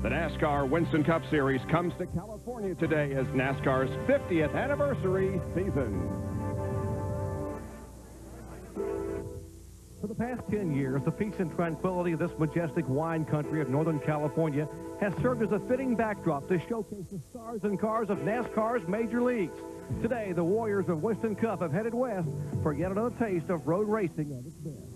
The NASCAR Winston Cup Series comes to California today as NASCAR's 50th anniversary season. For the past 10 years, the peace and tranquility of this majestic wine country of Northern California has served as a fitting backdrop to showcase the stars and cars of NASCAR's major leagues. Today, the Warriors of Winston Cup have headed west for yet another taste of road racing at its best.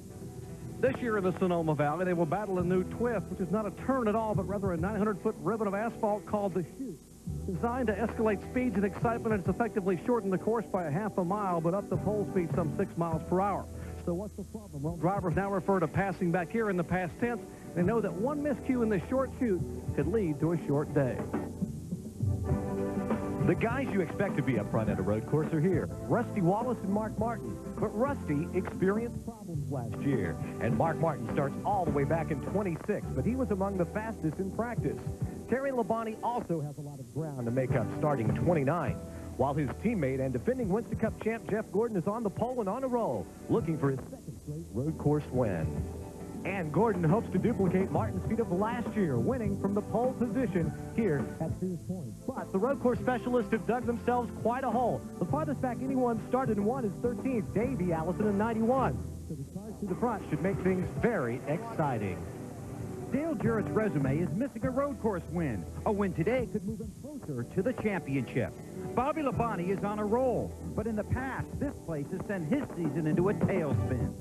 This year in the Sonoma Valley, they will battle a new twist, which is not a turn at all, but rather a 900-foot ribbon of asphalt called the Chute. Designed to escalate speeds and excitement, it's effectively shortened the course by a half a mile, but up the pole speed some 6 miles per hour. So what's the problem? Well, drivers now refer to passing back here in the past tense. They know that one miscue in the short chute could lead to a short day. The guys you expect to be up front at a road course are here. Rusty Wallace and Mark Martin. But Rusty experienced problems last year. And Mark Martin starts all the way back in 26, but he was among the fastest in practice. Terry Labonte also has a lot of ground to make up starting 29. While his teammate and defending Winston Cup champ Jeff Gordon is on the pole and on a roll, looking for his second straight road course win. And Gordon hopes to duplicate Martin's feat of last year, winning from the pole position here at Sears Point. But the road course specialists have dug themselves quite a hole. The farthest back anyone started and won is 13th, Davey Allison in 91. So the cars to the front should make things very exciting. Dale Jarrett's resume is missing a road course win. A win today could move him closer to the championship. Bobby Labonte is on a roll, but in the past, this place has sent his season into a tailspin.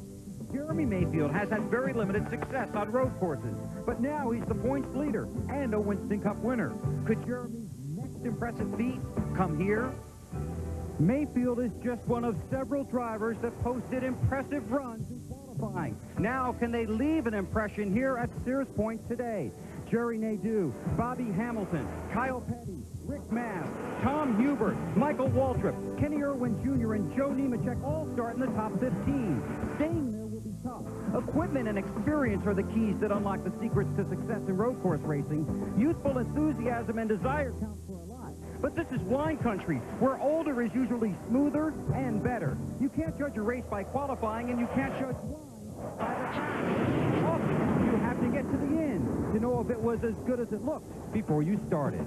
Jeremy Mayfield has had very limited success on road courses, but now he's the points leader and a Winston Cup winner. Could Jeremy's next impressive feat come here? Mayfield is just one of several drivers that posted impressive runs in qualifying. Now, can they leave an impression here at Sears Point today? Jerry Nadeau, Bobby Hamilton, Kyle Petty, Rick Mass, Tom Hubert, Michael Waltrip, Kenny Irwin Jr., and Joe Nemechek all start in the top 15. Staying there will be tough. Equipment and experience are the keys that unlock the secrets to success in road course racing. Youthful enthusiasm and desire count for a lot. But this is wine country, where older is usually smoother and better. You can't judge a race by qualifying, and you can't judge wine by the track. Often, you have to get to the end to know if it was as good as it looked before you started.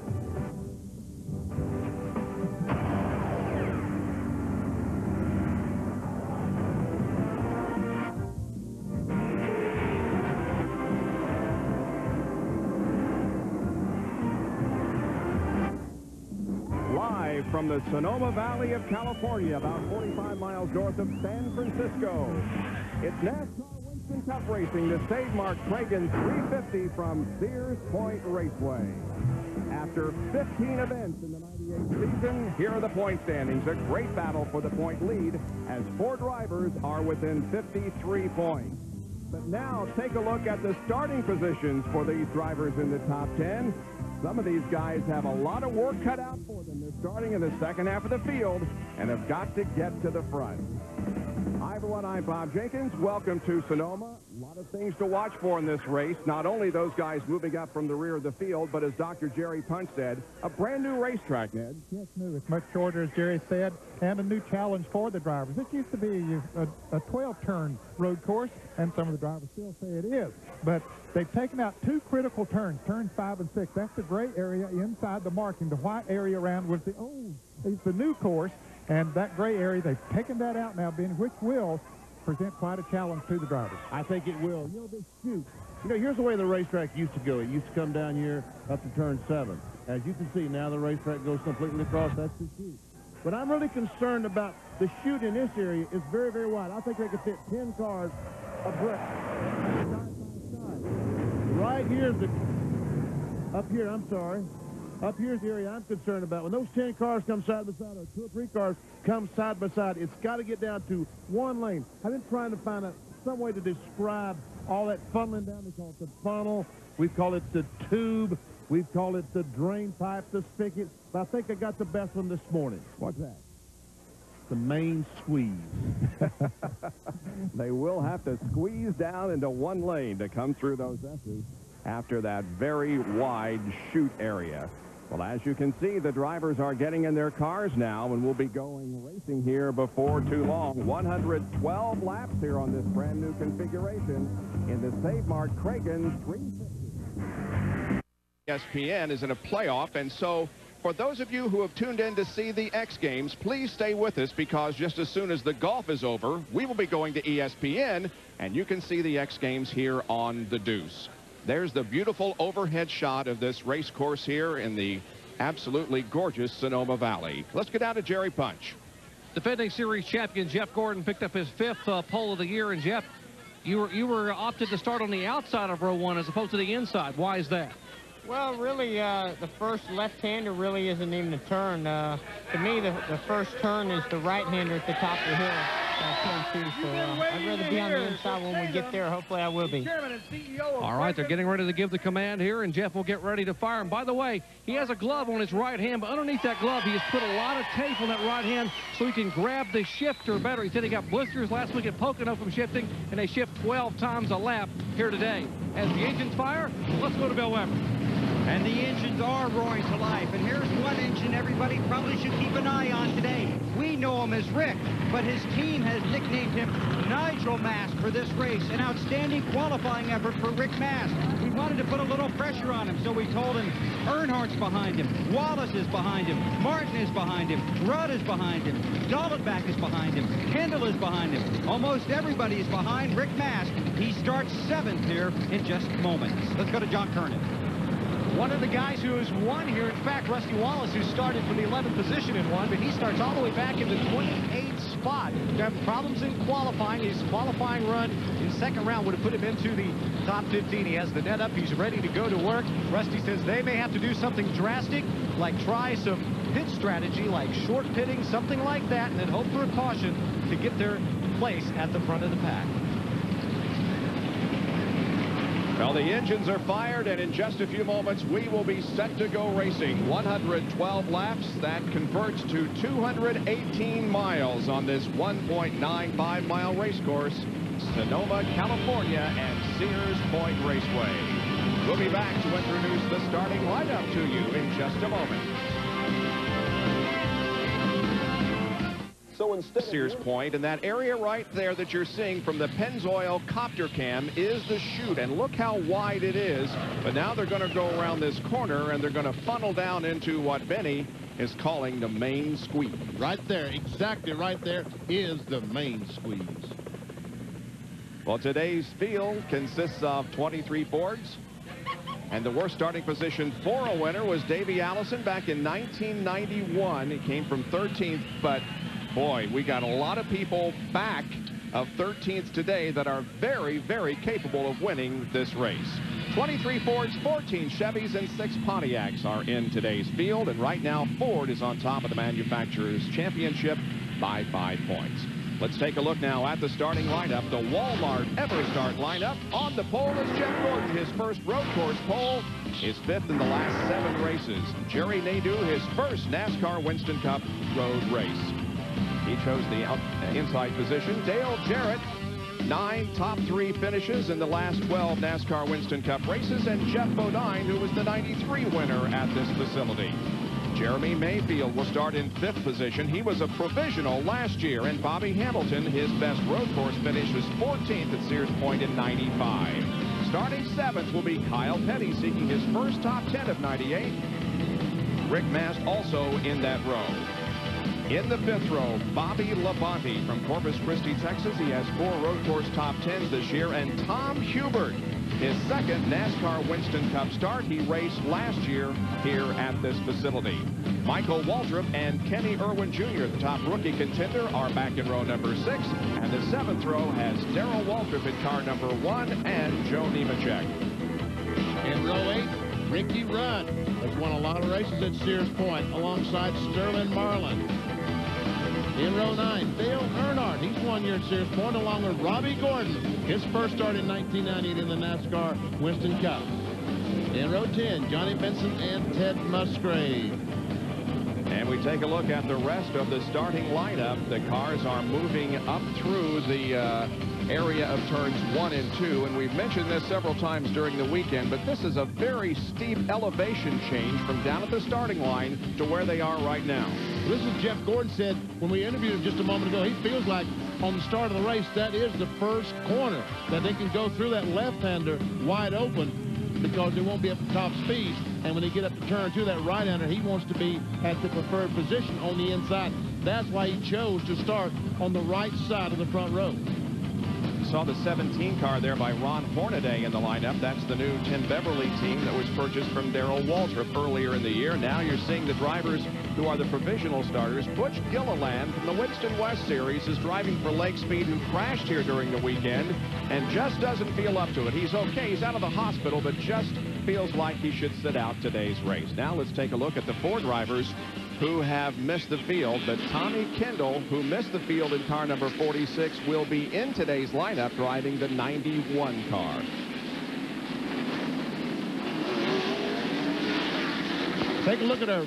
From the Sonoma Valley of California, about 45 miles north of San Francisco. It's NASCAR Winston Cup Racing, the Save Mart Kragen 350 from Sears Point Raceway. After 15 events in the 98 season, here are the point standings. A great battle for the point lead as 4 drivers are within 53 points. But now take a look at the starting positions for these drivers in the top 10. Some of these guys have a lot of work cut out for them. They're starting in the second half of the field and have got to get to the front. Hi, everyone. I'm Bob Jenkins. Welcome to Sonoma. A lot of things to watch for in this race. Not only those guys moving up from the rear of the field, but as Dr. Jerry Punch said, a brand new racetrack, Ned. Yes, new. It's much shorter, as Jerry said, and a new challenge for the drivers. This used to be a 12-turn road course, and some of the drivers still say it is. But they've taken out 2 critical turns, turns 5 and 6. That's the gray area inside the marking. The white area around was the old. It's the new course, and that gray area, they've taken that out now, Ben, which will present quite a challenge to the drivers. I think it will. You know, this chute. You know, here's the way the racetrack used to go. It used to come down here up to turn 7. As you can see, now the racetrack goes completely across. That's the chute. But I'm really concerned about the chute in this area. It's very, very wide. I think they could fit 10 cars abreast. Side by side. Right here's the... Up here, I'm sorry. Up here's the area I'm concerned about. When those 10 cars come side by side, or 2 or 3 cars come side by side, it's got to get down to 1 lane. I've been trying to find some way to describe all that funneling down. We call it the funnel. We call it the tube. We call it the drain pipe, the spigot. But I think I got the best one this morning. What's that? The main squeeze. They will have to squeeze down into 1 lane to come through those S's after that very wide chute area. Well, as you can see, the drivers are getting in their cars now, and we'll be going racing here before too long. 112 laps here on this brand new configuration in the Save Mart Kragen 350. ESPN is in a playoff, and so for those of you who have tuned in to see the X Games, please stay with us, because just as soon as the golf is over, we will be going to ESPN, and you can see the X Games here on the Deuce. There's the beautiful overhead shot of this race course here in the absolutely gorgeous Sonoma Valley. Let's get out to Jerry Punch. Defending series champion Jeff Gordon picked up his 5th pole of the year. And Jeff, you were opted to start on the outside of row 1 as opposed to the inside. Why is that? Well, really, the first left-hander really isn't even a turn. To me, the first turn is the right-hander at the top of the hill. Turn 2, so I'd rather be on the inside when we get there. Hopefully, I will be. All right, they're getting ready to give the command here, and Jeff will get ready to fire. And by the way, he has a glove on his right hand, but underneath that glove, he has put a lot of tape on that right hand so he can grab the shifter better. He said he got blisters last week at Pocono from shifting, and they shift 12 times a lap here today. As the engines fire, let's go to Bill Weber. And the engines are roaring to life. And here's one engine everybody probably should keep an eye on today. We know him as Rick, but his team has nicknamed him Nigel Mask for this race. An outstanding qualifying effort for Rick Mask. We wanted to put a little pressure on him, so we told him Earnhardt's behind him, Wallace is behind him, Martin is behind him, Rudd is behind him, Dollenbach is behind him, Kendall is behind him. Almost everybody is behind Rick Mask. He starts 7th here in just moments. Let's go to John Kernan. One of the guys who has won here, in fact, Rusty Wallace, who started from the 11th position and won, but he starts all the way back in the 28th spot. Got problems in qualifying. His qualifying run in second round would have put him into the top 15. He has the net up. He's ready to go to work. Rusty says they may have to do something drastic, like try some pit strategy, like short pitting, something like that, and then hope for a caution to get their place at the front of the pack. Well, the engines are fired, and in just a few moments, we will be set to go racing. 112 laps. That converts to 218 miles on this 1.95-mile race course, Sonoma, California, and Sears Point Raceway. We'll be back to introduce the starting lineup to you in just a moment. So instead Sears Point, and that area right there that you're seeing from the Pennzoil copter cam is the chute, and look how wide it is. But now they're going to go around this corner, and they're going to funnel down into what Benny is calling the main squeeze. Right there, exactly right there is the main squeeze. Well, today's field consists of 23 Fords, and the worst starting position for a winner was Davey Allison back in 1991. He came from 13th, but boy, we got a lot of people back of 13th today that are very, very capable of winning this race. 23 Fords, 14 Chevys, and 6 Pontiacs are in today's field. And right now, Ford is on top of the Manufacturers' Championship by 5 points. Let's take a look now at the starting lineup. The Walmart EverStart lineup. On the pole is Jeff Gordon, his first road course pole, his 5th in the last 7 races. Jerry Nadeau, his first NASCAR Winston Cup road race. He chose the inside position. Dale Jarrett, 9 top 3 finishes in the last 12 NASCAR Winston Cup races, and Jeff Bodine, who was the 93 winner at this facility. Jeremy Mayfield will start in 5th position. He was a provisional last year, and Bobby Hamilton, his best road course finish was 14th at Sears Point in 95. Starting 7th will be Kyle Petty, seeking his first top 10 of 98. Rick Mast also in that row. In the 5th row, Bobby Labonte from Corpus Christi, Texas. He has 4 road course top 10s this year. And Tom Hubert, his 2nd NASCAR Winston Cup start. He raced last year here at this facility. Michael Waltrip and Kenny Irwin Jr., the top rookie contender, are back in row number 6. And the 7th row has Darrell Waltrip in car number 1 and Joe Nemechek. In row 8, Ricky Rudd has won a lot of races at Sears Point alongside Sterling Marlin. In row 9, Dale Earnhardt. He's 1 year at Sears Point along with Robbie Gordon. His first start in 1998 in the NASCAR Winston Cup. In row 10, Johnny Benson and Ted Musgrave. And we take a look at the rest of the starting lineup. The cars are moving up through the area of turns 1 and 2, and we've mentioned this several times during the weekend, but this is a very steep elevation change from down at the starting line to where they are right now. This is Jeff Gordon said when we interviewed him just a moment ago, he feels like on the start of the race, that is the first corner that they can go through that left-hander wide open. because they won't be up to top speed. And when they get up to turn 2, that right-hander, he wants to be at the preferred position on the inside. That's why he chose to start on the right side of the front row. Saw the 17 car there by Ron Hornaday in the lineup. That's the new Tim Beverly team that was purchased from Darrell Waltrip earlier in the year. Now you're seeing the drivers who are the provisional starters. Butch Gilliland from the Winston West Series is driving for Lake Speed, who crashed here during the weekend and just doesn't feel up to it. He's okay. He's out of the hospital, but just feels like he should sit out today's race. Now let's take a look at the 4 drivers who have missed the field. But Tommy Kendall, who missed the field in car number 46, will be in today's lineup driving the 91 car. Take a look at our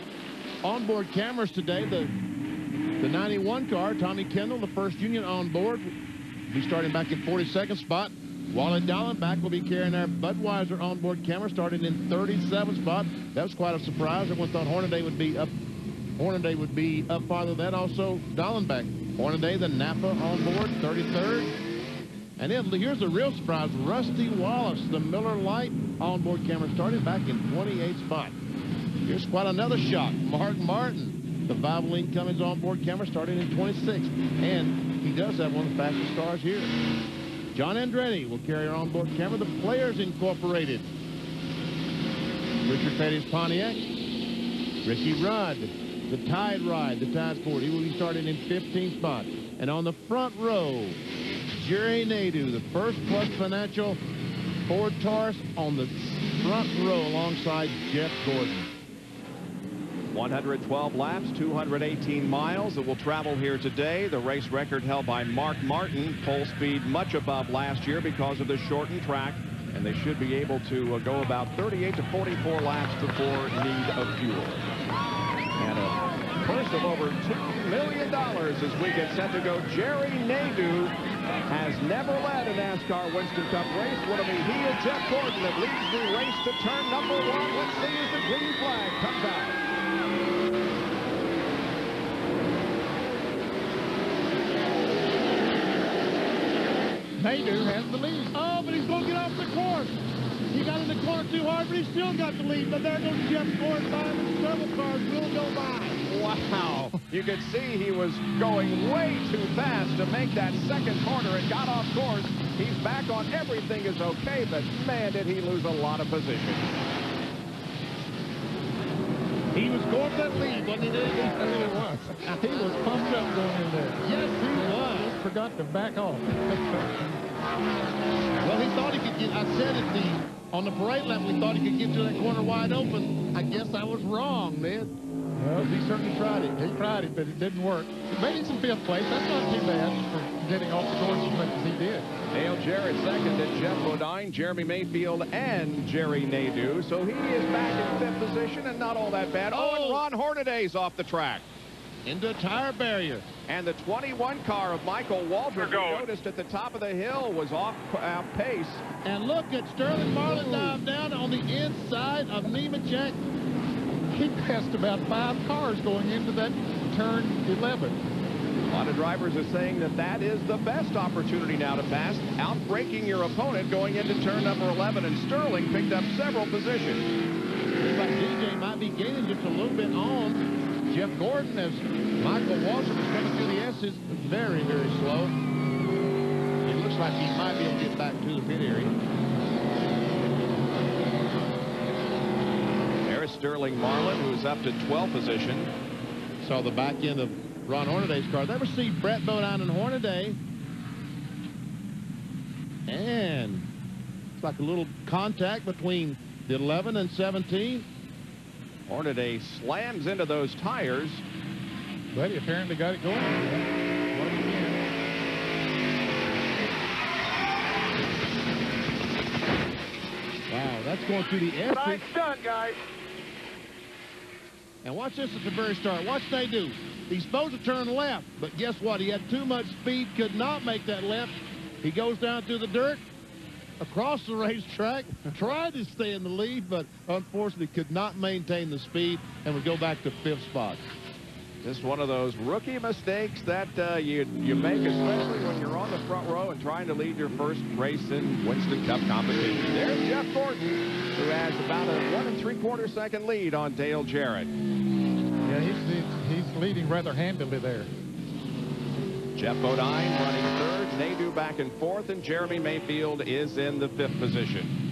onboard cameras today. The 91 car, Tommy Kendall, the first union on board, will be starting back in 42nd spot. Wally Dallenbach will be carrying our Budweiser onboard camera starting in 37th spot. That was quite a surprise. Everyone thought Hornaday would be up. Hornaday would be up farther than that. Also, Dallenbach. Hornaday, the Napa on board, 33rd. And then here's the real surprise. Rusty Wallace, the Miller Lite onboard camera, started back in 28th spot. Here's quite another shock. Mark Martin, the Valvoline Cummins onboard camera, starting in 26th. And he does have one of the fastest cars here. John Andretti will carry our onboard camera. The Players Incorporated. Richard Petty's Pontiac. Ricky Rudd. The Tide Ride, the Tide Sport. He will be starting in 15th spot. And on the front row, Jerry Nadeau, the First Plus Financial Ford Taurus on the front row alongside Jeff Gordon. 112 laps, 218 miles that will travel here today. The race record held by Mark Martin. Pole speed much above last year because of the shortened track. And they should be able to go about 38 to 44 laps before need of fuel. And a purse of over $2 million as we get set to go. Jerry Nadeau has never led a NASCAR Winston Cup race. Will it be he or Jeff Gordon that leads the race to turn number 1? Let's see as the green flag comes out. Nadeau has the lead. Oh, but he's going to get off the course. He got in the corner too hard, but he still got the lead. But there goes Jeff Gordon by him, and several cars will go by. Wow. You could see he was going way too fast to make that second corner and got off course. He's back on everything is okay, but man, did he lose a lot of position. He was going for that lead, wasn't he? He was. He was pumped up going in there. Yes, he was. He forgot to back off. Well, he thought he could get, I said it on the parade lap, we thought he could get to that corner wide open. I guess I was wrong, Ned. Well, he certainly tried it. He tried it, but it didn't work. He made it some 5th place. That's not too bad for getting off the course as much as he did. Dale Jarrett second, and Jeff Bodine, Jeremy Mayfield, and Jerry Nadeau. So he is back in 5th position and not all that bad. Oh, and Ron Hornaday's off the track. Into a tire barrier. And the 21 car of Michael Waltrip, who noticed at the top of the hill, was off pace. And look at Sterling Marlin dive down on the inside of Nemechek. He passed about 5 cars going into that turn 11. A lot of drivers are saying that that is the best opportunity now to pass, outbraking your opponent going into turn number 11, and Sterling picked up several positions. Looks like DJ might be gaining just a little bit on Jeff Gordon as Michael Waltrip is coming through the S's very, very slow. It looks like he might be able to get back to the pit area. There's Sterling Marlin, who's up to 12th position. Saw the back end of Ron Hornaday's car. Never see Brett Bodine and Hornaday. And it's like a little contact between the 11 and 17. Hornaday slams into those tires. But he apparently got it going. Wow, that's going through the S's. Nice done, guys. And watch this at the very start. Watch what they do. He's supposed to turn left, but guess what? He had too much speed, could not make that left. He goes down through the dirt, across the racetrack, tried to stay in the lead, but unfortunately could not maintain the speed and would go back to 5th spot. Just one of those rookie mistakes that you make, especially when you're on the front row and trying to lead your first race in Winston Cup competition. There's Jeff Gordon, who has about a 1 3/4 second lead on Dale Jarrett. Yeah, he's leading rather handily there. Jeff Bodine running third, Nadeau back in fourth, and Jeremy Mayfield is in the 5th position.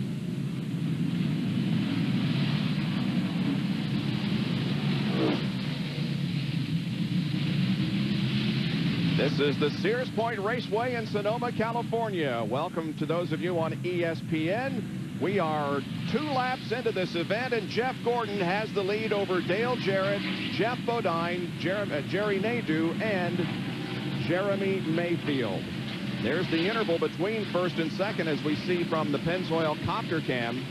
This is the Sears Point Raceway in Sonoma, California. Welcome to those of you on ESPN. We are 2 laps into this event, and Jeff Gordon has the lead over Dale Jarrett, Jeff Bodine, Jerry Nadeau, and Jeremy Mayfield. There's the interval between first and second, as we see from the Pennzoil copter cam.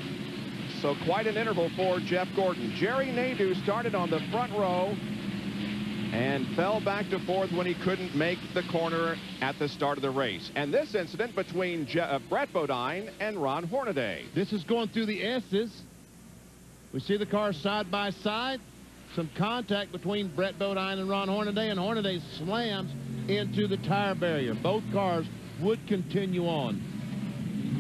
So quite an interval for Jeff Gordon. Jerry Nadeau started on the front row and fell back to fourth when he couldn't make the corner at the start of the race. And this incident between Brett Bodine and Ron Hornaday. This is going through the S's. We see the cars side by side. Some contact between Brett Bodine and Ron Hornaday, and Hornaday slams into the tire barrier. Both cars would continue on.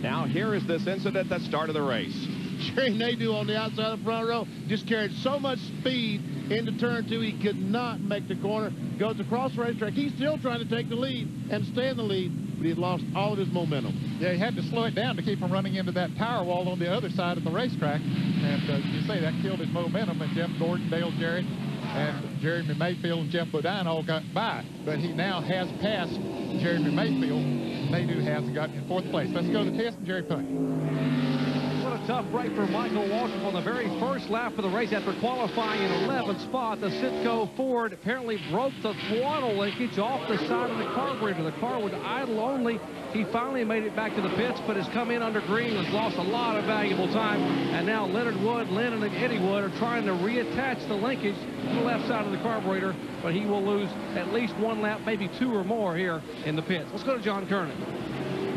Now here is this incident that started the race. Jerry Nadeau on the outside of the front row just carried so much speed into turn 2, he could not make the corner. Goes across the racetrack. He's still trying to take the lead and stay in the lead, but he had lost all of his momentum. Yeah, he had to slow it down to keep from running into that tire wall on the other side of the racetrack. And you say that killed his momentum, and Jeff Gordon, Dale Jarrett, and Jeremy Mayfield and Jeff Bodine all got by. But he now has passed Jeremy Mayfield. Nadeau has got in 4th place. Let's go to the test and Jerry Punch. What a tough break for Michael Waltrip on the very first lap of the race after qualifying in 11th spot. The Citgo Ford apparently broke the throttle linkage off the side of the carburetor. The car would idle only. He finally made it back to the pits, but has come in under green, has lost a lot of valuable time. And now Leonard Wood, Lennon, and Eddie Wood are trying to reattach the linkage to the left side of the carburetor, but he will lose at least 1 lap, maybe 2 or more here in the pits. Let's go to John Kernan.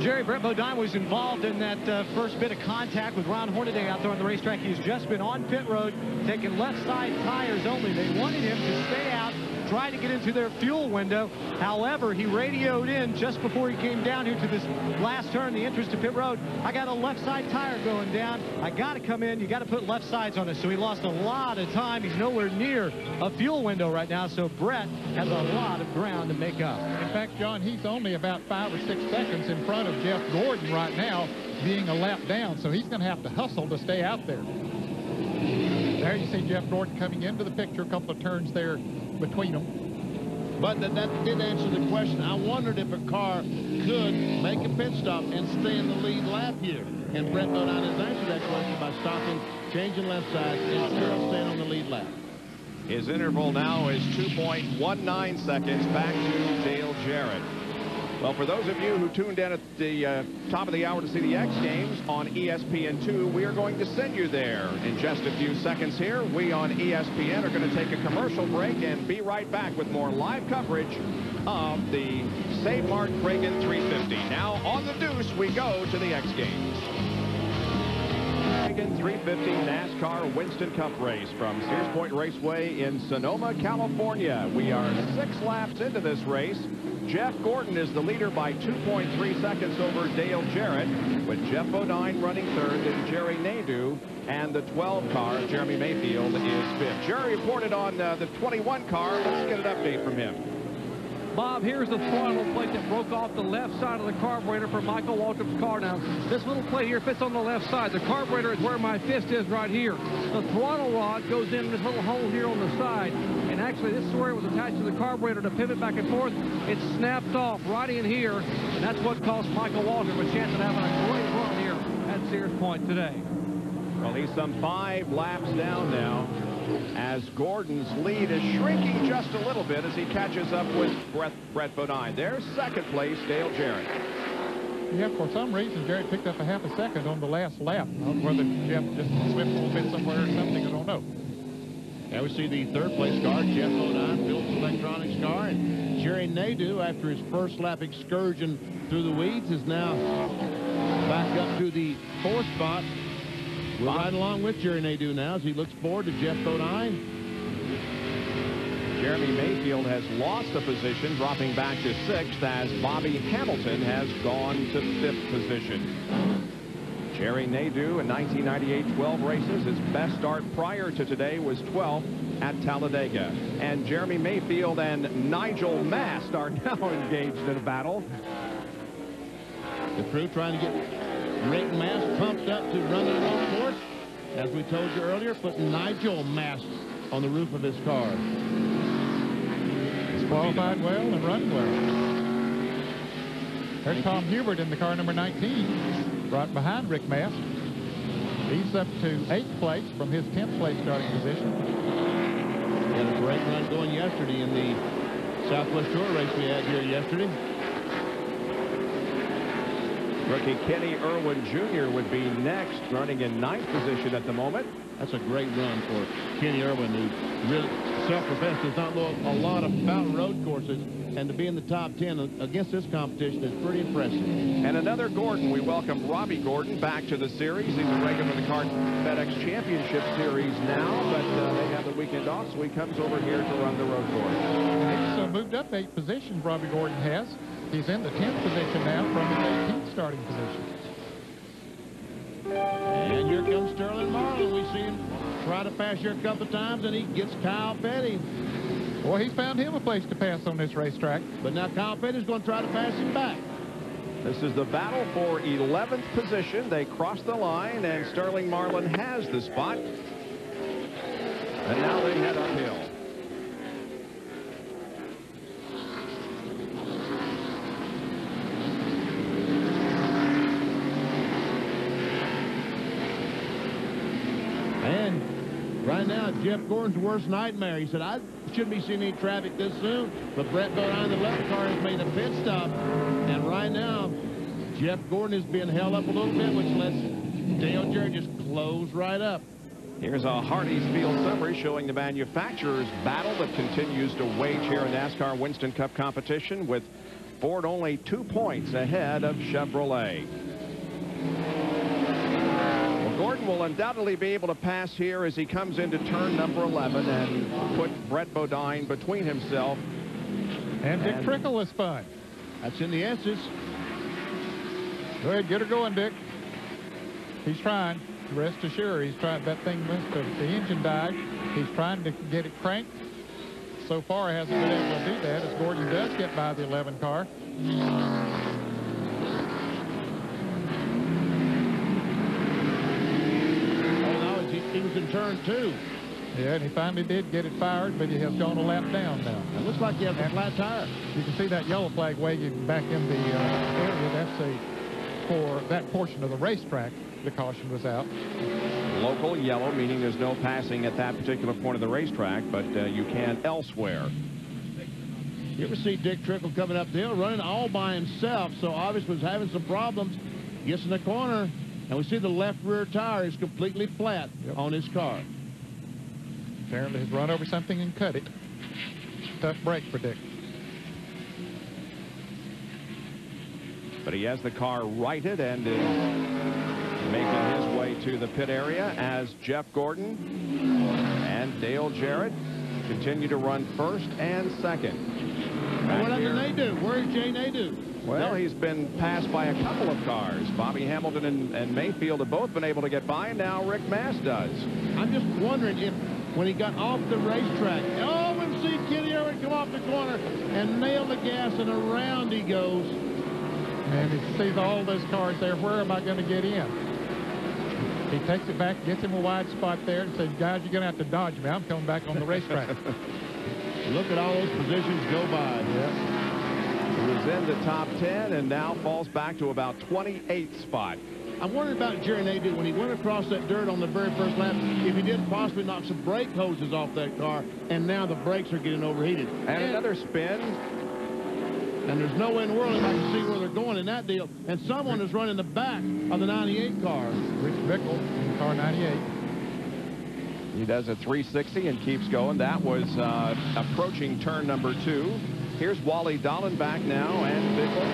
Jerry, Brett Bodine was involved in that first bit of contact with Ron Hornaday out there on the racetrack. He's just been on pit road, taking left side tires only. They wanted him to stay out, try to get into their fuel window. However, he radioed in just before he came down here to this last turn, the entrance to pit road. I got a left side tire going down. I got to come in. You got to put left sides on it. So he lost a lot of time. He's nowhere near a fuel window right now. So Brett has a lot of ground to make up. In fact, John, he's only about 5 or 6 seconds in front of Jeff Gordon right now, being a lap down. So he's going to have to hustle to stay out there. There you see Jeff Gordon coming into the picture, a couple of turns there between them. But that did answer the question. I wondered if a car could make a pit stop and stay in the lead lap here. And Brett Bodine has answered that question by stopping, changing left side, and still staying on the lead lap. His interval now is 2.19 seconds back to Dale Jarrett. Well, for those of you who tuned in at the top of the hour to see the X Games on ESPN2, we are going to send you there in just a few seconds here. We on ESPN are going to take a commercial break and be right back with more live coverage of the Mart Kragen 350. Now, on the deuce, we go to the X Games. Kragen 350 NASCAR Winston Cup race from Sears Point Raceway in Sonoma, California. We are 6 laps into this race. Jeff Gordon is the leader by 2.3 seconds over Dale Jarrett, with Jeff Bodine running third and Jerry Nadeau, and the 12 car, Jeremy Mayfield, is fifth. Jerry reported on the 21 car. Let's get an update from him. Bob, here's the throttle plate that broke off the left side of the carburetor for Michael Waltrip's car. Now, this little plate here fits on the left side. The carburetor is where my fist is right here. The throttle rod goes in this little hole here on the side. And actually, this is where it was attached to the carburetor to pivot back and forth. It snapped off right in here. And that's what cost Michael Waltrip a chance of having a great run here at Sears Point today. Well, he's some 5 laps down now, as Gordon's lead is shrinking just a little bit as he catches up with Brett Bodine. There's second place, Dale Jarrett. Yeah, for some reason, Jarrett picked up a half a second on the last lap. Whether Jeff just slipped a little bit somewhere or something, I don't know. Now we see the third place car, Jeff Bodine, Phillips Electronics car, and Jerry Nadeau, after his first lap excursion through the weeds, is now back up to the 4th spot. We're right along with Jerry Nadeau now as he looks forward to Jeff Bodine. Jeremy Mayfield has lost a position, dropping back to 6th, as Bobby Hamilton has gone to 5th position. Jerry Nadeau in 1998, 12 races. His best start prior to today was 12th at Talladega. And Jeremy Mayfield and Nigel Mast are now engaged in a battle. The crew trying to get Rick Mast pumped up to run the road course. As we told you earlier, putting Nigel Mast on the roof of his car. He's qualified well and run well. There's Tom Hubert in the car number 19, right behind Rick Mast. He's up to 8th place from his 10th place starting position. He had a great run going yesterday in the Southwest Tour race we had here yesterday. Rookie Kenny Irwin Jr. would be next, running in 9th position at the moment. That's a great run for Kenny Irwin, who really self-professed does not know a lot about road courses, and to be in the top 10 against this competition is pretty impressive. And another Gordon. We welcome Robbie Gordon back to the series. He's a regular in the Cart FedEx Championship Series now, but they have the weekend off, so he comes over here to run the road course. He's moved up 8 positions, Robbie Gordon has. He's in the 10th position now from his 18th starting position. And here comes Sterling Marlin. We see him try to pass here a couple of times, and he gets Kyle Petty. Boy, he's found him a place to pass on this racetrack. But now Kyle Petty's going to try to pass him back. This is the battle for 11th position. They cross the line, and Sterling Marlin has the spot. And now they head uphill. And right now, Jeff Gordon's worst nightmare. He said, I shouldn't be seeing any traffic this soon. But Brett Bodine, the left car, has made a pit stop. And right now, Jeff Gordon is being held up a little bit, which lets Dale Jarrett just close right up. Here's a Hardee's field summary showing the manufacturer's battle that continues to wage here in NASCAR Winston Cup competition, with Ford only 2 points ahead of Chevrolet. Well, Gordon will undoubtedly be able to pass here as he comes into turn number 11 and put Brett Bodine between himself and Dick Trickle is fine. That's in the S's. Go ahead, get her going, Dick. He's trying. Rest assured, he's trying. That thing must have, the engine died. He's trying to get it cranked. So far, he hasn't been able to do that, as Gordon does get by the 11 car. Oh, no, he was in turn 2. Yeah, and he finally did get it fired, but he has gone a lap down now. It looks like he has a flat tire. You can see that yellow flag waving back in the area. That's for that portion of the racetrack. The caution was out. Local yellow, meaning there's no passing at that particular point of the racetrack, but you can elsewhere. You ever see Dick Trickle coming up the hill, running all by himself, so obviously was having some problems. Gets in the corner, and we see the left rear tire is completely flat on his car. Apparently has run over something and cut it. Tough break for Dick. But he has the car righted and is making his way to the pit area as Jeff Gordon and Dale Jarrett continue to run first and second. What did Nadeau? Where's Jay Nadeau? Well, he's been passed by a couple of cars. Bobby Hamilton and Mayfield have both been able to get by, and now Rick Mast does. I'm just wondering if when he got off the racetrack, oh, we've seen Kenny Irwin come off the corner and nail the gas, and around he goes. And he sees all those cars there. Where am I going to get in? He takes it back, gets him a wide spot there, and says, guys, you're going to have to dodge me. I'm coming back on the racetrack. Look at all those positions go by. Yeah. He was in the top 10 and now falls back to about 28th spot. I'm wondering about Jerry Nadeau when he went across that dirt on the very first lap, if he didn't possibly knock some brake hoses off that car, and now the brakes are getting overheated. And another spin. And there's no way in the world I can see where they're going in that deal. And someone is running the back of the 98 car. Rich Bickle in car 98. He does a 360 and keeps going. That was approaching turn number 2. Here's Wally Dahlin back now, and Bickle,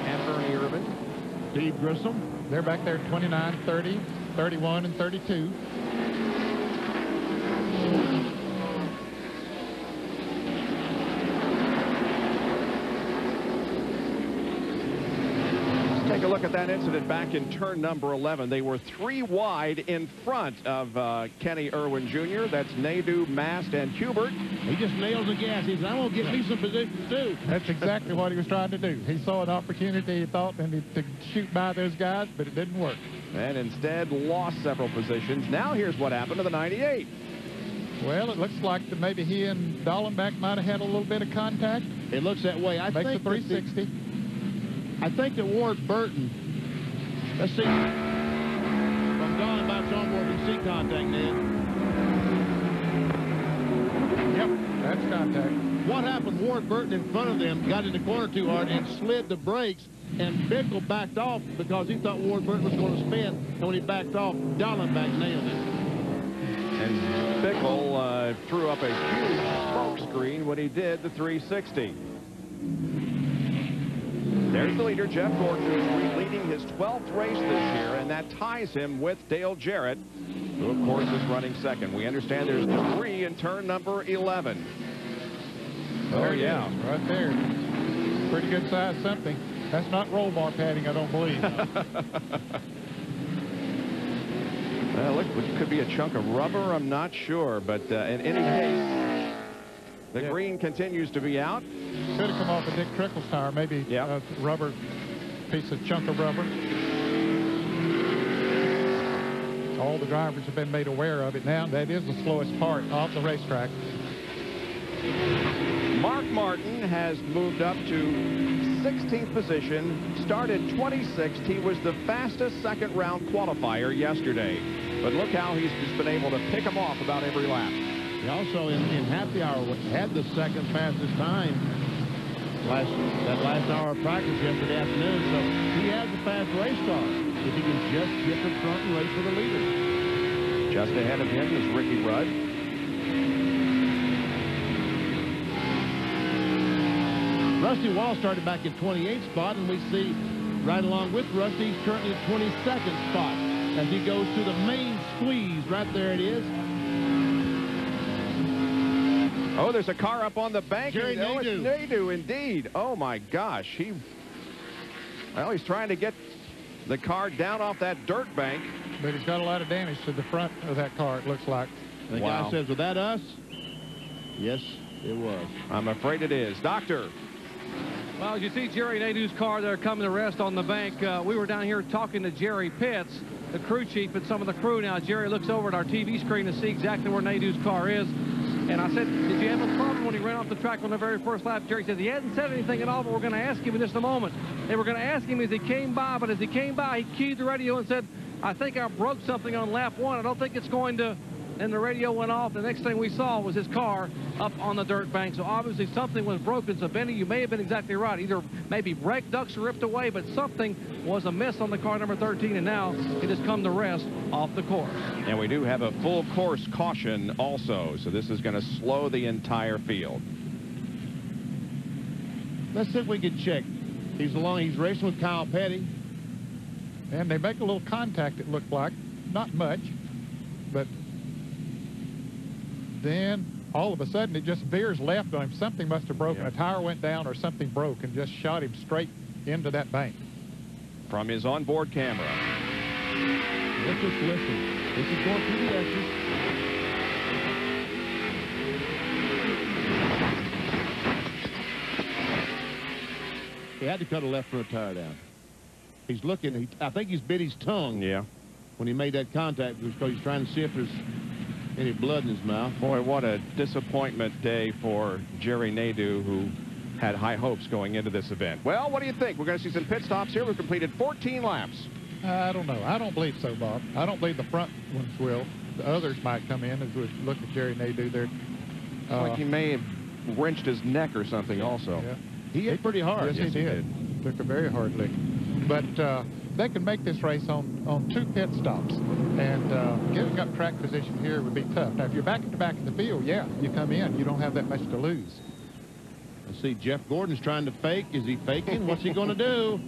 and Ernie Irvin. Steve Grissom. They're back there 29, 30, 31, and 32. look at that incident back in turn number 11. They were 3 wide in front of Kenny Irwin Jr. That's Nadeau, Mast, and Hubert. He just nails the gas. He said, I'm going to get me some positions, too. That's exactly what he was trying to do. He saw an opportunity, he thought, to shoot by those guys, but it didn't work. And instead lost several positions. Now here's what happened to the 98. Well, it looks like that maybe he and Dallenbach might have had a little bit of contact. It looks that way. I Makes think a 360. I think that Ward Burton, let's see, from Dallenbach's onboard, we see contact, Ned. Yep, that's contact. What happened? Ward Burton in front of them got in the corner too hard and slid the brakes, and Bickle backed off because he thought Ward Burton was going to spin, and when he backed off, Dallenbach nailed it. And Bickle threw up a huge smoke screen when he did the 360. There's the leader, Jeff Gordon, who's leading his 12th race this year, and that ties him with Dale Jarrett, who, of course, is running second. We understand there's debris in turn number 11. There it is, right there. Pretty good size something. That's not roll bar padding, I don't believe. Well, look, it could be a chunk of rubber. I'm not sure, but in any case, the green continues to be out. Could have come off of Dick Trickle's tire, maybe a rubber piece of chunk of rubber. All the drivers have been made aware of it now. That is the slowest part of the racetrack. Mark Martin has moved up to 16th position, started 26th. He was the fastest second-round qualifier yesterday. But look how he's just been able to pick him off about every lap. He also, in happy hour, had the second fastest time that last hour of practice yesterday afternoon. So he has a fast race car if he can just get to front and race for the leader. Just ahead of him is Ricky Rudd. Rusty Wall started back in 28th spot, and we see right along with Rusty, he's currently at 22nd spot as he goes to the main squeeze. Right there it is. Oh, there's a car up on the bank. Jerry Nadeau. It's Nadeau, indeed. Oh, my gosh. Well, he's trying to get the car down off that dirt bank. But he's got a lot of damage to the front of that car, it looks like. The guy says, was that us? Yes, it was. I'm afraid it is. Doctor. Well, as you see Jerry Nadeau's car there coming to rest on the bank, we were down here talking to Jerry Pitts, the crew chief, and some of the crew. Now, Jerry looks over at our TV screen to see exactly where Nadeau's car is. And I said, did you have a problem when he ran off the track on the very first lap? Jerry said he hadn't said anything at all, but we're going to ask him in just a moment. They were going to ask him as he came by, but as he came by, he keyed the radio and said, I think I broke something on lap 1. I don't think it's going to... And the radio went off. The next thing we saw was his car up on the dirt bank. So obviously something was broken. So Benny, you may have been exactly right. Either maybe brake ducts were ripped away, but something was amiss on the car number 13. And now it has come to rest off the course. And we do have a full course caution also. So this is going to slow the entire field. Let's see if we can check. He's racing with Kyle Petty. And they make a little contact, it looked like. Not much, but then all of a sudden it just veers left on him. Something must have broken. A tire went down or something broke and just shot him straight into that bank. From his onboard camera. Let's just listen. This is going through the exit. He had to cut a left front tire down. He's looking. I think he's bit his tongue. Yeah. When he made that contact, because he's trying to see if there's any blood in his mouth. Boy, what a disappointment day for Jerry Nadeau, who had high hopes going into this event. Well, what do you think? We're going to see some pit stops here. We've completed 14 laps. I don't know. I don't believe so, Bob. I don't believe the front ones will. The others might come in as we look at Jerry Nadeau there. Like he may have wrenched his neck or something also. Yeah. He hit pretty hard. Yes, he did. Took a very hard lick. But they can make this race on 2 pit stops. And getting up track position here would be tough. Now, if you're back at the back of the field, yeah, you come in. You don't have that much to lose. Let's see, Jeff Gordon's trying to fake. Is he faking? What's he going to do?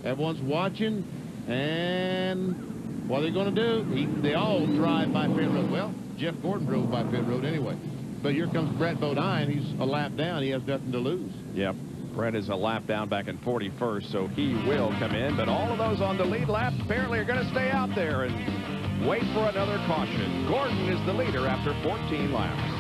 Everyone's watching. And what are they going to do? They all drive by pit road. Well, Jeff Gordon drove by pit road anyway. But here comes Brett Bodine. He's a lap down. He has nothing to lose. Yep. Brett is a lap down back in 41st, so he will come in. But all of those on the lead lap apparently are going to stay out there and wait for another caution. Gordon is the leader after 14 laps.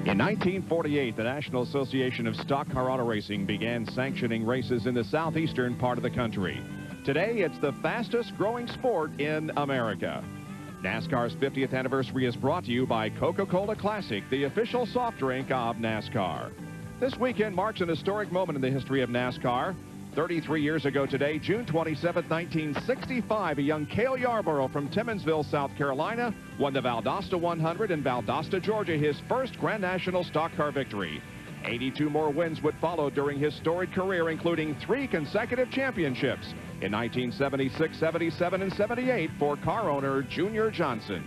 In 1948, the National Association of Stock Car Auto Racing began sanctioning races in the southeastern part of the country. Today, it's the fastest growing sport in America. NASCAR's 50th anniversary is brought to you by Coca-Cola Classic, the official soft drink of NASCAR. This weekend marks an historic moment in the history of NASCAR. 33 years ago today, June 27, 1965, a young Cale Yarborough from Timmonsville, South Carolina, won the Valdosta 100 in Valdosta, Georgia, his first Grand National stock car victory. 82 more wins would follow during his storied career, including 3 consecutive championships in 1976, 77, and 78 for car owner Junior Johnson.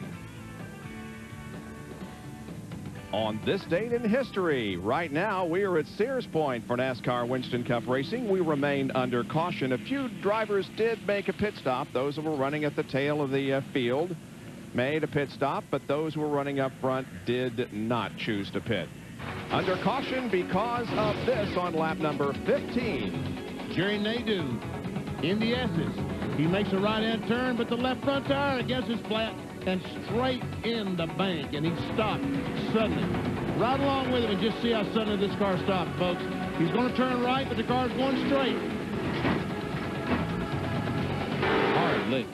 On this date in history, right now we are at Sears Point for NASCAR Winston Cup Racing. We remain under caution. A few drivers did make a pit stop. Those who were running at the tail of the field made a pit stop, but those who were running up front did not choose to pit. Under caution because of this on lap number 15. Jerry Nadeau in the S's. He makes a right-hand turn, but the left front tire against his flat and straight in the bank, and he stopped suddenly. Right along with him, and just see how suddenly this car stopped, folks. He's going to turn right, but the car's going straight. Hard lick.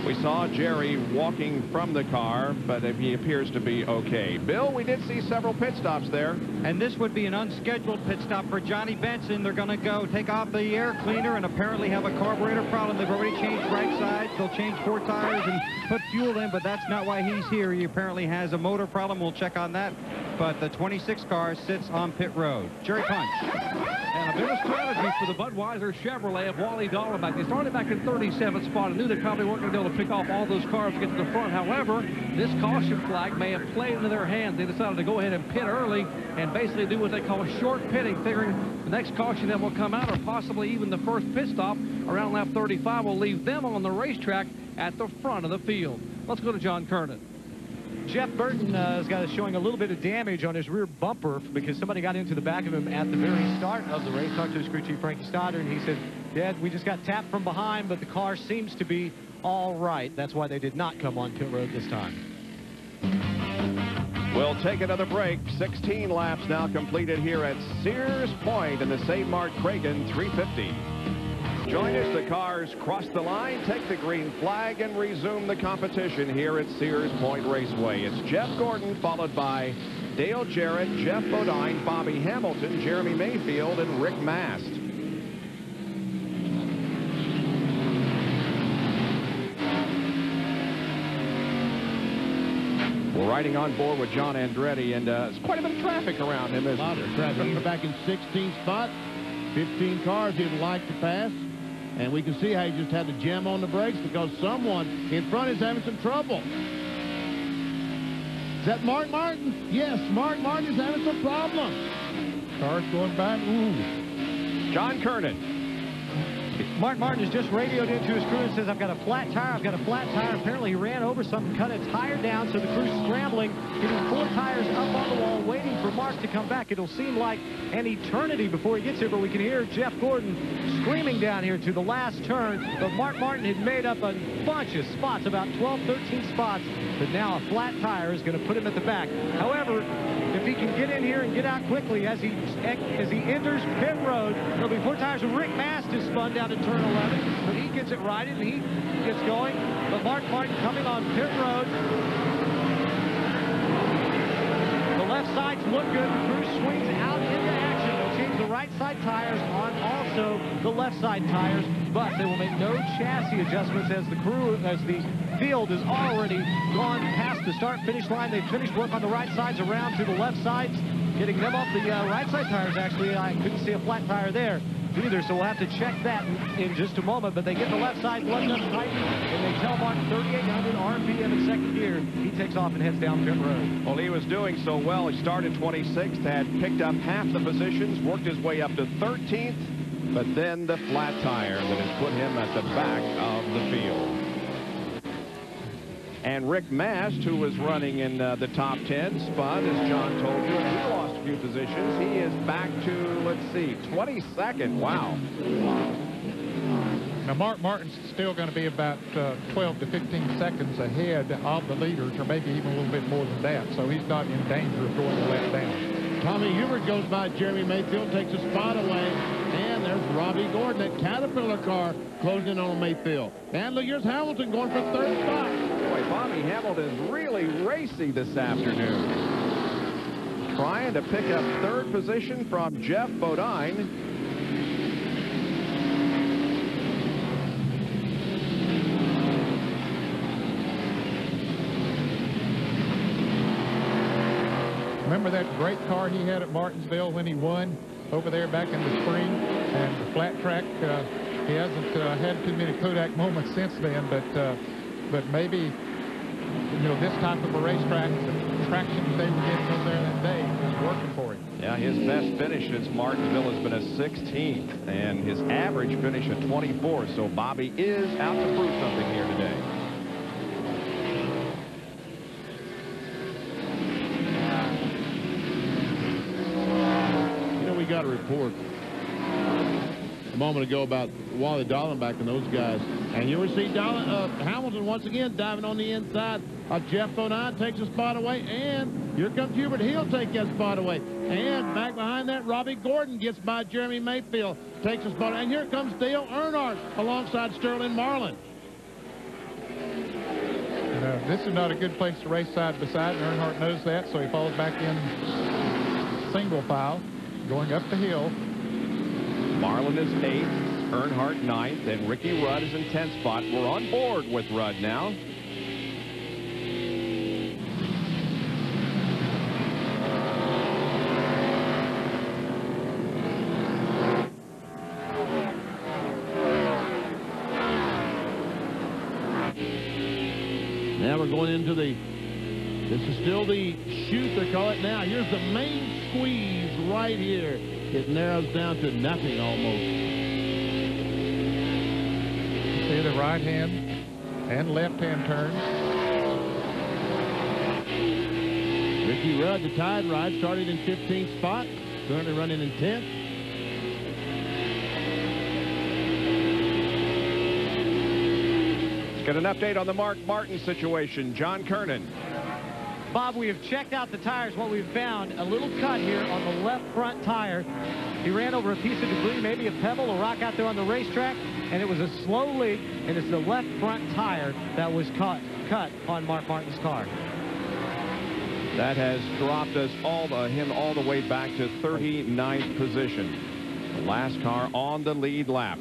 We saw Jerry walking from the car, but he appears to be okay. Bill, we did see several pit stops there. And this would be an unscheduled pit stop for Johnny Benson. They're going to go take off the air cleaner and apparently have a carburetor problem. They've already changed right sides. They'll change 4 tires and put fuel in, but that's not why he's here. He apparently has a motor problem. We'll check on that. But the 26 car sits on pit road. Jerry Punch. And a bit of strategy for the Budweiser Chevrolet of Wally Dallenbach. They started back in 37th spot and knew they probably weren't going to be able to pick off all those cars to get to the front. However, this caution flag may have played into their hands. They decided to go ahead and pit early and basically do what they call short pitting, figuring the next caution that will come out, or possibly even the first pit stop around lap 35, will leave them on the racetrack at the front of the field. Let's go to John Kernan. Jeff Burton has got showing a little bit of damage on his rear bumper because somebody got into the back of him at the very start of the race. Talked to his crew chief, Frankie Stoddard, and he said, Dad, we just got tapped from behind, but the car seems to be all right. That's why they did not come on pit road this time. We'll take another break. 16 laps now completed here at Sears Point in the St. Mart Kragen 350. Join us. The cars cross the line, take the green flag, and resume the competition here at Sears Point Raceway. It's Jeff Gordon, followed by Dale Jarrett, Jeff Bodine, Bobby Hamilton, Jeremy Mayfield, and Rick Mast. We're riding on board with John Andretti, and it's quite a bit of traffic around him. A lot of traffic. He's back in 16th spot. 15 cars he'd like to pass. And we can see how he just had to jam on the brakes because someone in front is having some trouble. Is that Mark Martin? Yes, Mark Martin is having some problems. Car's going back. Ooh. John Kernan. Mark Martin has just radioed into his crew and says, I've got a flat tire, I've got a flat tire. Apparently he ran over something, cut a tire down, so the crew's scrambling, getting 4 tires up on the wall, waiting for Mark to come back. It'll seem like an eternity before he gets here, but we can hear Jeff Gordon screaming down here to the last turn. But Mark Martin had made up a bunch of spots, about 12, 13 spots, but now a flat tire is going to put him at the back. However, if he can get in here and get out quickly as he enters pit road, there'll be 4 tires. Rick Mast is spun down to turn 11, but he gets it right and he gets going. But Mark Martin coming on pit road. The left sides look good. The crew swings out into action. They'll change the right side tires on also the left side tires, but they will make no chassis adjustments as the field has already gone past the start-finish line. They've finished work on the right sides around to the left sides, getting them off the right side tires. Actually, I couldn't see a flat tire there either, so we'll have to check that in just a moment. But they get the left side lined up tight, and they tell Martin 3,800 RPM in second gear. He takes off and heads down pit road. Well, he was doing so well. He started 26th, had picked up half the positions, worked his way up to 13th, but then the flat tire that has put him at the back of the field. And Rick Mast, who was running in the top 10, spun, as John told you, and he lost a few positions. He is back to, let's see, 22nd. Wow. Now, Mark Martin's still going to be about 12 to 15 seconds ahead of the leaders, or maybe even a little bit more than that, so he's not in danger of going a lap down. Tommy Hubert goes by Jeremy Mayfield, takes a spot away, and there's Robbie Gordon, that Caterpillar car, closing in on Mayfield. And look, here's Hamilton going for third spot. Boy, Bobby Hamilton's really racy this afternoon. Trying to pick up third position from Jeff Bodine. Remember that great car he had at Martinsville when he won over there back in the spring? And the flat track, he hasn't had too many Kodak moments since then, but maybe, you know, this type of a racetrack, the traction they were getting over there that day is working for him. Yeah, his best finish since Martinsville has been a 16th, and his average finish at 24. So Bobby is out to prove something here today. We got a report a moment ago about Wally Dallenbach and those guys, and you will see Hamilton once again diving on the inside of Jeff Bodine, takes a spot away, and here comes Hubert. He'll take that spot away, and back behind that, Robbie Gordon gets by Jeremy Mayfield, takes a spot, and here comes Dale Earnhardt alongside Sterling Marlin. This is not a good place to race side by side, and Earnhardt knows that, so he falls back in single file, going up the hill. Marlin is 8th, Earnhardt 9th, and Ricky Rudd is in 10th spot. We're on board with Rudd now. Now we're going into this is still the chute, they call it now. Here's the main squeeze right here. It narrows down to nothing almost. See the right hand and left hand turns. Ricky Rudd, the Tide Ride, started in 15th spot, currently running in 10th. Let's get an update on the Mark Martin situation. John Kernan. Bob, we have checked out the tires. What we've found, a little cut here on the left front tire. He ran over a piece of debris, maybe a pebble, a rock out there on the racetrack, and it was a slow leak, and it's the left front tire that was cut on Mark Martin's car. That has dropped us him all the way back to 39th position. The last car on the lead lap.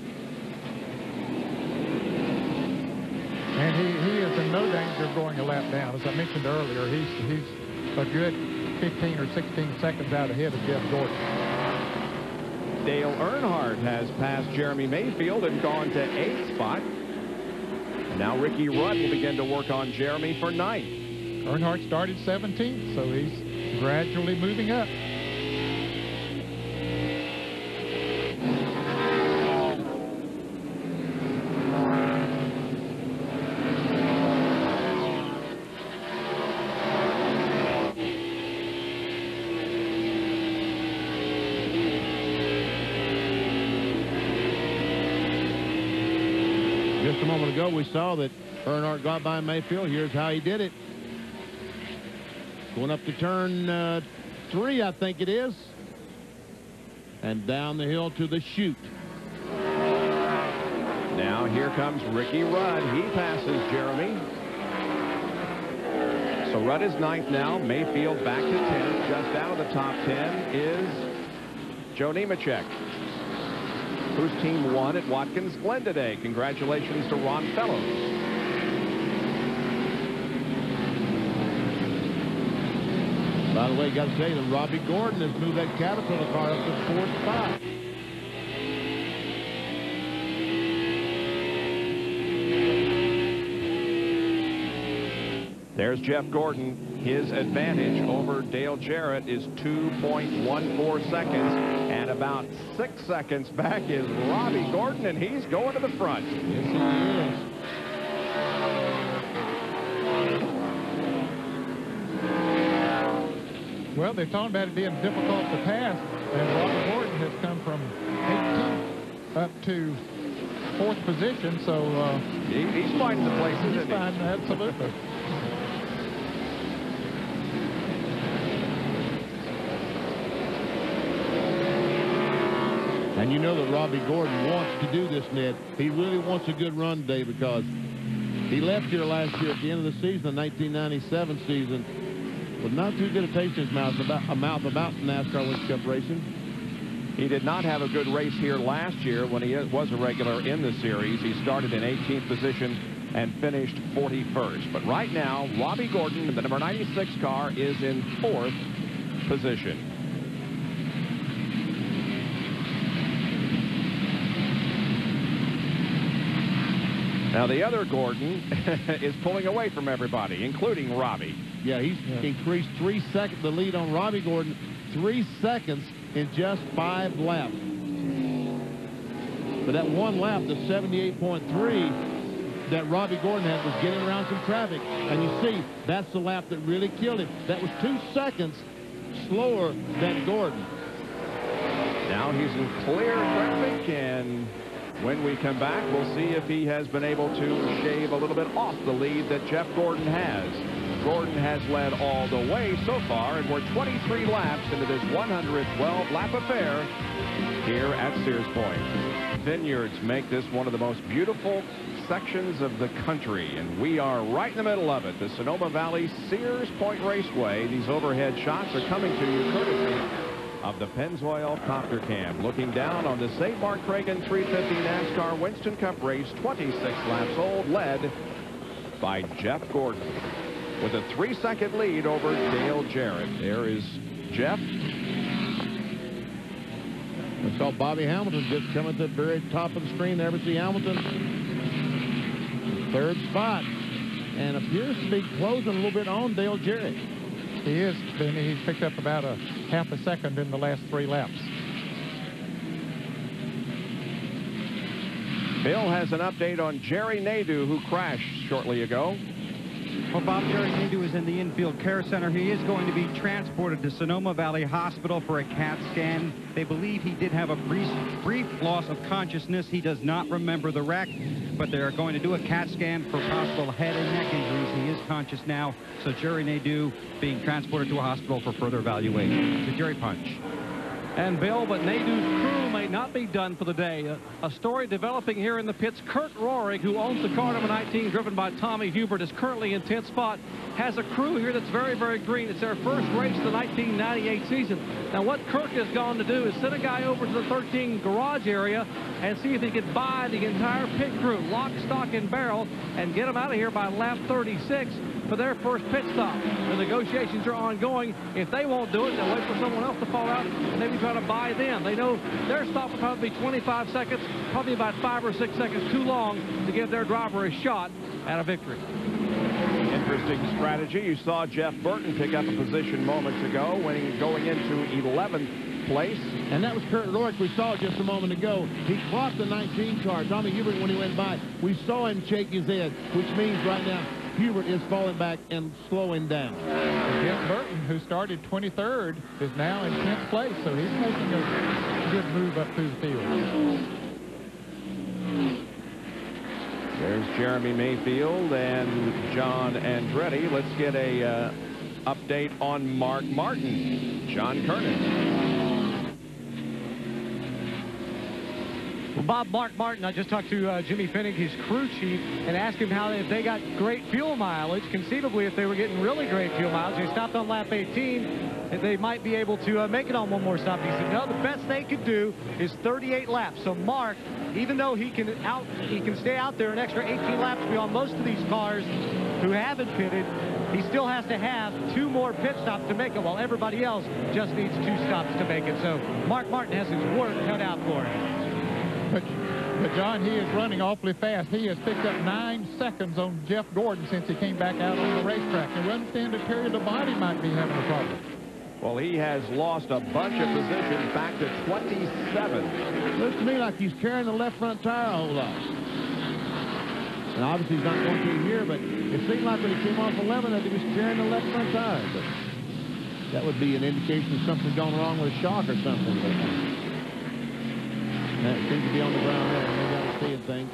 And he is in no danger of going a lap down. As I mentioned earlier, he's a good 15 or 16 seconds out ahead of Jeff Gordon. Dale Earnhardt has passed Jeremy Mayfield and gone to 8th spot. And now Ricky Rudd will begin to work on Jeremy for 9th. Earnhardt started 17th, so he's gradually moving up. Just a moment ago, we saw that Earnhardt got by Mayfield. Here's how he did it. Going up to turn 3, I think it is. And down the hill to the chute. Now here comes Ricky Rudd. He passes Jeremy. So Rudd is 9th now. Mayfield back to 10th. Just out of the top 10 is Joe Nemechek, whose team won at Watkins Glen today. Congratulations to Ron Fellows. By the way, got to say that Robbie Gordon has moved that Caterpillar car up to 4th spot. There's Jeff Gordon. His advantage over Dale Jarrett is 2.14 seconds. And about 6 seconds back is Robbie Gordon, and he's going to the front. Yes, he is. Well, they're talking about it being difficult to pass, and Robbie Gordon has come from 18th up to 4th position, so he's finding the places. He's finding, absolutely. And you know that Robbie Gordon wants to do this, Ned. He really wants a good run today because he left here last year at the end of the season, the 1997 season, with not too good a taste in his mouth about NASCAR Winston Cup racing. He did not have a good race here last year when he was a regular in the series. He started in 18th position and finished 41st. But right now, Robbie Gordon, the number 96 car, is in 4th position. Now, the other Gordon is pulling away from everybody, including Robbie. Yeah, he's increased 3 seconds, the lead on Robbie Gordon, 3 seconds in just 5 laps. But that one lap, the 78.3 that Robbie Gordon had, was getting around some traffic. And you see, that's the lap that really killed him. That was 2 seconds slower than Gordon. Now he's in clear traffic, and when we come back, we'll see if he has been able to shave a little bit off the lead that Jeff Gordon has. Gordon has led all the way so far, and we're 23 laps into this 112-lap affair here at Sears Point. Vineyards make this one of the most beautiful sections of the country, and we are right in the middle of it. The Sonoma Valley Sears Point Raceway. These overhead shots are coming to you courtesy of the Pennzoil Copter Cam. Looking down on the St. Mart Kragen 350 NASCAR Winston Cup race, 26 laps old, led by Jeff Gordon with a 3-second lead over Dale Jarrett. There is Jeff. I saw Bobby Hamilton just come at the very top of the screen there. We see Hamilton, 3rd spot, and appears to be closing a little bit on Dale Jarrett. He is. He's picked up about a half a second in the last 3 laps. Bill has an update on Jerry Nadeau, who crashed shortly ago. Well, Bob, Jerry Nadeau is in the infield care center. He is going to be transported to Sonoma Valley Hospital for a CAT scan. They believe he did have a brief loss of consciousness. He does not remember the wreck, but they are going to do a CAT scan for possible head and neck injuries. He is conscious now, so Jerry Nadeau being transported to a hospital for further evaluation. The Jerry Punch. And Bill, but Nadeau's crew may not be done for the day. A story developing here in the pits. Kurt Rohrig, who owns the car number 19, driven by Tommy Hubert, is currently in 10th spot. Has a crew here that's very, very green. It's their first race of the 1998 season. Now, what Kurt has gone to do is send a guy over to the 13 garage area and see if he can buy the entire pit crew, lock, stock, and barrel, and get them out of here by lap 36 for their first pit stop. The negotiations are ongoing. If they won't do it, they'll wait for someone else to fall out and maybe try to buy them. They know their stop will probably be 25 seconds, probably about 5 or 6 seconds too long to give their driver a shot at a victory. Interesting strategy. You saw Jeff Burton pick up a position moments ago, going into 11th place. And that was Kurt Rohrig we saw just a moment ago. He clocked the 19 car. Tommy Hubert, when he went by, we saw him shake his head, which means right now Hubert is falling back and slowing down. Jeff Burton, who started 23rd, is now in 10th place, so he's making a good move up through the field. There's Jeremy Mayfield and John Andretti. Let's get a update on Mark Martin. John Kernan. Well, Bob, Mark Martin, I just talked to Jimmy Finnick, his crew chief, and asked him how if they got great fuel mileage. Conceivably, if they were getting really great fuel mileage, they stopped on lap 18, and they might be able to make it on one more stop. He said, no, the best they could do is 38 laps. So Mark, even though he can stay out there an extra 18 laps beyond most of these cars who haven't pitted, he still has to have 2 more pit stops to make it, while everybody else just needs 2 stops to make it. So Mark Martin has his work cut out for him. But But, John, he is running awfully fast. He has picked up 9 seconds on Jeff Gordon since he came back out on the racetrack. And we understand that Terry Labonte might be having a problem. Well, he has lost a bunch of positions back to 27. Looks to me like he's carrying the left front tire a whole lot. And obviously he's not going to here, but it seemed like when he came off 11 that he was carrying the left front tire. But that would be an indication of something going wrong with a shock or something. But that seems to be on the ground there. Maybe I'm seeing things.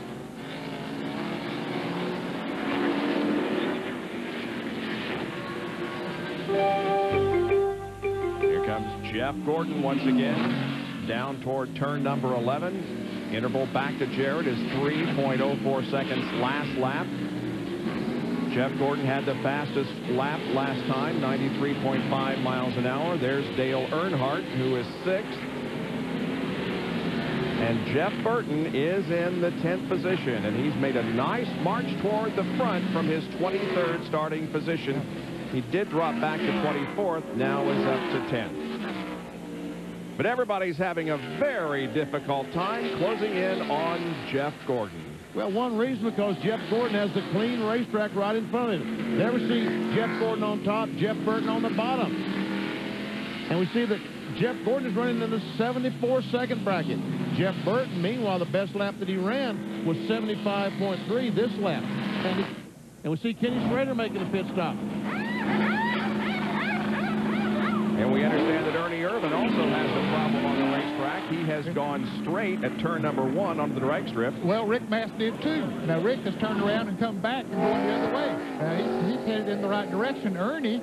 Here comes Jeff Gordon once again, down toward turn number 11. Interval back to Jarrett is 3.04 seconds last lap. Jeff Gordon had the fastest lap last time, 93.5 miles an hour. There's Dale Earnhardt, who is 6th. And Jeff Burton is in the 10th position, and he's made a nice march toward the front from his 23rd starting position. He did drop back to 24th, now is up to 10th. But everybody's having a very difficult time closing in on Jeff Gordon. Well, one reason because Jeff Gordon has the clean racetrack right in front of him. There we see Jeff Gordon on top, Jeff Burton on the bottom. And we see that Jeff Gordon is running in the 74-second bracket. Jeff Burton, meanwhile, the best lap that he ran was 75.3 this lap. And we see Kenny Schrader making a pit stop. And we understand that Ernie Irvan also has a problem on the racetrack. He has gone straight at turn number 1 onto the drag strip. Well, Rick Mast did too. Now, Rick has turned around and come back and going the other way. He's headed in the right direction. Ernie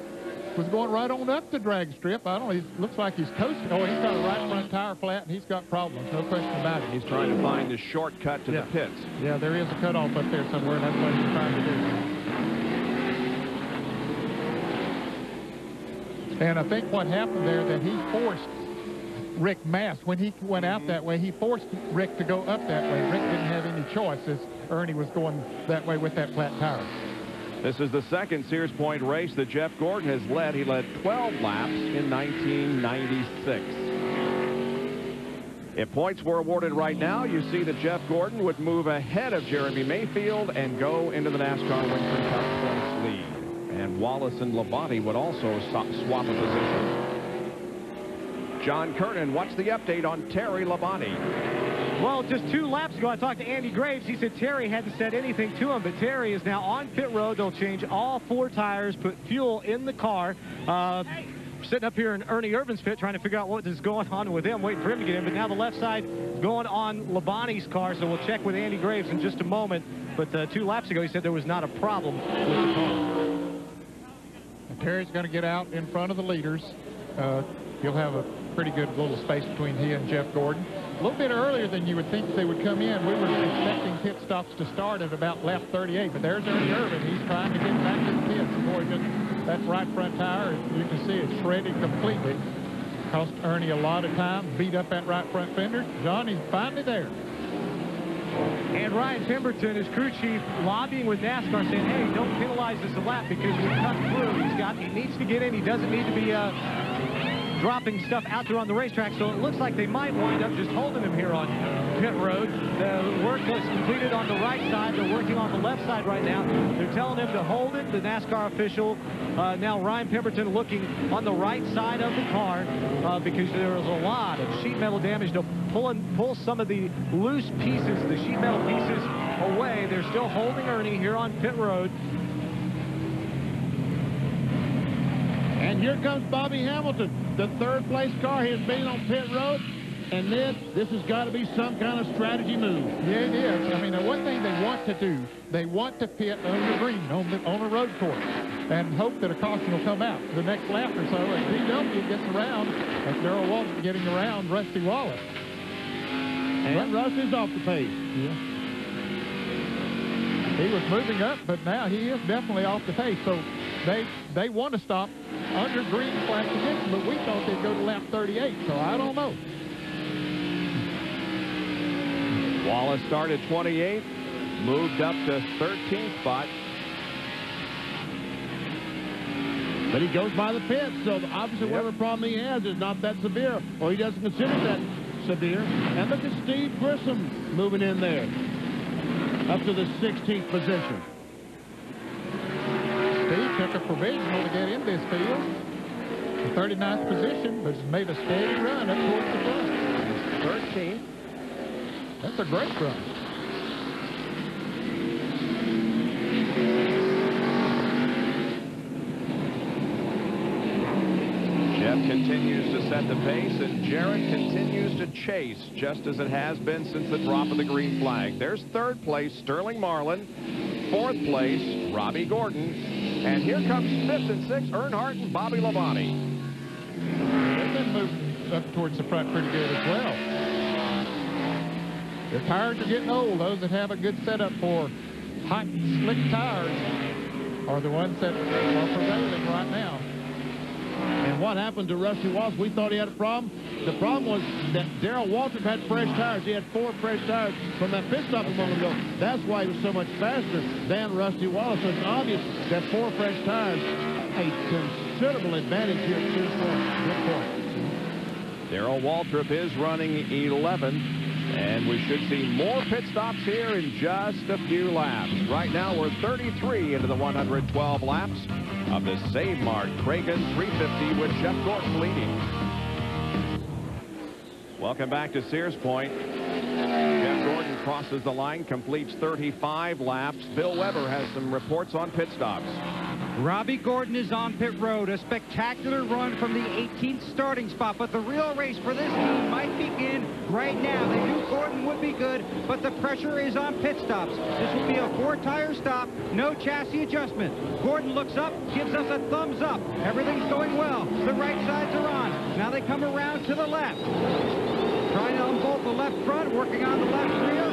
was going right on up the drag strip. I don't know. He looks like he's coasting. Oh, he's got a right front tire flat, and he's got problems. No question about it. He's trying to find a shortcut to the pits. Yeah, there is a cutoff up there somewhere, and that's what he's trying to do. And I think what happened there that he forced Rick Mast. When he went out that way, he forced Rick to go up that way. Rick didn't have any choice as Ernie was going that way with that flat tire. This is the second Sears Point race that Jeff Gordon has led. He led 12 laps in 1996. If points were awarded right now, you see that Jeff Gordon would move ahead of Jeremy Mayfield and go into the NASCAR Winston Cup points lead. And Wallace and Labonte would also swap a position. John Kernan, what's the update on Terry Labonte? Well, just 2 laps ago, I talked to Andy Graves. He said Terry hadn't said anything to him, but Terry is now on pit road. They'll change all 4 tires, put fuel in the car. Sitting up here in Ernie Irvan's pit trying to figure out what is going on with him, waiting for him to get in. But now the left side going on Labonte's car, so we'll check with Andy Graves in just a moment. But 2 laps ago, he said there was not a problem with the car. Terry's going to get out in front of the leaders. He'll have a pretty good little space between he and Jeff Gordon. A little bit earlier than you would think they would come in. We were expecting pit stops to start at about lap 38, but there's Ernie Irvan. He's trying to get back to the pits. Boy, that right front tire, you can see it's shredded completely. Cost Ernie a lot of time, beat up that right front fender. Johnny's finally there. And Ryan Pemberton, his crew chief, lobbying with NASCAR, saying, hey, don't penalize this a lap because we cut through. He needs to get in. He doesn't need to be dropping stuff out there on the racetrack. So it looks like they might wind up just holding him here on pit road. The work was completed on the right side. They're working on the left side right now. They're telling him to hold it. The NASCAR official, now Ryan Pemberton, looking on the right side of the car because there was a lot of sheet metal damage. They'll pull some of the loose pieces, the sheet metal pieces, away. They're still holding Ernie here on pit road. And here comes Bobby Hamilton, the 3rd place car. He has been on pit road. And then this has got to be some kind of strategy move. Yeah, it is. I mean, the one thing they want to do, they want to pit under green on a road course and hope that a caution will come out the next lap or so. And DW gets around, that's Darrell Walton getting around Rusty Wallace. And Rusty's off the pace. Yeah. He was moving up, but now he is definitely off the pace. So they want to stop under green flag position, but we thought they'd go to lap 38, so I don't know. Wallace started 28th, moved up to 13th spot. But he goes by the pit, so obviously whatever problem he has is not that severe, or he doesn't consider that Adair. And look at Steve Grissom moving in there, up to the 16th position. Steve took a provisional to get in this field. The 39th position, but has made a steady run up towards the front. 13th. That's a great run. Jeff continues to set the pace, and Jarrett continues to chase, just as it has been since the drop of the green flag. There's third place, Sterling Marlin. Fourth place, Robbie Gordon. And here comes fifth and sixth, Earnhardt and Bobby Labonte. They've been moving up towards the front pretty good as well. Their tires are getting old. Those that have a good setup for hot, slick tires are the ones that are prevailing right now. And what happened to Rusty Wallace? We thought he had a problem. The problem was that Darrell Waltrip had fresh tires. He had 4 fresh tires from that pit stop a moment ago. That's why he was so much faster than Rusty Wallace. So it's obvious that 4 fresh tires, a considerable advantage here at Sears Point. Good point. Darrell Waltrip is running 11th, and we should see more pit stops here in just a few laps. Right now, we're 33 into the 112 laps of the Save Mart Kragen 350 with Jeff Gordon leading. Welcome back to Sears Point. Jeff Gordon crosses the line, completes 35 laps. Bill Weber has some reports on pit stops. Robbie Gordon is on pit road. A spectacular run from the 18th starting spot, but the real race for this team might begin right now. They knew Gordon would be good, but the pressure is on pit stops. This will be a 4-tire stop, no chassis adjustment. Gordon looks up, gives us a thumbs up. Everything's going well. The right sides are on. Now they come around to the left. Trying to unbolt the left front, working on the left rear.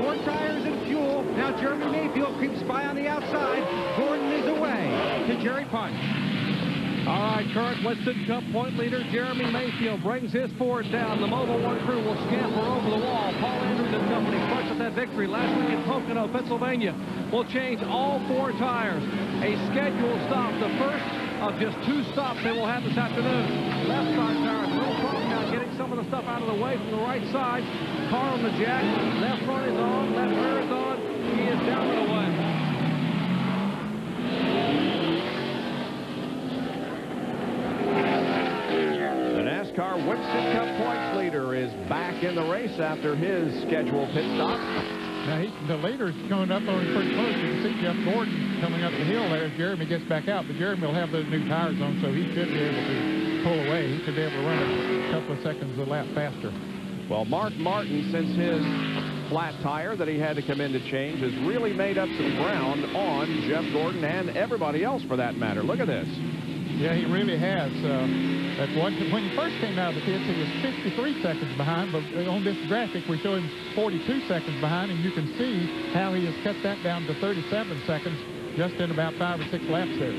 4 tires and fuel. Now Jeremy Mayfield creeps by on the outside. Gordon is away to Jerry Punch. All right, current Winston Cup point leader Jeremy Mayfield brings his Ford down. The Mobil 1 crew will scamper over the wall. Paul Andrews and company clutched at that victory last week in Pocono, Pennsylvania. Will change all 4 tires. A scheduled stop, the first of just 2 stops they will have this afternoon. Left side tires, a little problem now getting some of the stuff out of the way from the right side. Car on the jack, left front is on, left rear is on. He is down and away. The NASCAR Winston Cup points leader is back in the race after his scheduled pit stop. Now, the leader's coming up on him pretty close. You can see Jeff Gordon coming up the hill there as Jeremy gets back out. But Jeremy will have those new tires on, so he should be able to pull away. He should be able to run a couple of seconds a lap faster. Well, Mark Martin, since his flat tire that he had to come in to change, has really made up some ground on Jeff Gordon and everybody else for that matter. Look at this. Yeah, he really has. When he first came out of the pits, he was 53 seconds behind, but on this graphic, we show him 42 seconds behind, and you can see how he has cut that down to 37 seconds just in about 5 or 6 laps there.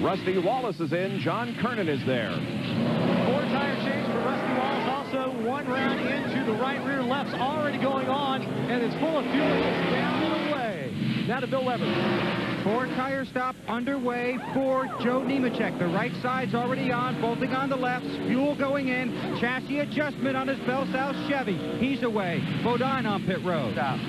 Rusty Wallace is in. John Kernan is there. 4-tire change for Rusty Wallace. Also 1 round into the right rear left's already going on, and it's full of fuel. It's down and away. Now to Bill Weber. 4-tire stop underway for Joe Nemechek. The right side's already on, bolting on the left, fuel going in, chassis adjustment on his Bell South Chevy. He's away. Bodine on pit road. Stop.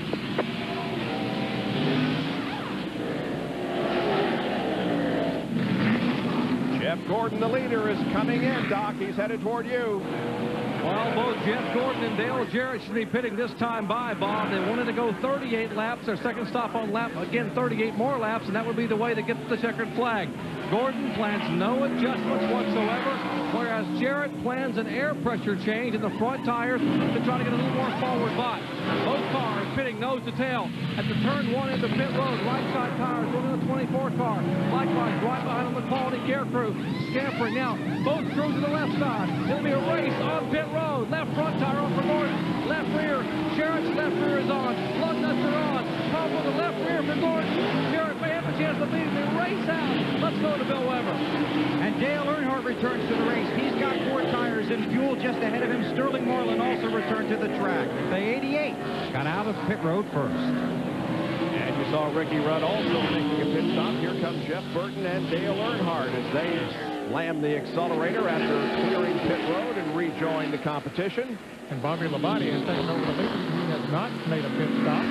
Jeff Gordon, the leader, is coming in. Doc, he's headed toward you. Well, both Jeff Gordon and Dale Jarrett should be pitting this time by, Bob. They wanted to go 38 laps. Their second stop on lap, again, 38 more laps, and that would be the way to get the checkered flag. Gordon plans no adjustments whatsoever, whereas Jarrett plans an air pressure change in the front tires to try to get a little more forward bot. Both cars pitting nose to tail at the turn 1 into pit road. Right side tires going to the 24 car. Likewise, right behind them, the quality care crew scampering now. Both crews to the left side. It'll be a race on pit road. Left front tire on for Gordon. Left rear. Jarrett's left rear is on. Lug nuts are on. Problem with the left rear for Gordon. Jarrett may have a chance to lead the race out. Let's go to Bill Weber. And Dale Earnhardt returns to the race. He's got 4 tires and fuel just ahead of him. Sterling Marlin also returned to the track. The 88 got out of pit road first. And you saw Ricky Rudd also making a pit stop. Here comes Jeff Burton and Dale Earnhardt as they slam the accelerator after clearing pit road and rejoin the competition. And Bobby Labonte has taken over the lead. He has not made a pit stop.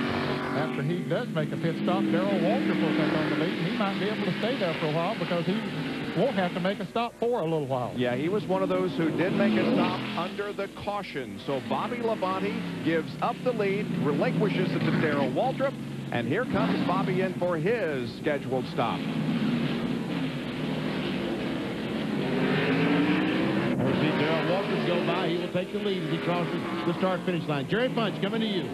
After he does make a pit stop, Darrell Waltrip will take on the lead, and he might be able to stay there for a while because he won't have to make a stop for a little while. Yeah, he was one of those who did make a stop under the caution. So Bobby Labonte gives up the lead, relinquishes it to Darrell Waltrip, and here comes Bobby in for his scheduled stop. We'll see Darrell Waltrip go by. He will take the lead as he crosses the start-finish line. Jerry Punch coming to you.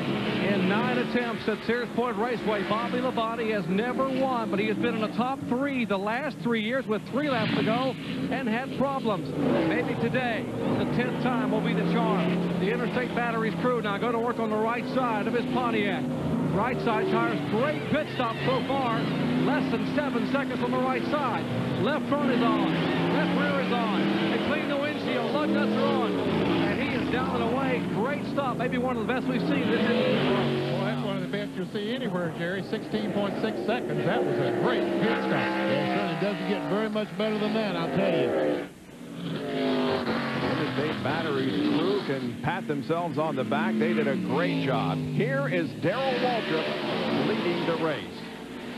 In 9 attempts at Sears Point Raceway, Bobby Labonte has never won, but he has been in the top 3 the last 3 years with 3 laps to go and had problems. Maybe today, the 10th time will be the charm. The Interstate Batteries crew now go to work on the right side of his Pontiac. Right side tires, great pit stop so far. Less than 7 seconds on the right side. Left front is on. Left rear is on. They clean the windshield. Lug nuts are on. And he is down and away. Great stop. Maybe one of the best we've seen this season. Well, that's one of the best you'll see anywhere, Jerry. 16.6 seconds. That was a great pit stop. Yeah, it certainly doesn't get very much better than that, I'll tell you. Interstate Batteries crew can pat themselves on the back. They did a great job. Here is Darrell Waltrip leading the race.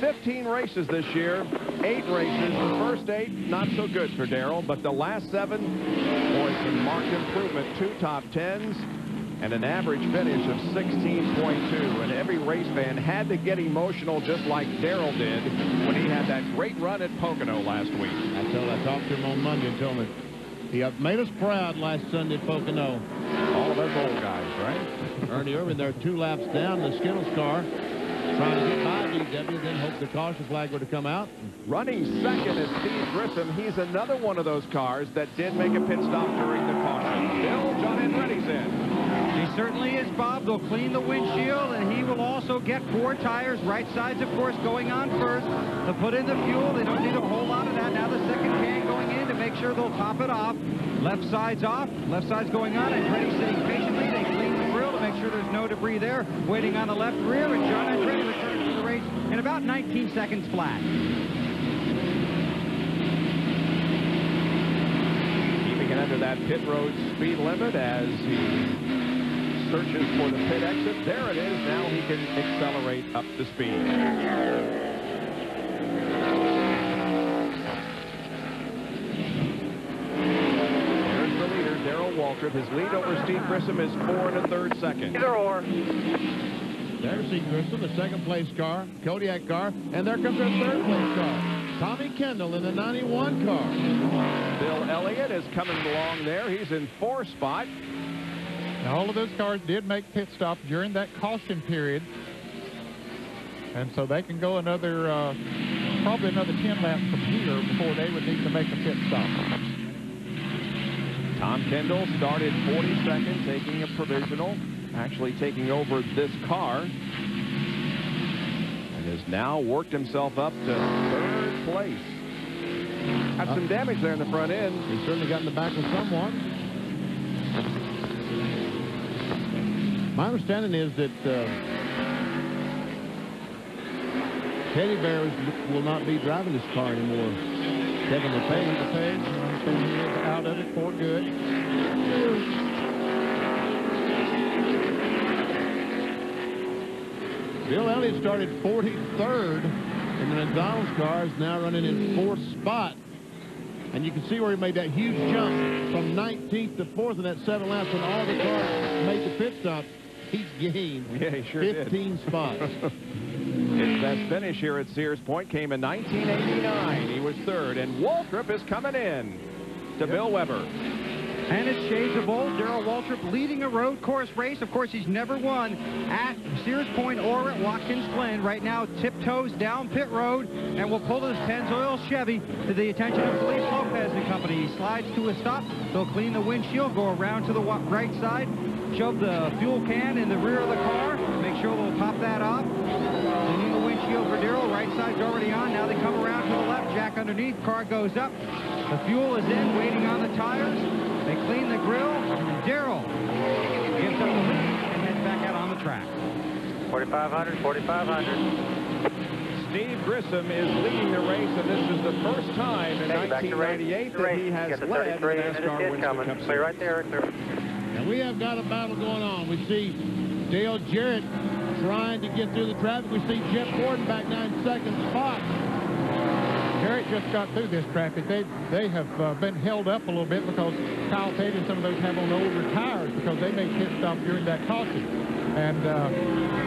15 races this year, 8 races. The first 8, not so good for Darrell, but the last 7, boy, some marked improvement. 2 top 10s and an average finish of 16.2. And every race fan had to get emotional just like Darrell did when he had that great run at Pocono last week. I talked to him on Monday and told him he made us proud last Sunday at Pocono. All of us old guys, right? Ernie Irvin there 2 laps down the Skittles car, trying to get by DW, then hope the caution flag were to come out. Running second is Steve Grissom. He's another one of those cars that did make a pit stop during the caution. Bill, John Andretti's in. He certainly is, Bob. They'll clean the windshield, and he will also get 4 tires. Right sides, of course, going on first. They'll put in the fuel. They don't need a whole lot of that. Now the second can going in to make sure they'll top it off. Left side's off. Left side's going on. Andretti sitting patiently. They clean the grill to make sure there's no debris there. Waiting on the left rear, and John Andretti returns to the race in about 19 seconds flat. Keeping it under that pit road speed limit as he searches for the pit exit. There it is. Now he can accelerate up the speed. There's the leader, Darrell Waltrip. His lead over Steve Grissom is 4 1/3 seconds. Either or. There's Steve Grissom, the second place car, Kodiak car, and there comes our third place car, Tommy Kendall in the 91 car. Bill Elliott is coming along there. He's in 4th spot. Now, all of those cars did make pit stops during that caution period. And so they can go another, probably another 10 laps from here before they would need to make a pit stop. Tom Kendall started 42nd, taking a provisional, actually taking over this car. And has now worked himself up to 3rd place. Had some damage there in the front end. He certainly got in the back with someone. My understanding is that Teddy Bear will not be driving this car anymore. Kevin LePage. He is out of it for good. Bill Elliott started 43rd in the McDonald's car, is now running in 4th spot. And you can see where he made that huge jump from 19th to 4th in that 7 laps when all the cars made the pit stop. He's gained 15 spots. His best finish here at Sears Point came in 1989. He was 3rd, and Waltrip is coming in to Bill Weber. And it's shades of old. Darrell Waltrip leading a road course race. Of course, he's never won at Sears Point or at Watkins Glen. Right now, tiptoes down pit road, and will pull his Pennzoil Chevy to the attention of Felipe Lopez and company. He slides to a stop. They'll clean the windshield, go around to the right side, shove the fuel can in the rear of the car, make sure they'll top that off. Cleaning the windshield for Darrell. Right side's already on. Now they come around to the left. Jack underneath. Car goes up. The fuel is in, waiting on the tires. They clean the grill. Darrell gives up the lead and heads back out on the track. 4,500, 4,500. Steve Grissom is leading the race, and this is the first time in 1998 that he has led the NASCAR Winston Cup Series. Right there. And we have got a battle going on. We see Dale Jarrett trying to get through the traffic. We see Jeff Gordon back 9 seconds spot. Jarrett just got through this traffic. They have been held up a little bit because Kyle Petty and some of those have on older tires because they made pit stops during that caution. And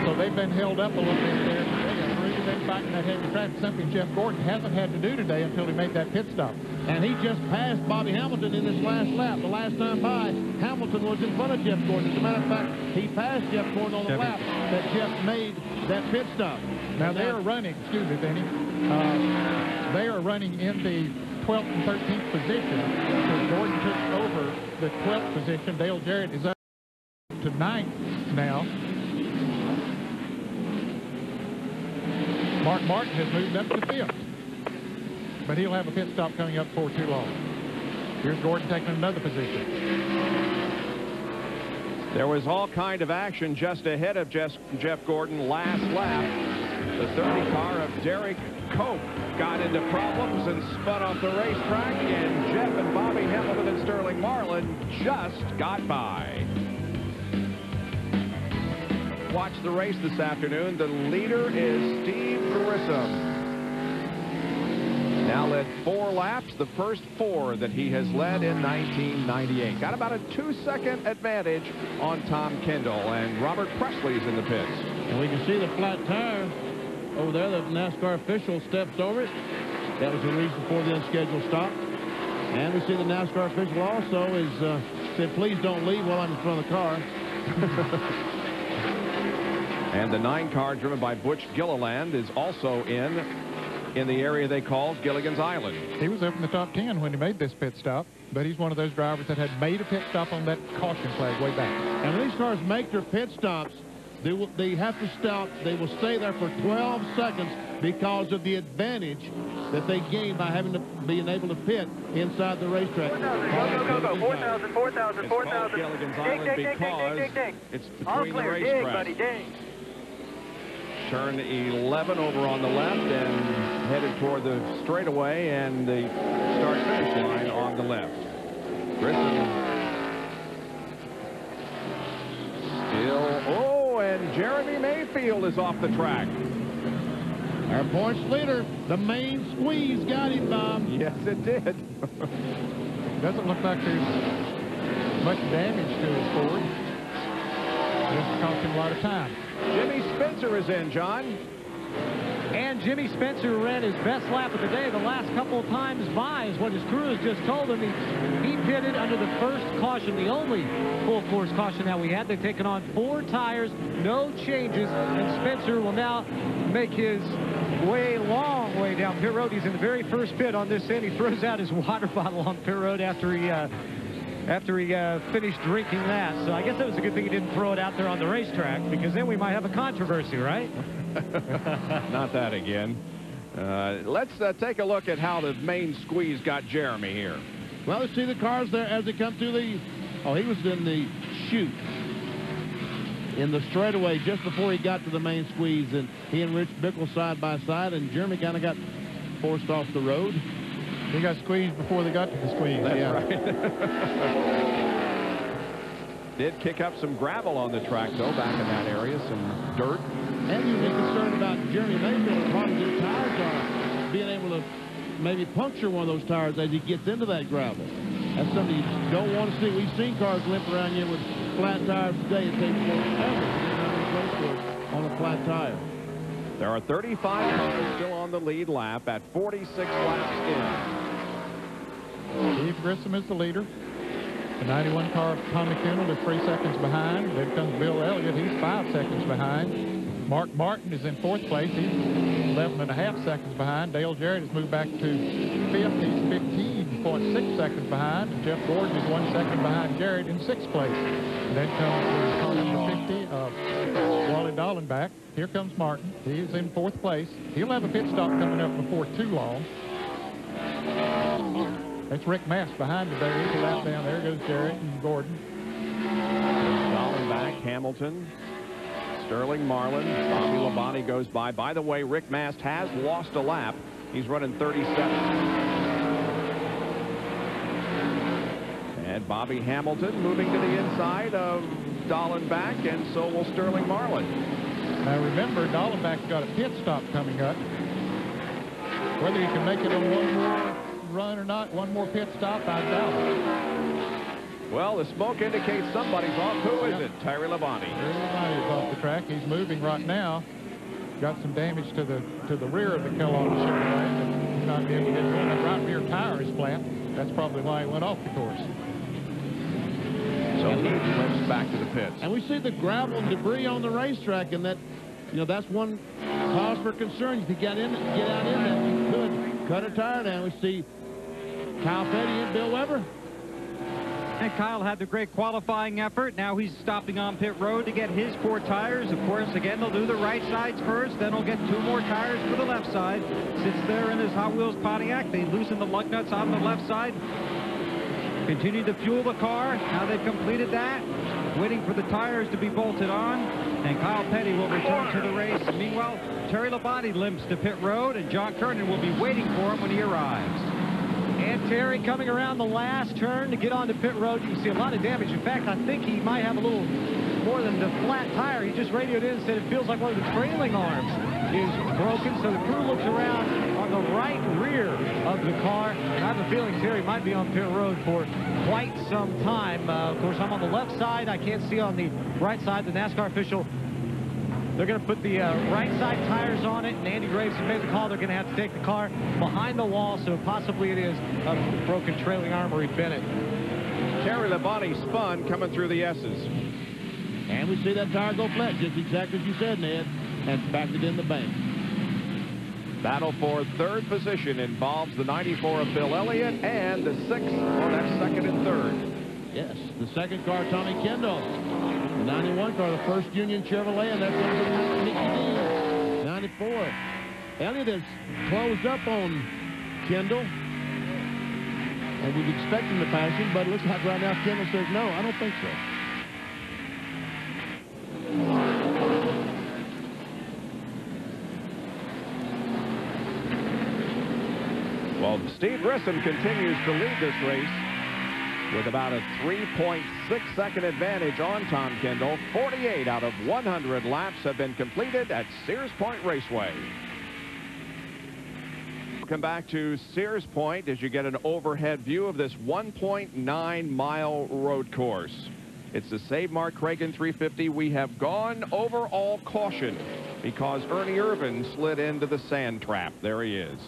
so they've been held up a little bit there. They have really been fighting that heavy traffic, something Jeff Gordon hasn't had to do today until he made that pit stop. And he just passed Bobby Hamilton in this last lap. The last time by, Hamilton was in front of Jeff Gordon. As a matter of fact, he passed Jeff Gordon on the lap that Jeff made that pit stop. Now they are running, excuse me, Benny, they are running in the 12th and 13th position. So Gordon took over the 12th position. Dale Jarrett is up to 9th now. Mark Martin has moved up to 5th. But he'll have a pit stop coming up before too long. Here's Gordon taking another position. There was all kind of action just ahead of Jeff Gordon last lap. The 30 car of Derek Cope got into problems and spun off the racetrack, and Jeff and Bobby Hamilton and Sterling Marlin just got by. Watch the race this afternoon. The leader is Steve Grissom. Now led 4 laps, the first 4 that he has led in 1998. Got about a 2-second advantage on Tom Kendall, and Robert Presley's in the pits. And we can see the flat tire over there. The NASCAR official steps over it. That was the reason for the unscheduled stop. And we see the NASCAR official also is said, please don't leave while I'm in front of the car. And the 9 car driven by Butch Gilliland is also in the area they call Gilligan's Island. He was up in the top 10 when he made this pit stop, but he's one of those drivers that had made a pit stop on that caution flag way back. And when these cars make their pit stops, they have to stop. They will stay there for 12 seconds because of the advantage that they gain by being able to pit inside the racetrack. 4,000, 4,000. It's called Gilligan's Island because it's between the racetracks. Turn 11 over on the left and headed toward the straightaway and the start-finish line on the left. Grissom still, and Jeremy Mayfield is off the track. Our points leader, the main squeeze, got him, Bob. Yes, it did. Doesn't look like there's much damage to his Ford. Just cost him a lot of time. Jimmy Spencer is in, John. And Jimmy Spencer ran his best lap of the day the last couple of times by, is what his crew has just told him. He pitted under the first caution, the only full course caution that we had. They've taken on 4 tires, no changes, and Spencer will now make his long way down pit road. He's in the very first pit on this end. He throws out his water bottle on pit road after he finished drinking that. So I guess that was a good thing he didn't throw it out there on the racetrack, because then we might have a controversy, right? Not that again. Let's take a look at how the main squeeze got Jeremy here. Well, let's see the cars there as they come through the... Oh, he was in the chute. In the straightaway just before he got to the main squeeze, and he and Rich Bickle side by side, and Jeremy kind of got forced off the road. He got squeezed before they got to the squeeze. That's right. Did kick up some gravel on the track, though, back in that area, some dirt. And you'd be concerned about Jeremy Mayfield, as hard as his tires are, being able to maybe puncture one of those tires as he gets into that gravel. That's something you don't want to see. We've seen cars limp around here with flat tires today. It takes forever to get on a flat tire. There are 35 cars still on the lead lap at 46 laps in. Steve Grissom is the leader. The 91 car of Tommy Kendall is 3 seconds behind. Then comes Bill Elliott. He's 5 seconds behind. Mark Martin is in 4th place. He's 11.5 seconds behind. Dale Jarrett has moved back to 5th. He's 15.6 seconds behind. And Jeff Gordon is 1 second behind Jarrett in 6th place. And then comes car number 50 of Wally Dallenbach. Here comes Martin. He is in 4th place. He'll have a pit stop coming up before too long. That's Rick Mast behind him there. He's a lap down. There goes Jarrett and Gordon. Dallenbach, Hamilton, Sterling Marlin. Bobby Labonte goes by. By the way, Rick Mast has lost a lap. He's running 37. And Bobby Hamilton moving to the inside of Dallenbach, and so will Sterling Marlin. Now remember, Dallenbach's got a pit stop coming up. Whether he can make it on one more run or not, one more pit stop, I doubt it. Well, the smoke indicates somebody's off. Who is it? Terry Labonte. Terry Labonte is off the track. He's moving right now. Got some damage to the rear of the Kellogg Chevrolet. He's not being able to get going. That right rear tire is flat. That's probably why he went off the course. So he limps back to the pits. And we see the gravel and debris on the racetrack, and that, you know, that's one cause for concern. If you get out in that, you could cut a tire down. We see Kyle Petty and Bill Weber. And Kyle had the great qualifying effort. Now he's stopping on pit road to get his 4 tires. Of course, again, they'll do the right sides first. Then he'll get 2 more tires for the left side. Sits there in his Hot Wheels Pontiac. They loosen the lug nuts on the left side. Continue to fuel the car. Now they've completed that. Waiting for the tires to be bolted on. And Kyle Petty will return to the race. Meanwhile, Terry Labonte limps to pit road, and John Kernan will be waiting for him when he arrives. And Terry coming around the last turn to get onto pit road. You can see a lot of damage. In fact, I think he might have a little more than the flat tire. He just radioed in and said it feels like one of the trailing arms is broken. So the crew looks around on the right rear of the car. And I have a feeling Terry might be on pit road for quite some time. Of course, I'm on the left side. I can't see on the right side. The NASCAR official, they're going to put the right side tires on it, and Andy Graves made the call. They're going to have to take the car behind the wall, so possibly it is a broken trailing arm or Bennett. Terry Labonte spun coming through the S's. And we see that tire go flat, just exactly as you said, Ned, and backed it in the bank. Battle for 3rd position involves the 94 of Bill Elliott and the 6 on that 2nd and 3rd. Yes, the 2nd car, Tommy Kendall. The 91 car, the first Union Chevrolet, and that's under Nicky D. 94. Elliott has closed up on Kendall. And we'd expect him to pass him, but it looks like right now Kendall says, no, I don't think so. Well, Steve Grissom continues to lead this race with about a 3.6-second advantage on Tom Kendall. 48 out of 100 laps have been completed at Sears Point Raceway. Welcome back to Sears Point as you get an overhead view of this 1.9-mile road course. It's the Save Mark Kragen 350. We have gone over all caution because Ernie Irvin slid into the sand trap. There he is.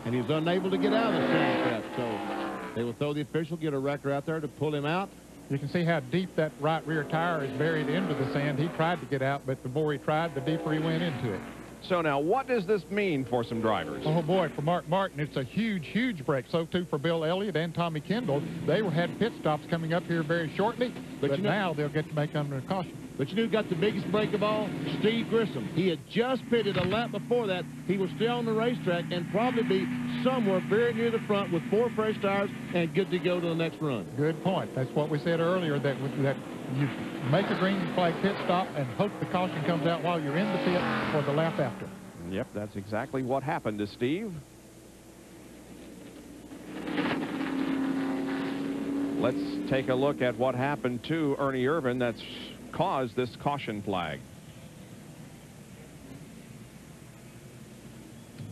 And he's unable to get out of the sand trap, so they will throw the official, get a wrecker out there to pull him out. You can see how deep that right rear tire is buried into the sand. He tried to get out, but the more he tried, the deeper he went into it. So now, what does this mean for some drivers? Oh, boy, for Mark Martin, it's a huge, huge break. So, too, for Bill Elliott and Tommy Kendall. They had pit stops coming up here very shortly, but you know, now they'll get to make under caution. But you know who got the biggest break of all? Steve Grissom. He had just pitted a lap before that. He was still on the racetrack and probably be somewhere very near the front with 4 fresh tires and good to go to the next run. Good point. That's what we said earlier, that you make a green flag pit stop and hope the caution comes out while you're in the pit for the lap after. Yep, that's exactly what happened to Steve. Let's take a look at what happened to Ernie Irvin that's caused this caution flag.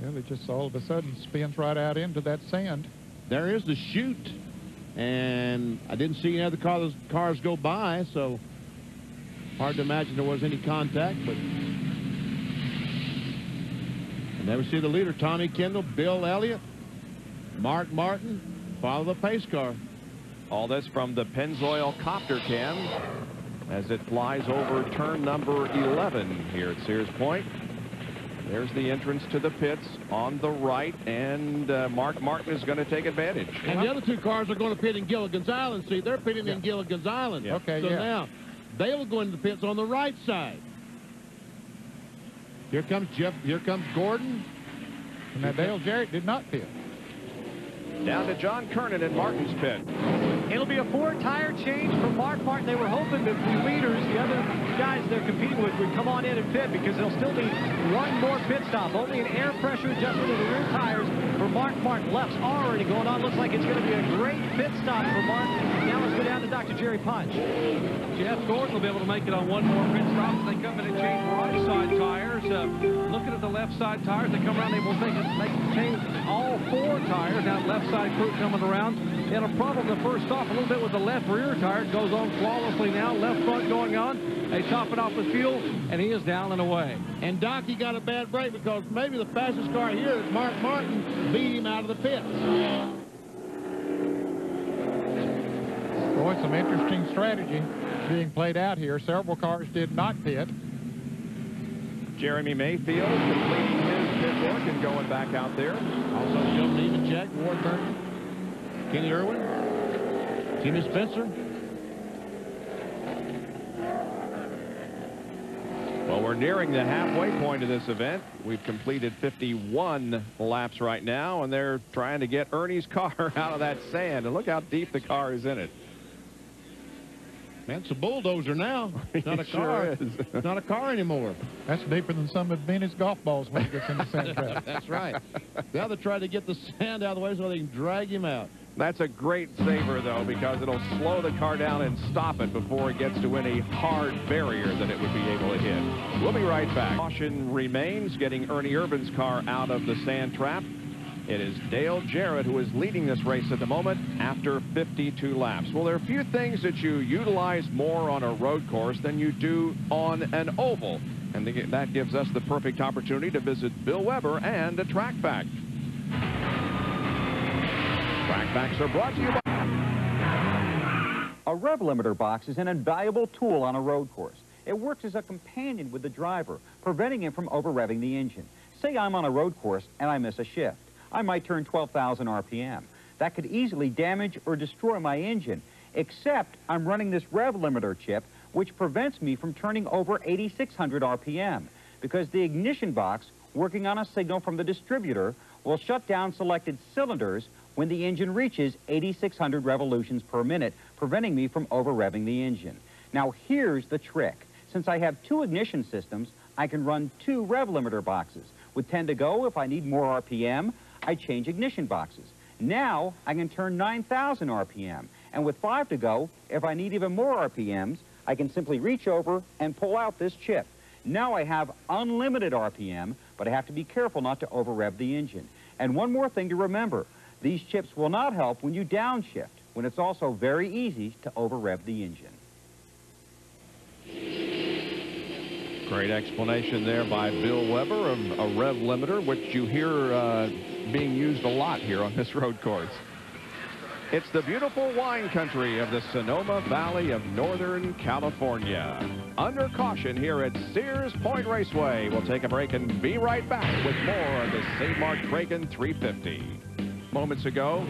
Well, it just all of a sudden spins right out into that sand. There is the chute, and I didn't see any other cars go by, so hard to imagine there was any contact. But and there we see the leader, Tommy Kendall, Bill Elliott, Mark Martin, follow the pace car. All this from the Pennzoil copter cam as it flies over turn number 11 here at Sears Point. There's the entrance to the pits on the right, and Mark Martin is going to take advantage. And the other 2 cars are going to pit in Gilligan's Island. See, they're pitting in Gilligan's Island. Yeah. Okay, so now they will go into the pits on the right side. Here comes Jeff. Here comes Gordon. And now Dale Jarrett did not pit. Down to John Kernan in Martin's pit. It'll be a 4-tire change for Mark Martin. They were hoping that the leaders, the other guys they're competing with, would come on in and pit because there'll still be one more pit stop. Only an air pressure adjustment of the rear tires for Mark Martin. Left's already going on. Looks like it's going to be a great pit stop for Mark. Now let's go down to Dr. Jerry Punch. Jeff Gordon will be able to make it on one more pit stop. They come in and change right side tires. Looking at the left side tires, they come around. They will change all 4 tires. Now left side crew coming around. They had a problem the first stop a little bit with the left rear tire. It goes on flawlessly now. Left front going on. They top it off with fuel, and he is down and away. And Doc, he got a bad break because maybe the fastest car here is Mark Martin beat him out of the pits. Boy, some interesting strategy being played out here. Several cars did not pit. Jeremy Mayfield completing his pit work and going back out there. Also jumping even Jack Wardburn, Kenny Irwin, Timmy Spencer. Well, we're nearing the halfway point of this event. We've completed 51 laps right now, and they're trying to get Ernie's car out of that sand. And look how deep the car is in it. Man, it's a bulldozer now. It's not a car. Sure is. It's not a car anymore. That's deeper than some of Benny's golf balls when he gets in the sand trap. That's right. Now they're trying to get the sand out of the way so they can drag him out. That's a great saver, though, because it'll slow the car down and stop it before it gets to any hard barrier that it would be able to hit. We'll be right back. Caution remains, getting Ernie Irvin's car out of the sand trap. It is Dale Jarrett who is leading this race at the moment after 52 laps. Well, there are a few things that you utilize more on a road course than you do on an oval. And that gives us the perfect opportunity to visit Bill Weber and a Track Fact. Track Facts are brought to you by... A rev limiter box is an invaluable tool on a road course. It works as a companion with the driver, preventing him from over-revving the engine. Say I'm on a road course and I miss a shift. I might turn 12,000 RPM. That could easily damage or destroy my engine, except I'm running this rev limiter chip, which prevents me from turning over 8,600 RPM, because the ignition box, working on a signal from the distributor, will shut down selected cylinders when the engine reaches 8,600 revolutions per minute, preventing me from over-revving the engine. Now, here's the trick. Since I have 2 ignition systems, I can run 2 rev limiter boxes. With 10 to go, if I need more RPM, I change ignition boxes. Now, I can turn 9,000 RPM. And with 5 to go, if I need even more RPMs, I can simply reach over and pull out this chip. Now I have unlimited RPM, but I have to be careful not to over-rev the engine. And one more thing to remember, these chips will not help when you downshift, when it's also very easy to over-rev the engine. Great explanation there by Bill Weber of a rev limiter, which you hear being used a lot here on this road course. It's the beautiful wine country of the Sonoma Valley of Northern California. Under caution here at Sears Point Raceway. We'll take a break and be right back with more of the St. Mark Kragen 350. Moments ago.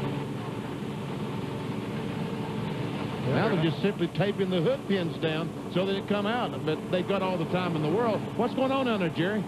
Now they're just simply taping the hood pins down so that it come out, but they've got all the time in the world. What's going on down there, Jerry?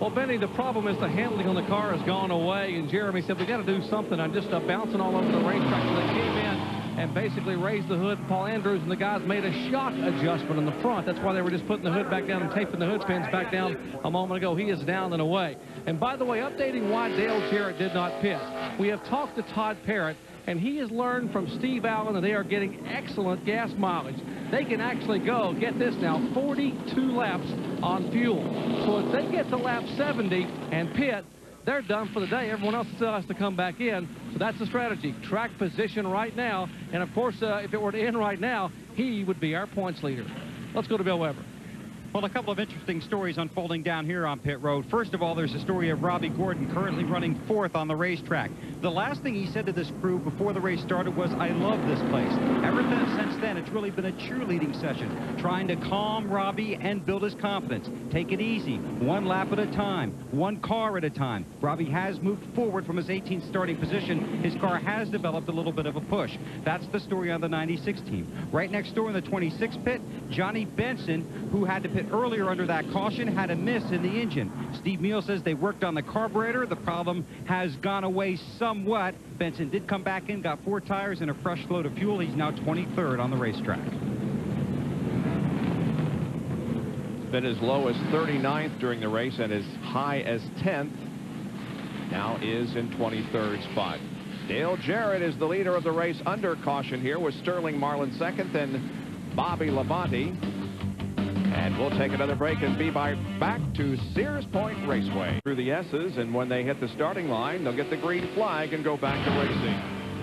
Well, Benny, the problem is the handling on the car has gone away, and Jeremy said, we got to do something. I'm just bouncing all over the racetrack. So they came in and basically raised the hood. Paul Andrews and the guys made a shock adjustment in the front. That's why they were just putting the hood back down and taping the hood pins back down a moment ago. He is down and away. And by the way, updating why Dale Jarrett did not pit. We have talked to Todd Parrott, and he has learned from Steve Allen that they are getting excellent gas mileage. They can actually go, get this now, 42 laps on fuel. So if they get to lap 70 and pit, they're done for the day. Everyone else still has to come back in. So that's the strategy. Track position right now. And, of course, if it were to end right now, he would be our points leader. Let's go to Bill Weber. Well, a couple of interesting stories unfolding down here on pit road. First of all, there's a story of Robbie Gordon currently running 4th on the racetrack. The last thing he said to this crew before the race started was, I love this place. Ever since then, it's really been a cheerleading session, trying to calm Robbie and build his confidence. Take it easy, 1 lap at a time, 1 car at a time. Robbie has moved forward from his 18th starting position. His car has developed a little bit of a push. That's the story on the 96 team. Right next door in the 26 pit, Johnny Benson, who had to pit earlier under that caution, had a miss in the engine. Steve Meal says they worked on the carburetor. The problem has gone away somewhat. Benson did come back in, got 4 tires and a fresh load of fuel. He's now 23rd on the racetrack. Been as low as 39th during the race and as high as 10th. Now is in 23rd spot. Dale Jarrett is the leader of the race under caution here, with Sterling Marlin second, then Bobby Labonte. And we'll take another break and be back to Sears Point Raceway through the S's, and when they hit the starting line, they'll get the green flag and go back to racing.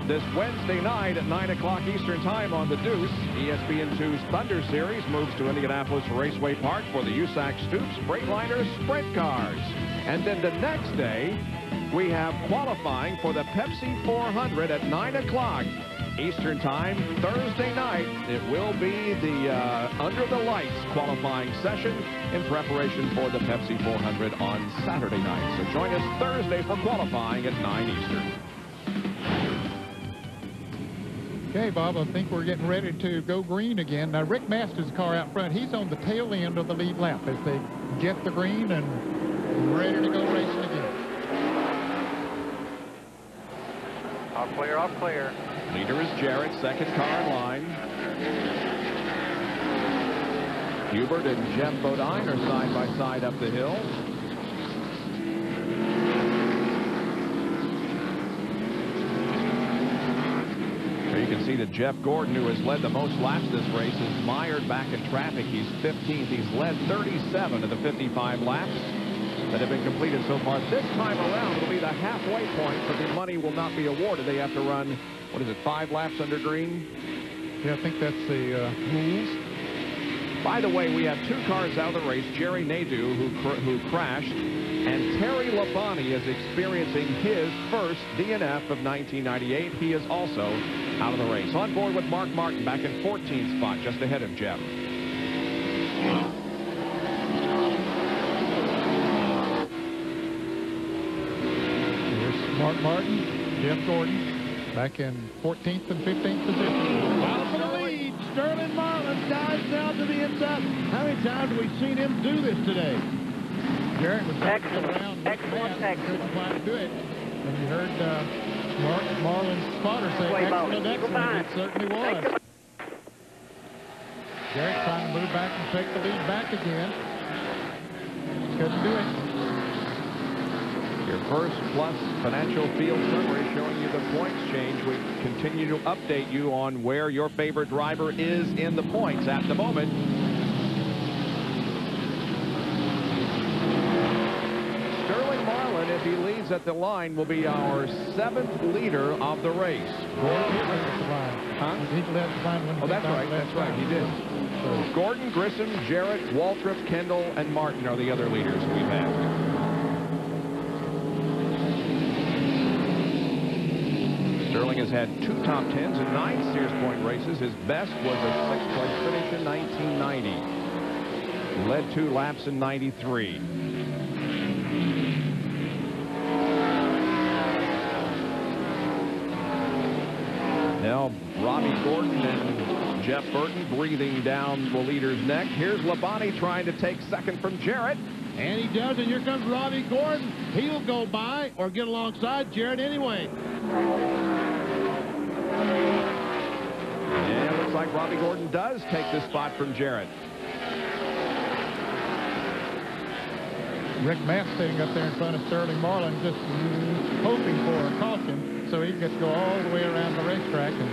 This Wednesday night at 9 o'clock Eastern Time on the Deuce, ESPN2's Thunder Series moves to Indianapolis Raceway Park for the USAC Stoops Freightliner Sprint Cars. And then the next day, we have qualifying for the Pepsi 400 at 9 o'clock Eastern Time Thursday night. It will be the Under the Lights qualifying session in preparation for the Pepsi 400 on Saturday night. So join us Thursday for qualifying at 9 Eastern. Okay, Bob, I think we're getting ready to go green again. Now, Rick Masters' car out front, he's on the tail end of the lead lap as they get the green and ready to go racing again. Off clear, off clear. Leader is Jarrett, second car in line. Hubert and Jeff Bodine are side by side up the hill. You can see that Jeff Gordon, who has led the most laps this race, is mired back in traffic. He's 15th. He's led 37 of the 55 laps that have been completed so far. This time around, it'll be the halfway point, but the money will not be awarded. They have to run, what is it, 5 laps under green? Yeah, I think that's the rules. By the way, we have 2 cars out of the race. Jerry Nadeau, who crashed, and Terry Labonte is experiencing his first DNF of 1998. He is also out of the race. On board with Mark Martin back in 14th spot, just ahead of Jeff. Here's Mark Martin, Jeff Gordon, back in 14th and 15th position. Battle for the lead. Sterling Marlin dives down to the inside. How many times have we seen him do this today? Jarrett was trying to get Excellent, around. excellent, excellent. Couldn't quite do it. And you heard Marlin's spotter say, Way excellent, excellent. It Eagle certainly was. Jarrett trying to move back and take the lead back again. Couldn't do it. Your First Plus Financial Field Summary showing you the points change. We continue to update you on where your favorite driver is in the points at the moment. Sterling Marlin, if he leads at the line, will be our 7th leader of the race. Huh? He led the line when oh, that's right. That's right. He did. So Gordon, Grissom, Jarrett, Waltrip, Kendall, and Martin are the other leaders we've had. Sterling has had 2 top 10s in 9 Sears Point races. His best was a 6th place finish in 1990. He led 2 laps in 93. Now Robbie Gordon and Jeff Burton breathing down the leader's neck. Here's Labonte trying to take second from Jarrett. And he does, and here comes Robbie Gordon. He'll go by or get alongside Jarrett anyway. And it looks like Robbie Gordon does take the spot from Jarrett. Rick Mass sitting up there in front of Sterling Marlin, just hoping for a caution so he gets to go all the way around the racetrack. And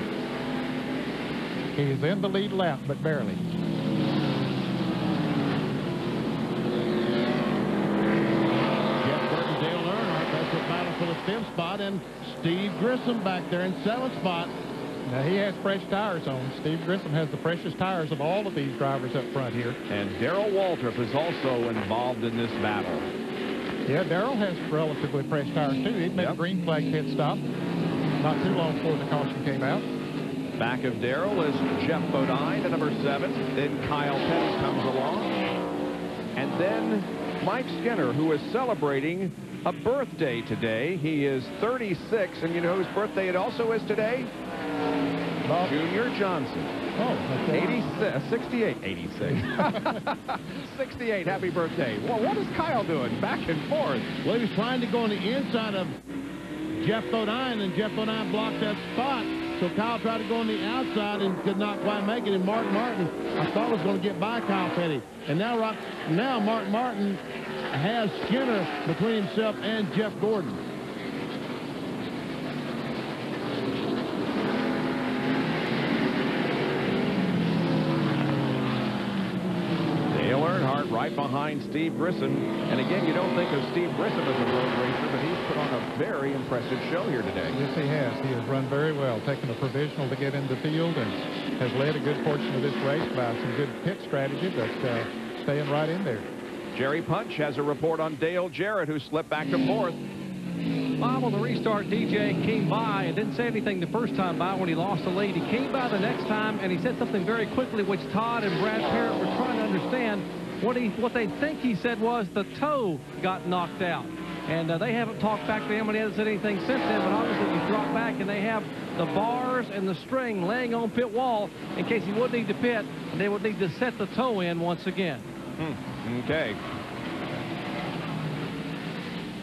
he's in the lead lap, but barely. Jeff Burton, Dale Earnhardt, that's the battle for the 5th spot, and Steve Grissom back there in 7th spot. Now, he has fresh tires on. Steve Grissom has the freshest tires of all of these drivers up front here. And Darrell Waltrip is also involved in this battle. Yeah, Darrell has relatively fresh tires, too. He'd made a green flag pit stop not too long before the caution came out. Back of Darrell is Jeff Bodine at number 7. Then Kyle Petty comes along. And then Mike Skinner, who is celebrating a birthday today. He is 36, and you know whose birthday it also is today? Bob. Junior Johnson. Oh, okay. 68. 68, happy birthday. Well, what is Kyle doing? Back and forth. Well, he was trying to go on the inside of Jeff Bodine, and Jeff Bodine blocked that spot. So Kyle tried to go on the outside and could not quite make it. And Mark Martin, I thought, was going to get by Kyle Petty. And now Mark Martin has Skinner between himself and Jeff Gordon. Right behind Steve Grissom. And again, you don't think of Steve Grissom as a road racer, but he's put on a very impressive show here today. Yes, he has. He has run very well, taken a provisional to get in the field, and has led a good portion of this race by some good pit strategy, but staying right in there. Jerry Punch has a report on Dale Jarrett, who slipped back to fourth. Bob, on the restart, DJ came by and didn't say anything the first time by when he lost the lead. He came by the next time, and he said something very quickly, which Todd and Brad Parrott were trying to understand. What they think he said was the toe got knocked out. And they haven't talked back to him, and he hasn't said anything since then, but obviously he's dropped back, and they have the bars and the string laying on pit wall in case he would need to pit, and they would need to set the toe in once again. Okay.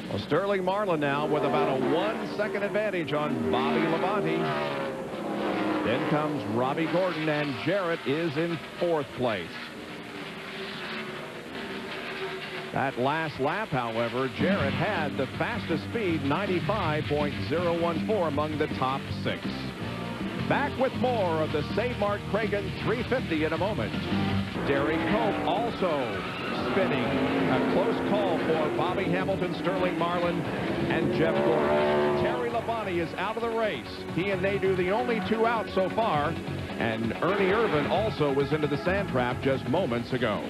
Well, Sterling Marlin now with about a 1 second advantage on Bobby Labonte. Then comes Robbie Gordon, and Jarrett is in fourth place. That last lap, however, Jarrett had the fastest speed, 95.014 among the top 6. Back with more of the St. Mart Kragen 350 in a moment. Derry Cope also spinning. A close call for Bobby Hamilton, Sterling Marlin, and Jeff Gordon. Terry Labonte is out of the race. He and Nadu the only 2 out so far. And Ernie Irvin also was into the sand trap just moments ago.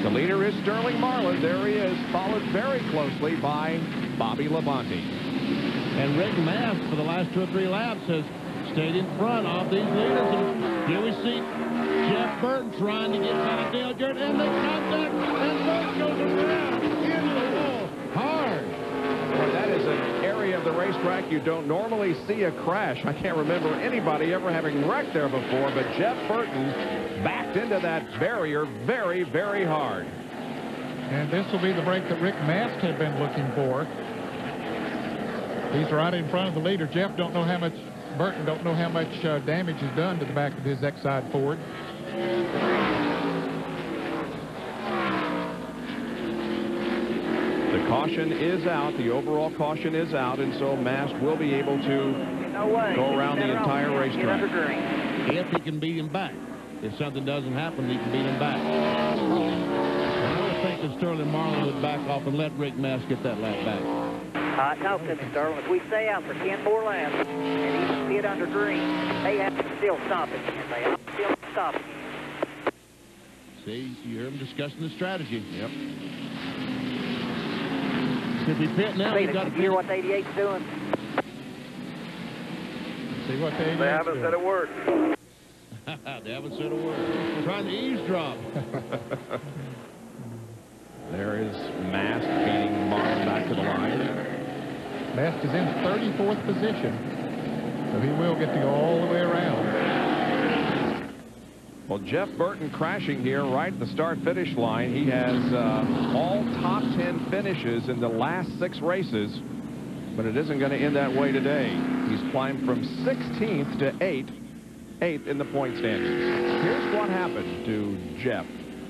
The leader is Sterling Marlin. There he is, followed very closely by Bobby Labonte. And Rick Mast, for the last 2 or 3 laps, has stayed in front of these leaders. And here we see Jeff Burton trying to get by Dale Jarrett, and they contact, and Burton goes around into the wall hard. Well, that is an area of the racetrack you don't normally see a crash. I can't remember anybody ever having wrecked there before, but Jeff Burton backed into that barrier very, very hard. And this will be the break that Rick Mast had been looking for. He's right in front of the leader. Jeff Burton don't know how much damage is done to the back of his X-side Ford. The caution is out. The overall caution is out, and so Mast will be able to go around the entire racetrack. If he can beat him back. If something doesn't happen, he can beat him back. I would think that Sterling Marlin would back off and let Rick Mast get that lap back. Talk to me, Sterling. If we stay out for 10 more laps and even get under green, they have to still stop it. And they have to still stop it. See, you hear him discussing the strategy. Yep. If we pit now, we've got to hear what the 88's doing. See what the 88's doing. They haven't said a word. They haven't said a word. Trying to eavesdrop. There is Mast beating Marlin back to the line. Mast is in 34th position, so he will get to go all the way around. Well, Jeff Burton crashing here right at the start-finish line. He has all top 10 finishes in the last 6 races, but it isn't going to end that way today. He's climbed from 16th to 8th in the point standings. Here's what happened to Jeff.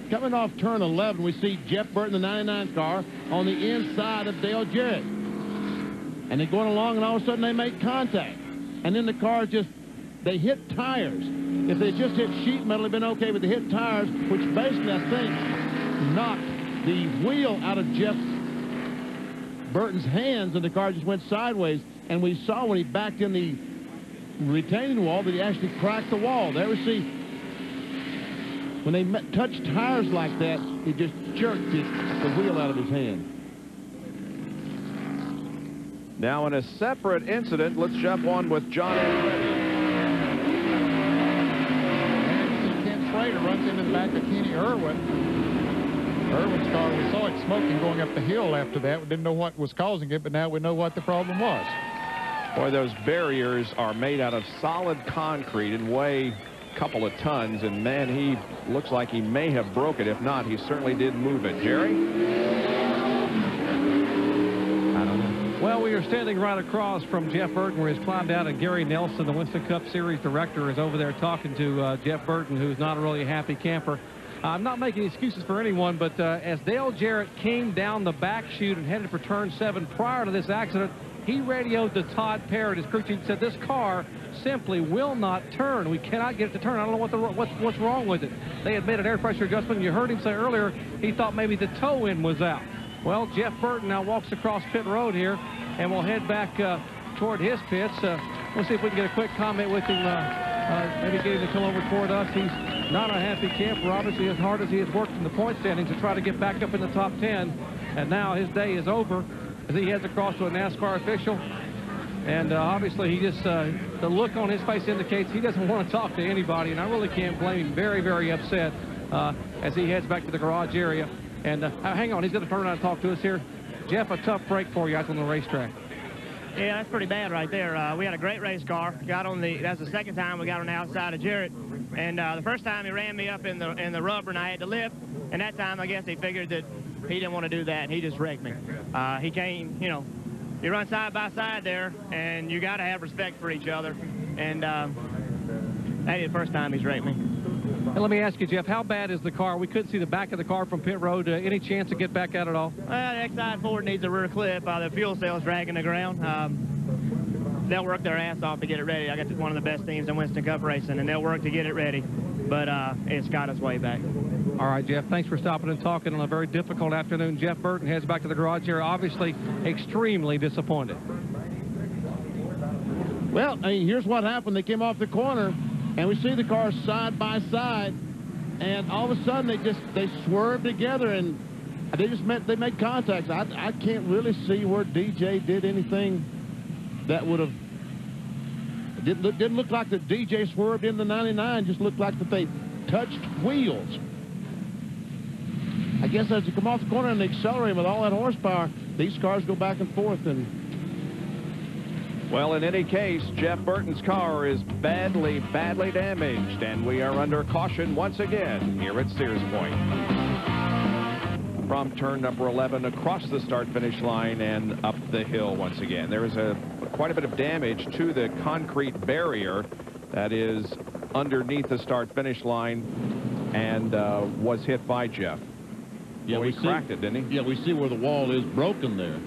Coming off turn 11, we see Jeff Burton, the 99 car, on the inside of Dale Jarrett. And they're going along, and all of a sudden they make contact. And then the car they hit tires. If they just hit sheet metal, it'd been okay, but they hit tires, which basically, I think, knocked the wheel out of Jeff Burton's hands, and the car just went sideways. And we saw when he backed in the retaining wall that he actually cracked the wall. There we see, when they touched tires like that, he just jerked the wheel out of his hand. Now in a separate incident, let's jump on with John Andretti. And Ken Slater runs into the back of Kenny Irwin. Irwin's car, we saw it smoking going up the hill after that. We didn't know what was causing it, but now we know what the problem was. Boy, those barriers are made out of solid concrete and weigh a couple of tons, and man, he looks like he may have broke it. If not, he certainly did move it. Jerry? Well, we are standing right across from Jeff Burton, where he's climbed out, and Gary Nelson, the Winston Cup Series director, is over there talking to Jeff Burton, who's not a really happy camper. I'm not making excuses for anyone, but as Dale Jarrett came down the back chute and headed for turn 7 prior to this accident, he radioed to Todd Parrott, his crew chief, and said, this car simply will not turn. We cannot get it to turn. I don't know what's wrong with it. They had made an air pressure adjustment. You heard him say earlier he thought maybe the toe end was out. Well, Jeff Burton now walks across pit road here, and we'll head back toward his pits. We'll see if we can get a quick comment with him, maybe get him to come over toward us. He's not a happy camper, obviously, as hard as he has worked in the point standings to try to get back up in the top 10. And now his day is over as he heads across to a NASCAR official. And obviously, he just, the look on his face indicates he doesn't want to talk to anybody. And I really can't blame him. Very, very upset as he heads back to the garage area. And hang on, he's going to turn around and talk to us here. Jeff, a tough break for you out on the racetrack. Yeah, that's pretty bad right there. We had a great race car. That's the second time we got on the outside of Jarrett. And the first time he ran me up in the rubber and I had to lift. And that time, I guess he figured that he didn't want to do that, and he just wrecked me. He came, you know, you run side by side there, and you got to have respect for each other. And that is the first time he's wrecked me. And let me ask you, Jeff, how bad is the car? We couldn't see the back of the car from pit road. Any chance to get back out at all? Well, the X-Side Ford needs a rear clip. The fuel cell's dragging the ground. They'll work their ass off to get it ready. I got one of the best teams in Winston Cup racing, and they'll work to get it ready. But it's got its way back. All right, Jeff, thanks for stopping and talking on a very difficult afternoon. Jeff Burton heads back to the garage here, obviously extremely disappointed. Well, I mean, here's what happened. They came off the corner, and we see the cars side by side, and all of a sudden they swerved together, and they made contact. I can't really see where DJ did anything that would have. Didn't look like that DJ swerved in the 99. Just looked like that they touched wheels. I guess as you come off the corner and accelerate with all that horsepower, these cars go back and forth. And well, in any case, Jeff Burton's car is badly, badly damaged, and we are under caution once again here at Sears Point. From turn number 11 across the start-finish line and up the hill once again. There is quite a bit of damage to the concrete barrier that is underneath the start-finish line and was hit by Jeff. Yeah, he cracked it, didn't he? Yeah, we see where the wall is broken there.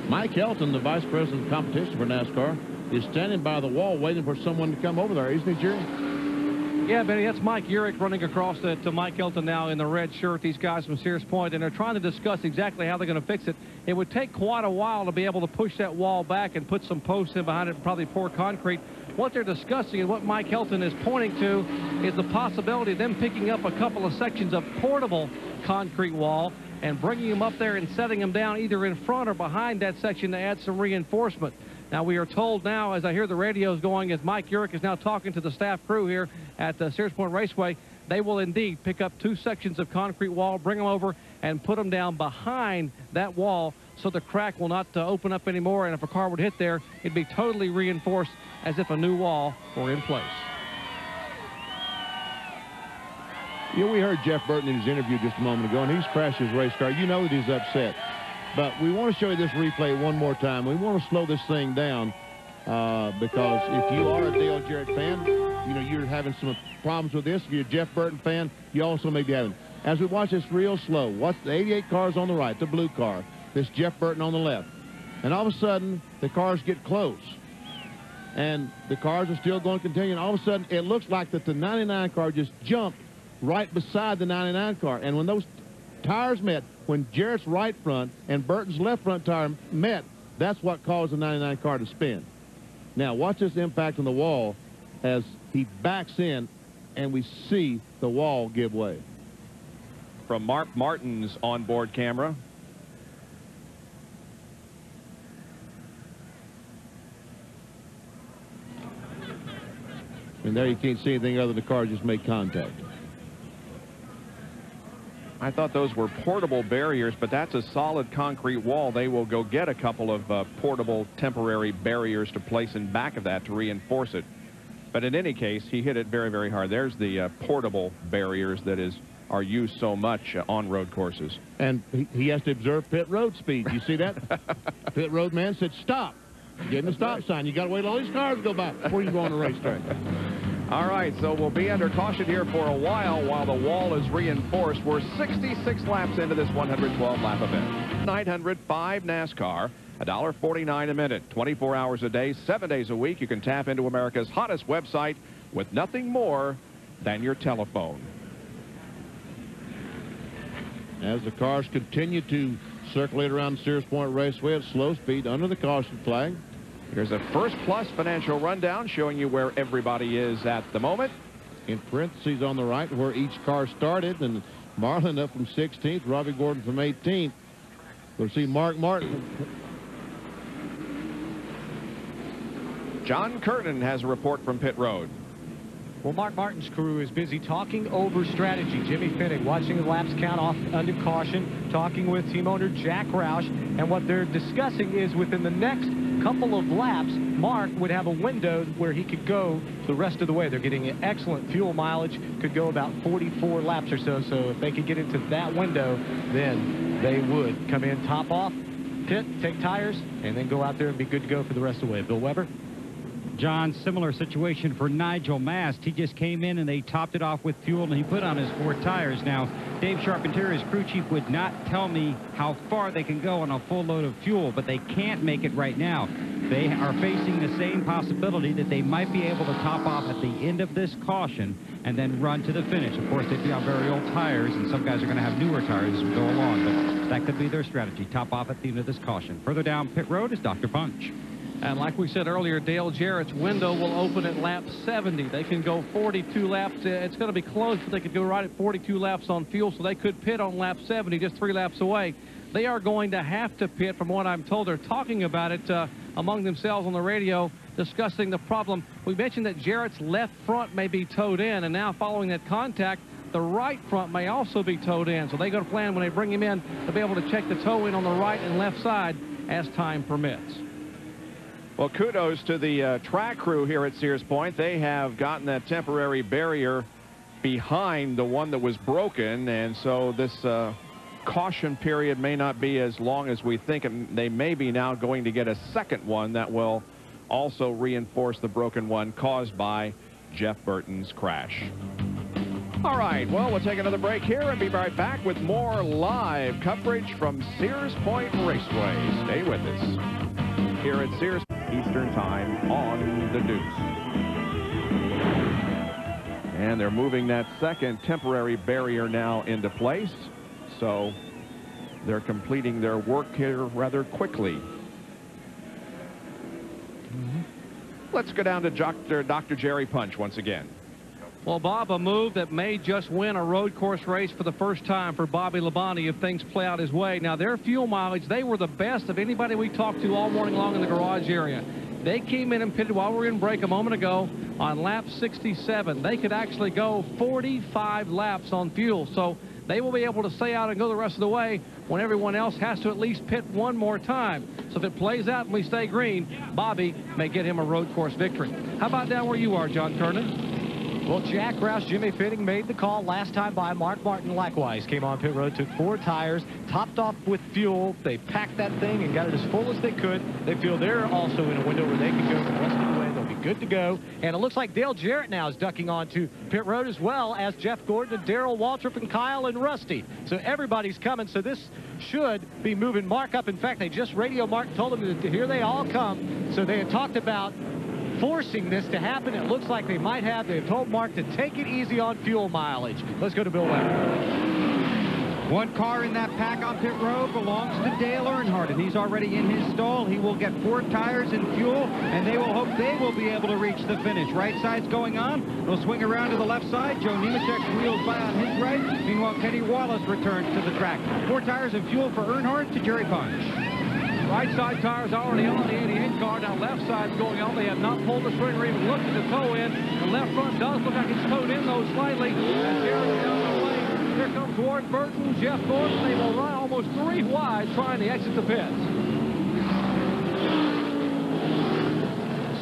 Mike Helton, the vice president of competition for NASCAR, is standing by the wall waiting for someone to come over there, isn't he, Jerry? Yeah, Benny, that's Mike Urich running across to Mike Helton now in the red shirt, these guys from Sears Point, and they're trying to discuss exactly how they're going to fix it. It would take quite a while to be able to push that wall back and put some posts in behind it and probably pour concrete. What they're discussing and what Mike Helton is pointing to is the possibility of them picking up a couple of sections of portable concrete wall and bringing them up there and setting them down either in front or behind that section to add some reinforcement. Now, we are told now, as I hear the radios going, as Mike Urich is now talking to the staff crew here at the Sears Point Raceway, they will indeed pick up 2 sections of concrete wall, bring them over, and put them down behind that wall so the crack will not open up anymore, and if a car would hit there, it'd be totally reinforced as if a new wall were in place. You know, we heard Jeff Burton in his interview just a moment ago, and he's crashed his race car. You know that he's upset. But we want to show you this replay one more time. We want to slow this thing down because if you are a Dale Jarrett fan, you know, you're having some problems with this. If you're a Jeff Burton fan, you also may be having. As we watch this real slow, watch the 88 cars on the right, the blue car, this Jeff Burton on the left. And all of a sudden, the cars get close. And the cars are still going to continue. And all of a sudden, it looks like that the 99 car just jumped right beside the 99 car. And when those tires met, when Jarrett's right front and Burton's left front tire met, that's what caused the 99 car to spin. Now, watch this impact on the wall as he backs in, and we see the wall give way. From Mark Martin's onboard camera. And there you can't see anything other than the car just made contact. I thought those were portable barriers, but that's a solid concrete wall. They will go get a couple of portable temporary barriers to place in back of that to reinforce it. But in any case, he hit it very, very hard. There's the portable barriers that are used so much on road courses. And he has to observe pit road speed. You see that? Pit road man said, stop. Get in the stop sign. You got to wait till all these cars go by before you go on the racetrack. All right, so we'll be under caution here for a while the wall is reinforced. We're 66 laps into this 112-lap event. 905 NASCAR, $1.49 a minute, 24 hours a day, 7 days a week. You can tap into America's hottest website with nothing more than your telephone. As the cars continue to circulate around Sears Point Raceway at slow speed under the caution flag. Here's a First Plus financial rundown showing you where everybody is at the moment. In parentheses on the right where each car started, and Marlin up from 16th, Robbie Gordon from 18th. We'll see Mark Martin. John Curtin has a report from pit road. Well, Mark Martin's crew is busy talking over strategy. Jimmy Finnick watching the laps count off under caution, talking with team owner Jack Roush, and what they're discussing is within the next couple of laps, Mark would have a window where he could go the rest of the way. They're getting excellent fuel mileage, could go about 44 laps or so. So if they could get into that window, then they would come in top off, pit, take tires, and then go out there and be good to go for the rest of the way. Bill Weber? John, similar situation for Nigel Mast. He just came in and they topped it off with fuel and he put on his 4 tires. Now, Dave Charpentier, his crew chief, would not tell me how far they can go on a full load of fuel, but they can't make it right now. They are facing the same possibility that they might be able to top off at the end of this caution and then run to the finish. Of course, they'd be on very old tires, and some guys are going to have newer tires as we go along, but that could be their strategy, top off at the end of this caution. Further down pit road is Dr. Punch. And like we said earlier, Dale Jarrett's window will open at lap 70. They can go 42 laps. It's going to be close, but they could go right at 42 laps on fuel, so they could pit on lap 70, just 3 laps away. They are going to have to pit, from what I'm told. They're talking about it among themselves on the radio, discussing the problem. We mentioned that Jarrett's left front may be towed in, and now following that contact, the right front may also be towed in. So they got to plan when they bring him in to be able to check the tow in on the right and left side as time permits. Well, kudos to the track crew here at Sears Point. They have gotten that temporary barrier behind the one that was broken, and so this caution period may not be as long as we think, and they may be now going to get a second one that will also reinforce the broken one caused by Jeff Burton's crash. All right, well, we'll take another break here and be right back with more live coverage from Sears Point Raceway. Stay with us here at Sears Eastern Time on the Deuce. And they're moving that second temporary barrier now into place, so they're completing their work here rather quickly. Let's go down to Dr. Jerry Punch once again. Well, Bob, a move that may just win a road course race for the first time for Bobby Labonte if things play out his way. Now, their fuel mileage, they were the best of anybody we talked to all morning long in the garage area. They came in and pitted while we were in break a moment ago on lap 67. They could actually go 45 laps on fuel, so they will be able to stay out and go the rest of the way when everyone else has to at least pit one more time. So if it plays out and we stay green, Bobby may get him a road course victory. How about down where you are, John Kernan? Well, Jack Roush, Jimmy Finnick made the call last time by. Mark Martin likewise came on pit road, took 4 tires, topped off with fuel. They packed that thing and got it as full as they could. They feel they're also in a window where they can go the rest of the way. They'll be good to go. And it looks like Dale Jarrett now is ducking onto pit road, as well as Jeff Gordon and Darrell Waltrip and Kyle and Rusty. So everybody's coming. So this should be moving Mark up. In fact, they just radio Mark, told him that here they all come. So they had talked about forcing this to happen. It looks like they might have. They've told Mark to take it easy on fuel mileage. Let's go to Bill Weber. One car in that pack on pit road belongs to Dale Earnhardt, and he's already in his stall. He will get 4 tires and fuel, and they will hope they will be able to reach the finish. Right side's going on. They'll swing around to the left side. Joe Nemechek wheels by on his right. Meanwhile, Kenny Wallace returns to the track. 4 tires and fuel for Earnhardt to Jerry Punch. Right side tires already on the 88 car. Now left side's going on. They have not pulled the string or even looked at the toe in. The left front does look like it's towed in, though, slightly. And Jerry's down the lane. Here comes Ward Burton, Jeff Gordon. They will run almost 3 wide trying to exit the pits.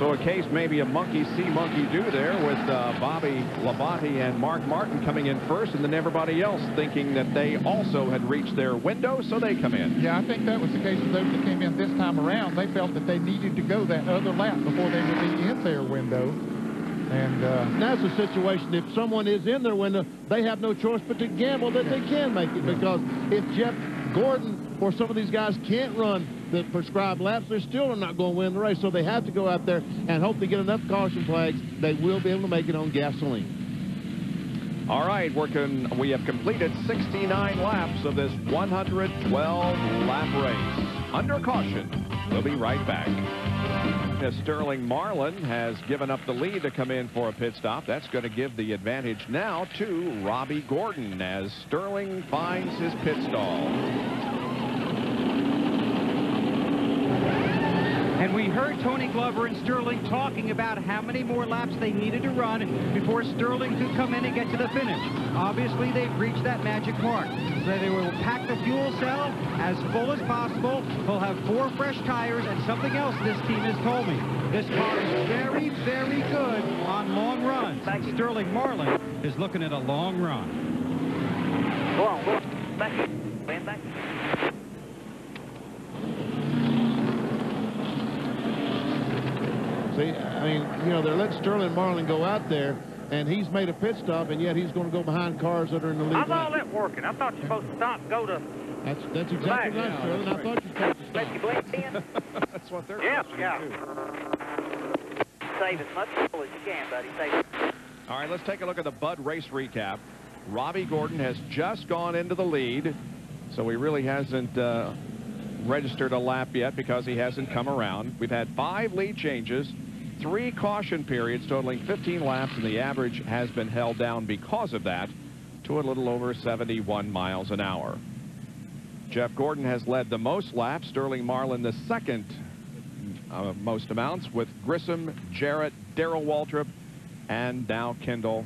So a case maybe a monkey see, monkey do there with Bobby Labonte and Mark Martin coming in first, and then everybody else thinking that they also had reached their window, so they come in. Yeah, I think that was the case with those that came in this time around. They felt that they needed to go that other lap before they would be in their window. And that's the situation. If someone is in their window, they have no choice but to gamble that they can make it, because if Jeff Gordon or some of these guys can't run the prescribed laps, they're still not going to win the race. So they have to go out there and hope they get enough caution flags. They will be able to make it on gasoline. All right, we have completed 69 laps of this 112-lap race. Under caution, we'll be right back. As Sterling Marlin has given up the lead to come in for a pit stop. That's going to give the advantage now to Robbie Gordon as Sterling finds his pit stall. And we heard Tony Glover and Sterling talking about how many more laps they needed to run before Sterling could come in and get to the finish. Obviously, they've reached that magic mark. So they will pack the fuel cell as full as possible. He'll have 4 fresh tires, and something else this team has told me. This car is very, very good on long runs. Sterling Marlin is looking at a long run. Go on, go on. Back. Man, back. See, I mean, you know, they're letting Sterling Marlin go out there, and he's made a pit stop, and yet he's going to go behind cars that are in the lead. How's all that working? I thought you were supposed to stop and go to... That's exactly right, Sterling. I thought you were supposed to stop. Let you blend in? That's what they're Yeah. do. Save as much fuel as you can, buddy. Save it. All right, let's take a look at the Bud race recap. Robbie Gordon has just gone into the lead, so he really hasn't registered a lap yet because he hasn't come around. We've had 5 lead changes, 3 caution periods totaling 15 laps, and the average has been held down because of that to a little over 71 miles an hour. Jeff Gordon has led the most laps, Sterling Marlin the second most amounts, with Grissom, Jarrett, Darrell Waltrip, and Dow Kendall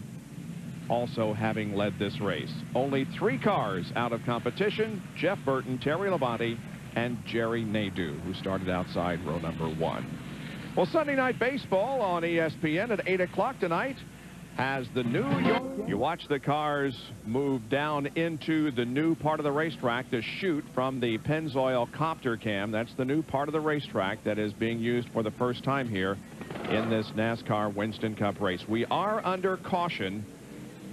also having led this race. Only 3 cars out of competition: Jeff Burton, Terry Labonte, and Jerry Nadeau, who started outside row number 1. Well, Sunday Night Baseball on ESPN at 8 o'clock tonight has the New York. You watch the cars move down into the new part of the racetrack to shoot from the Pennzoil Copter Cam. That's the new part of the racetrack that is being used for the first time here in this NASCAR Winston Cup race. We are under caution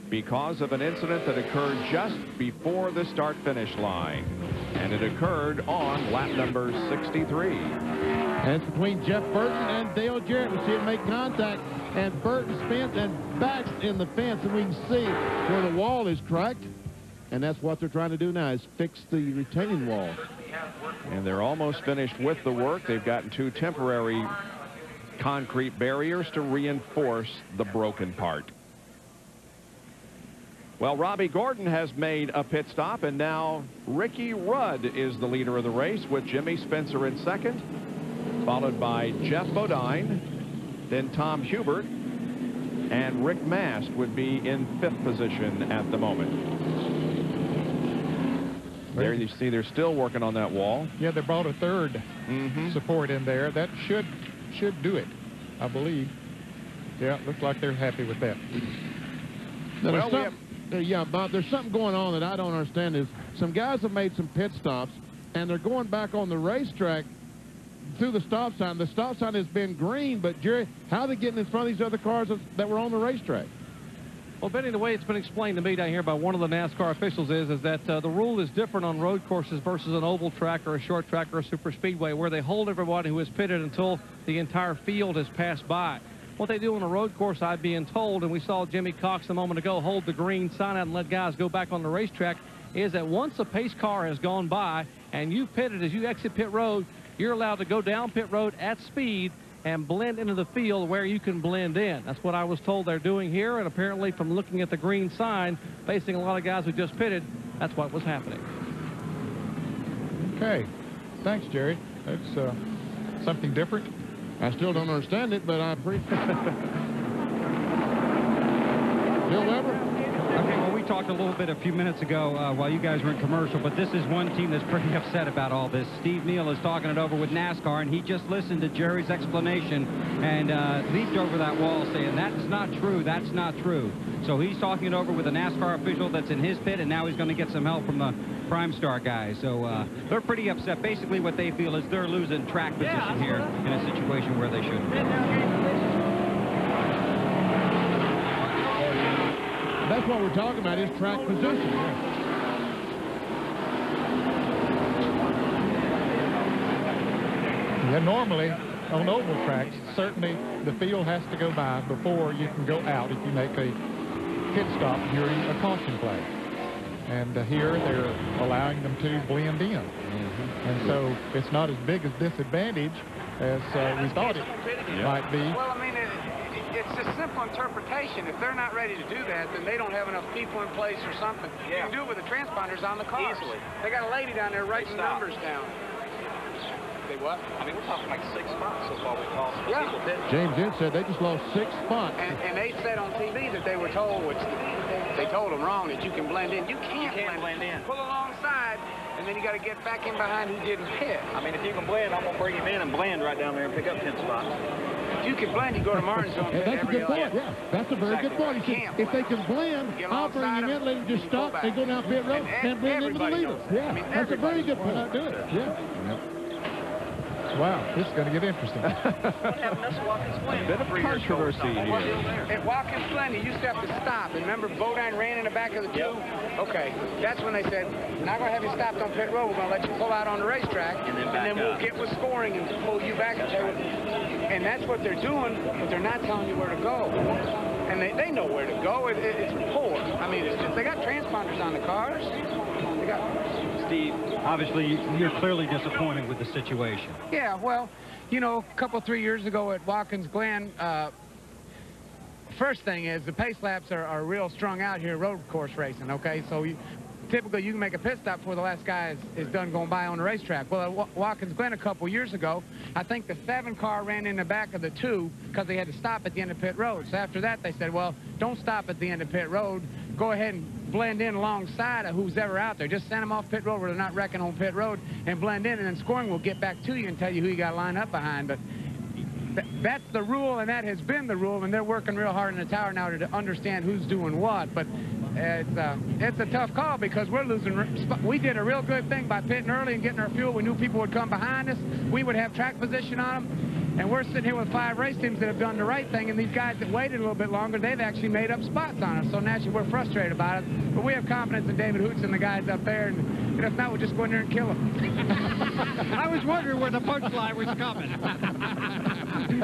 because of an incident that occurred just before the start-finish line, and it occurred on lap number 63. And it's between Jeff Burton and Dale Jarrett. We see it make contact, and Burton spins and backs in the fence, and we can see where the wall is cracked, and that's what they're trying to do now, is fix the retaining wall. And they're almost finished with the work. They've gotten 2 temporary concrete barriers to reinforce the broken part. Well, Robbie Gordon has made a pit stop, and now Ricky Rudd is the leader of the race with Jimmy Spencer in second, followed by Jeff Bodine, then Tom Hubert, and Rick Mast would be in 5th position at the moment. There you see they're still working on that wall. Yeah, they brought a 3rd support in there. That should do it, I believe. Yeah, looks like they're happy with that. Well, yeah, Bob, there's something going on that I don't understand. Is some guys have made some pit stops, and they're going back on the racetrack through the stop sign. The stop sign has been green, but Jerry, how are they getting in front of these other cars that were on the racetrack? Well, Benny, the way it's been explained to me down here by one of the NASCAR officials is that the rule is different on road courses versus an oval track or a short track or a super speedway, where they hold everybody who is pitted until the entire field has passed by. What they do on a road course, I'm being told, and we saw Jimmy Cox a moment ago hold the green sign out and let guys go back on the racetrack, is that once a pace car has gone by and you've pitted, as you exit pit road, you're allowed to go down pit road at speed and blend into the field where you can blend in. That's what I was told they're doing here, and apparently from looking at the green sign, facing a lot of guys who just pitted, that's what was happening. Okay. Thanks, Jerry. That's something different. I still don't understand it, but I appreciate it. Bill Weber? Okay, well, we talked a little bit a few minutes ago while you guys were in commercial, but this is one team that's pretty upset about all this. Steve Neal is talking it over with NASCAR, and he just listened to Jerry's explanation and leaped over that wall saying, that's not true, that's not true. So he's talking it over with a NASCAR official that's in his pit, and now he's going to get some help from the Prime Star guys. So they're pretty upset. Basically, what they feel is they're losing track position here in a situation where they shouldn't. That's what we're talking about, is track position. Yeah, normally on oval tracks, certainly the field has to go by before you can go out if you make a pit stop during a caution play. And here they're allowing them to blend in. And so it's not as big a disadvantage as we thought it might be. Well, I mean, it's just simple interpretation. If they're not ready to do that, then they don't have enough people in place or something. You can do it with the transponders on the cars. Easily. They got a lady down there writing numbers down. They what? I mean, we're talking like 6 spots so far we lost. Yeah. James Ince said they just lost 6 spots. And they said on TV that they were told, which they told them wrong, that you can blend in. You can't blend in. Pull alongside, and then you got to get back in behind who didn't hit. I mean, if you can blend, I'm going to bring him in and blend right down there and pick up 10 spots. If you can blend, you go to Martin's zone. That's a good point. Yeah, that's a very good point. He said, if they can blend, I'll bring him in, let him just stop, they go down pit road, and blend into the leader. Yeah, I mean, that's a very good point. I'll do it. Yeah. Wow, this is going to get interesting. A bit of controversy here. At Watkins Glen, you used to have to stop. And remember, Bodine ran in the back of the two? Okay, that's when they said, we're not going to have you stopped on pit road. We're going to let you pull out on the racetrack, and then we'll get with scoring and pull you back. And that's what they're doing, but they're not telling you where to go. And they know where to go. It's poor. I mean, it's just, they got transponders on the cars. They got... Steve, obviously, you're clearly disappointed with the situation. Yeah, well, you know, a couple, 3 years ago at Watkins Glen, first thing is the pace laps are real strung out here road course racing, okay? So typically you can make a pit stop before the last guy is done going by on the racetrack. Well, at Watkins Glen a couple years ago, I think the 7 car ran in the back of the 2 because they had to stop at the end of pit road. So after that, they said, well, don't stop at the end of pit road. Go ahead and blend in alongside of who's ever out there. Just send them off pit road where they're not wrecking on pit road and blend in, and then scoring will get back to you and tell you who you got lined up behind. But that's the rule, and that has been the rule, and they're working real hard in the tower now to understand who's doing what. But it's a tough call because we're losing. We did a real good thing by pitting early and getting our fuel. We knew people would come behind us. We would have track position on them. And we're sitting here with 5 race teams that have done the right thing, and these guys that waited a little bit longer, they've actually made up spots on us. So naturally, we're frustrated about it. But we have confidence in David Hoots and the guys up there, and if not, we'll just go in there and kill them. I was wondering where the punchline was coming.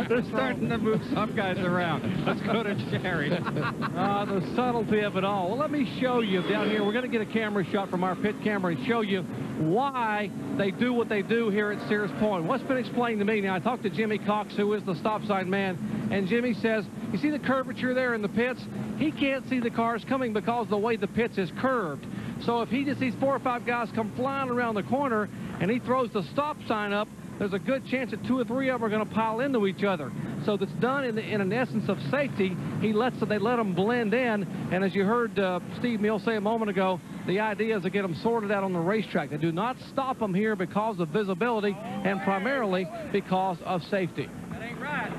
They're starting to move some guys around. Let's go to Jerry. The subtlety of it all. Well, let me show you down here. We're going to get a camera shot from our pit camera and show you why they do what they do here at Sears Point. What's been explained to me, now I talked to Jimmy Cox, who is the stop sign man, and Jimmy says, you see the curvature there in the pits? He can't see the cars coming because the way the pits is curved. So if he just sees 4 or 5 guys come flying around the corner and he throws the stop sign up, there's a good chance that 2 or 3 of them are going to pile into each other. So that's done in an essence of safety. They let them blend in, and as you heard Steve Neal say a moment ago, the idea is to get them sorted out on the racetrack. They do not stop them here because of visibility and primarily because of safety. That ain't right.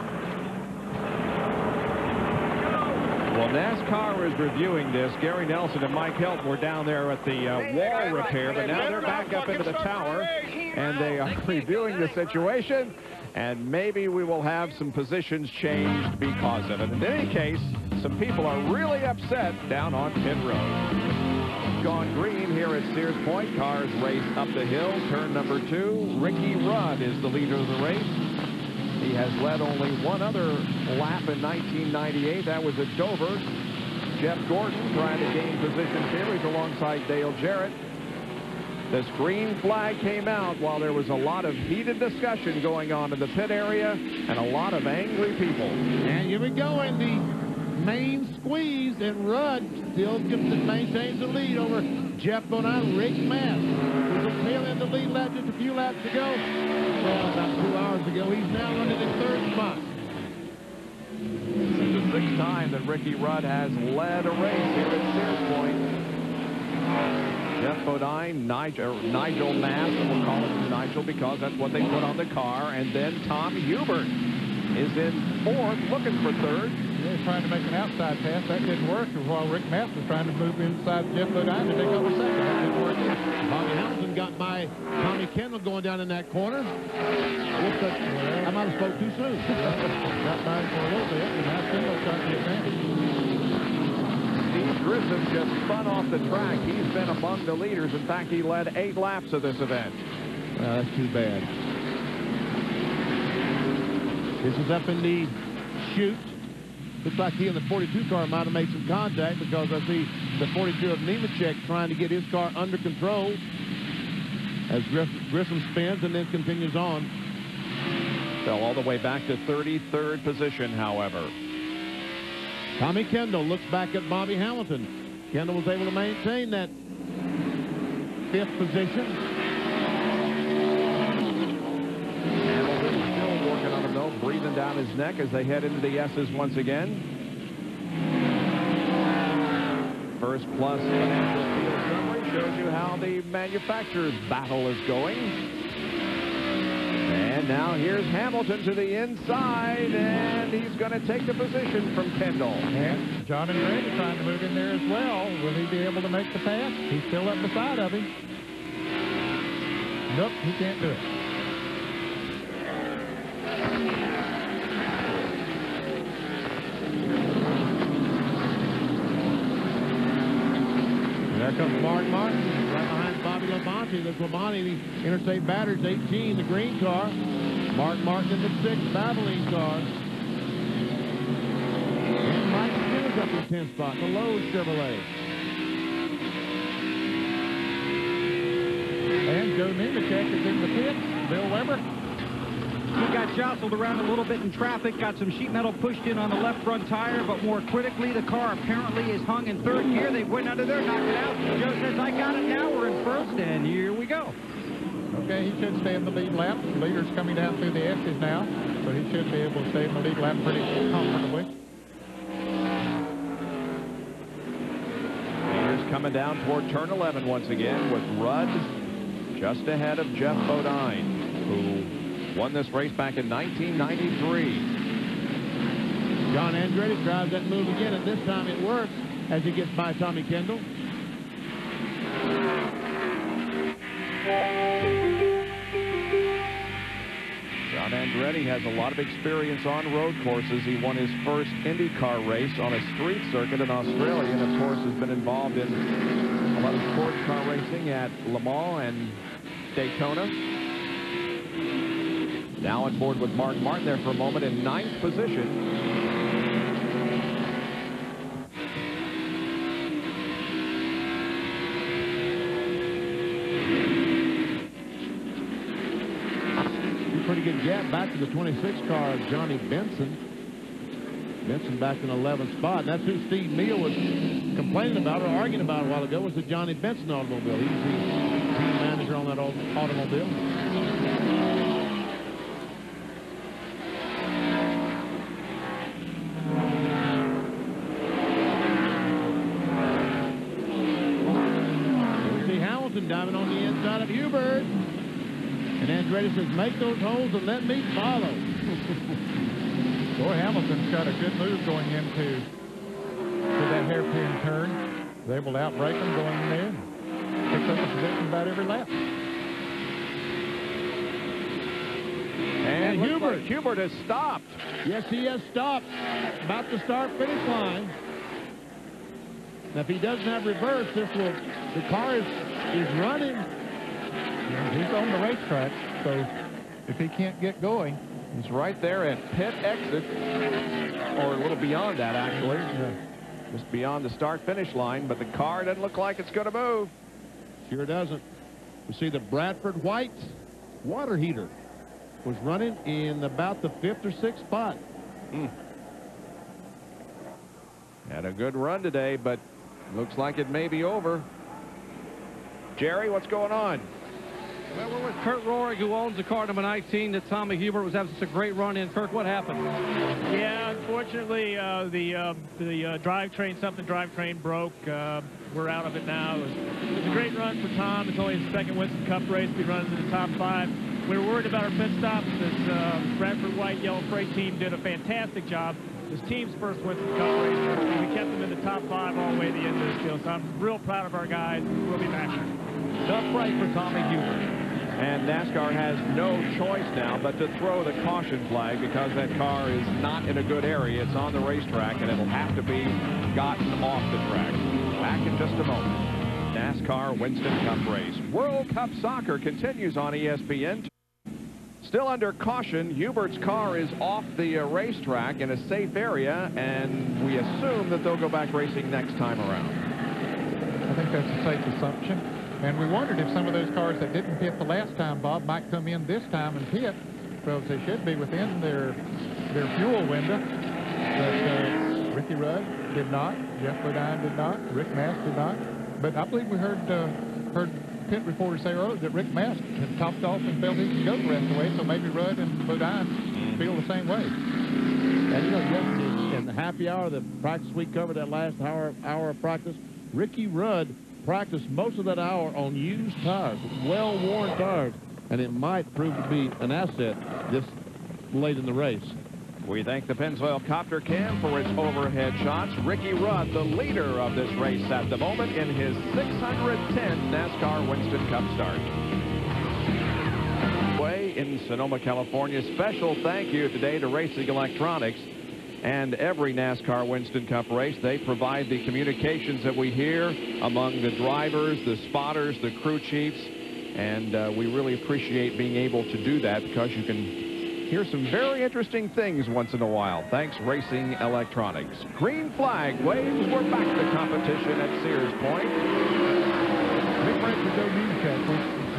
Well, NASCAR is reviewing this. Gary Nelson and Mike Helt were down there at the wall repair, but now they're back up into the tower, and they are reviewing the situation, and maybe we will have some positions changed because of it. In any case, some people are really upset down on pit road. Gone green here at Sears Point. Cars race up the hill. Turn number 2. Ricky Rudd is the leader of the race. He has led only one other lap in 1998. That was at Dover. Jeff Gordon trying to gain positions here. He's alongside Dale Jarrett. This green flag came out while there was a lot of heated discussion going on in the pit area and a lot of angry people. And here we go in the main squeeze, and Rudd still maintains the lead over Jeff Bodine. Rick Mass was a tail end the lead lap, just a few laps to go. Well, about 2 hours ago, he's now running in 3rd spot. The 6th time that Ricky Rudd has led a race here at Sears Point. Jeff Bodine, Nigel Mass, and we'll call him Nigel because that's what they put on the car. And then Tom Hubert is in fourth, looking for third. Yeah, he's trying to make an outside pass. That didn't work while Rick Mass was trying to move inside Jeff Bodine to take over second. That didn't work either. Bobby Hamilton got by Tommy Kendall going down in that corner. I might have spoke too soon. Got by for a little bit, and now Kendall's got the advantage. Steve Grissom just spun off the track. He's been among the leaders. In fact, he led 8 laps of this event. Well, that's too bad. This is up in the chute. Looks like he and the 42 car might have made some contact because I see the 42 of Nemechek trying to get his car under control as Grissom spins and then continues on. Fell all the way back to 33rd position, however. Tommy Kendall looks back at Bobby Hamilton. Kendall was able to maintain that 5th position. Hamilton still working on him, though, breathing down his neck as they head into the S's once again. First Plus Financial Field Summary shows you how the manufacturer's battle is going. And now here's Hamilton to the inside, and he's going to take the position from Kendall. And John Andretti trying to move in there as well. Will he be able to make the pass? He's still up beside of him. Nope, he can't do it. There comes Mark Martin, right behind Bobby Labonte. There's Labonte, the Interstate Batters, 18, the green car. Mark Martin in the 6th, Valvoline car. And Mike Sears up in the 10th spot, the Lowe's Chevrolet. And Joe Nemechek is in the 5th. Bill Weber. He got jostled around a little bit in traffic, got some sheet metal pushed in on the left front tire, but more critically, the car apparently is hung in 3rd gear. They went under there, knocked it out. Joe says, I got it now. We're in 1st, and here we go. Okay, he should stay in the lead lap. The leader's coming down through the S's now, so he should be able to stay in the lead lap pretty comfortably. Leaders coming down toward turn 11 once again with Rudd just ahead of Jeff Bodine, who won this race back in 1993. John Andretti drives that move again, and this time it works as he gets by Tommy Kendall. John Andretti has a lot of experience on road courses. He won his first IndyCar race on a street circuit in Australia, and of course has been involved in a lot of sports car racing at Le Mans and Daytona. Now on board with Mark Martin there for a moment in 9th position. Pretty good gap back to the 26 car of Johnny Benson. Benson back in 11th spot. And that's who Steve Neal was complaining about or arguing about a while ago, was the Johnny Benson automobile. He's the team manager on that automobile. We see Hamilton diving on the inside of Hubert. And Andretti says, make those holes and let me follow. Boy, Hamilton's got a good move going into that hairpin turn. He's able to outbrake them going in there. Picks up the position about every lap. And Hubert has stopped. Yes, he has stopped. About to start finish line. Now, if he doesn't have reverse, the car is running. He's on the racetrack, so if he can't get going. He's right there at pit exit, or a little beyond that, actually. Yeah. Just beyond the start-finish line, but the car doesn't look like it's going to move. Sure doesn't. We see the Bradford White water heater was running in about the 5th or 6th spot. Had a good run today, but looks like it may be over. Jerry, what's going on? Well, we're with Kurt Rohrig, who owns the car number 19 that Tommy Hubert was having such a great run in. Kurt, what happened? Yeah, unfortunately, the drivetrain broke. We're out of it now. It was a great run for Tom. It's only his second Winston Cup race. He runs in the top 5. We were worried about our pit stops. This Bradford White Yellow Freight team did a fantastic job. His team's first Winston Cup race. We kept them in the top 5 all the way to the end of this deal. So I'm real proud of our guys. We'll be back there. Tough break for Tommy Hubert. And NASCAR has no choice now but to throw the caution flag because that car is not in a good area. It's on the racetrack, and it'll have to be gotten off the track. Back in just a moment. NASCAR Winston Cup race. World Cup Soccer continues on ESPN. Still under caution, Hubert's car is off the racetrack in a safe area, and we assume that they'll go back racing next time around. I think that's a safe assumption. And we wondered if some of those cars that didn't pit the last time, Bob, might come in this time and pit, because they should be within their fuel window. But Ricky Rudd did not, Jeff Bodine did not, Rick Mast did not. But I believe we heard pit reporters say earlier that Rick Mast had topped off and felt he could go the rest of the way, so maybe Rudd and Bodine feel the same way. And you know, yesterday in the happy hour, the practice we covered, that last hour of practice, Ricky Rudd practiced most of that hour on used tires, well-worn tires, and it might prove to be an asset this late in the race. We thank the Pennzoil Copter Cam for its overhead shots. Ricky Rudd, the leader of this race at the moment in his 610th NASCAR Winston Cup start. Way in Sonoma, California. Special thank you today to Racing Electronics. And every NASCAR Winston Cup race, they provide the communications that we hear among the drivers, the spotters, the crew chiefs. And we really appreciate being able to do that because you can hear some very interesting things once in a while. Thanks, Racing Electronics. Green flag waves. We're back to competition at Sears Point. Big break for Joe Nemechek.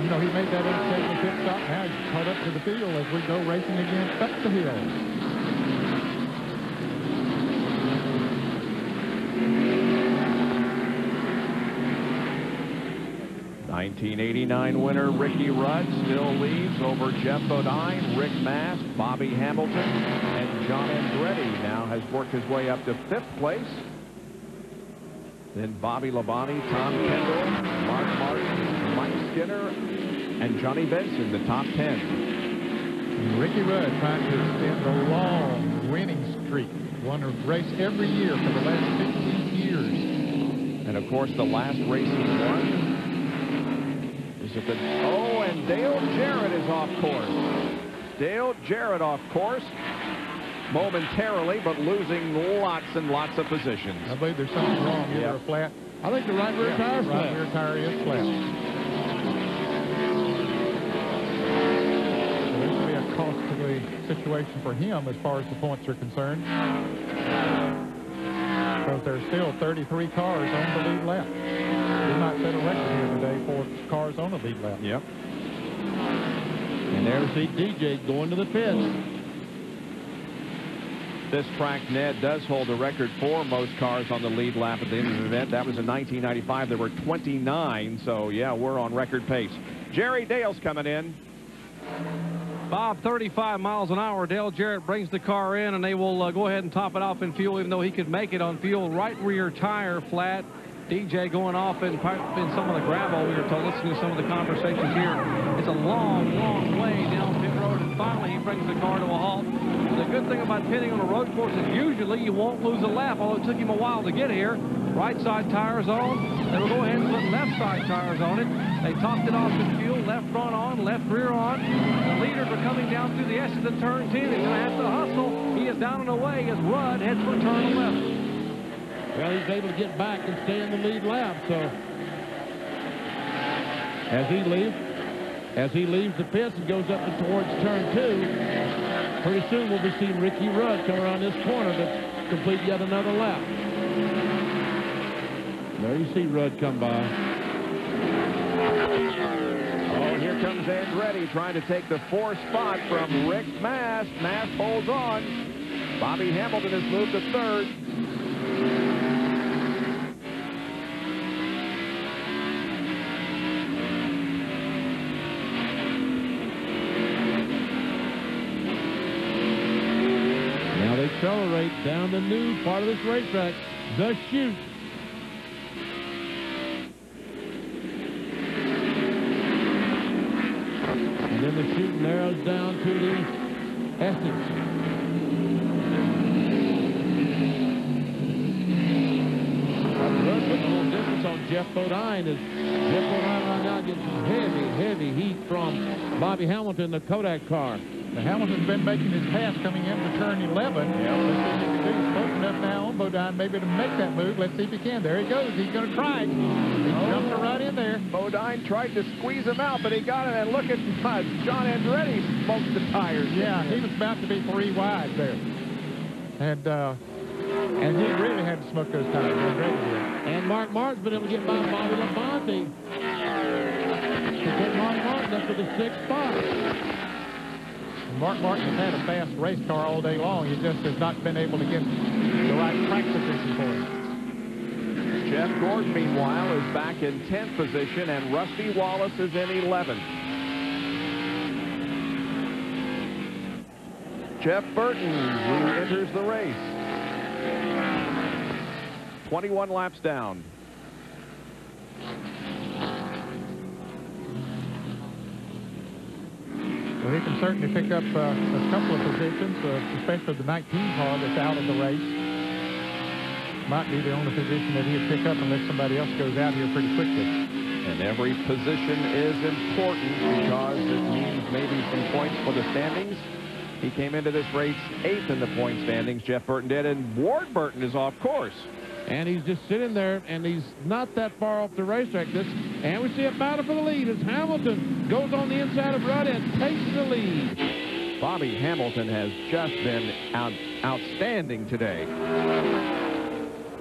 You know, he made that unscheduled pit stop. Now he's caught up to the field as we go racing again up the hill. 1989 winner Ricky Rudd still leads over Jeff Bodine, Rick Mast, Bobby Hamilton, and John Andretti now has worked his way up to 5th place. Then Bobby Labonte, Tom Kendall, Mark Martin, Mike Skinner, and Johnny Benson, the top 10. And Ricky Rudd trying to extend a long winning streak. Won a race every year for the last 15 years. And of course, the last race he won. And Dale Jarrett is off course. Dale Jarrett off course momentarily, but losing lots and lots of positions. I believe there's something wrong. Either a flat. I think the right rear tire is flat. Right rear tire is flat. So this will be a costly situation for him as far as the points are concerned. Because there's still 33 cars on the lead lap. We might set a record here today for cars on the lead lap. Yep. And there we see DJ going to the pits. This track, Ned, does hold the record for most cars on the lead lap at the end of the event. That was in 1995. There were 29. So, yeah, we're on record pace. Jerry Dale's coming in. Bob, 35 miles an hour. Dale Jarrett brings the car in, and they will go ahead and top it off in fuel, even though he could make it on fuel. Right rear tire flat. DJ going off in some of the gravel. We were listening to some of the conversations here. It's a long, long way down pit road, and finally he brings the car to a halt. The good thing about pitting on a road course is usually you won't lose a lap, although it took him a while to get here. Right side tires on. They will go ahead and put left side tires on it. They topped it off in fuel, left front on, left rear on. The leaders are coming down through the edges of turn 10. He's going to have to hustle. He is down and away as Rudd heads for turn 11. Well, he's able to get back and stay in the lead lap. So as he leaves the pits and goes up towards turn 2, pretty soon we'll be seeing Ricky Rudd come around this corner to complete yet another lap. There you see Rudd come by. Oh, here comes Andretti trying to take the 4th spot from Rick Mast. Mast holds on. Bobby Hamilton has moved to 3rd. down the new part of this racetrack, the chute. And then the chute narrows down to the Essex. On Jeff Bodine, as Jeff Bodine right now gets heavy heat from Bobby Hamilton, the Kodak car. The Hamilton's been making his pass coming into turn 11. Yeah. Let's see if he can do. He's close enough now on Bodine maybe to make that move. Let's see if he can. There he goes. He's going to try it. He jumped right in there. Bodine tried to squeeze him out, but he got it. And look at John Andretti smoked the tires. Yeah, he was about to be 3 wide there. And he really had to smoke those tires. And Mark Martin's been able to get by Bobby Labonte. To put Mark Martin up to the 6th spot. Mark Martin has had a fast race car all day long. He just has not been able to get the right track position for him. Jeff Gordon, meanwhile, is back in 10th position, and Rusty Wallace is in 11th. Jeff Burton re-enters the race. 21 laps down. Well, he can certainly pick up a couple of positions, especially the 19 car that's out of the race. Might be the only position that he'll pick up unless somebody else goes out here pretty quickly. And every position is important because it means maybe some points for the standings. He came into this race 8th in the point standings, Jeff Burton did, and Ward Burton is off course. And he's just sitting there, and he's not that far off the racetrack. And we see a battle for the lead as Hamilton goes on the inside of Rudd and takes the lead. Bobby Hamilton has just been outstanding today.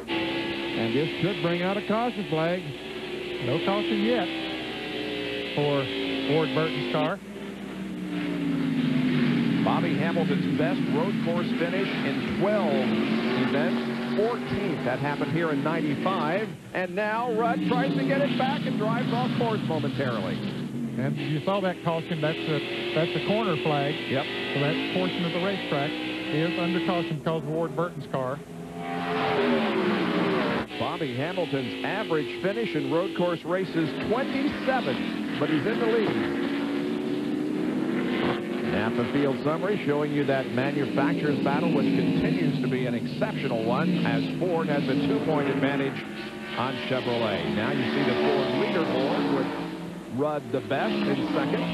And this could bring out a caution flag. No caution yet for Ward Burton's car. Bobby Hamilton's best road course finish in 12 events. 14th. That happened here in 95. And now Rudd tries to get it back and drives off course momentarily. And you saw that caution. That's a corner flag. Yep. So that portion of the racetrack is under caution because of Ward Burton's car. Bobby Hamilton's average finish in road course races 27, but he's in the lead. Napa Field summary showing you that manufacturer's battle, which continues to be an exceptional one, as Ford has a 2-point advantage on Chevrolet. Now you see the Ford leaderboard with Rudd the best in second.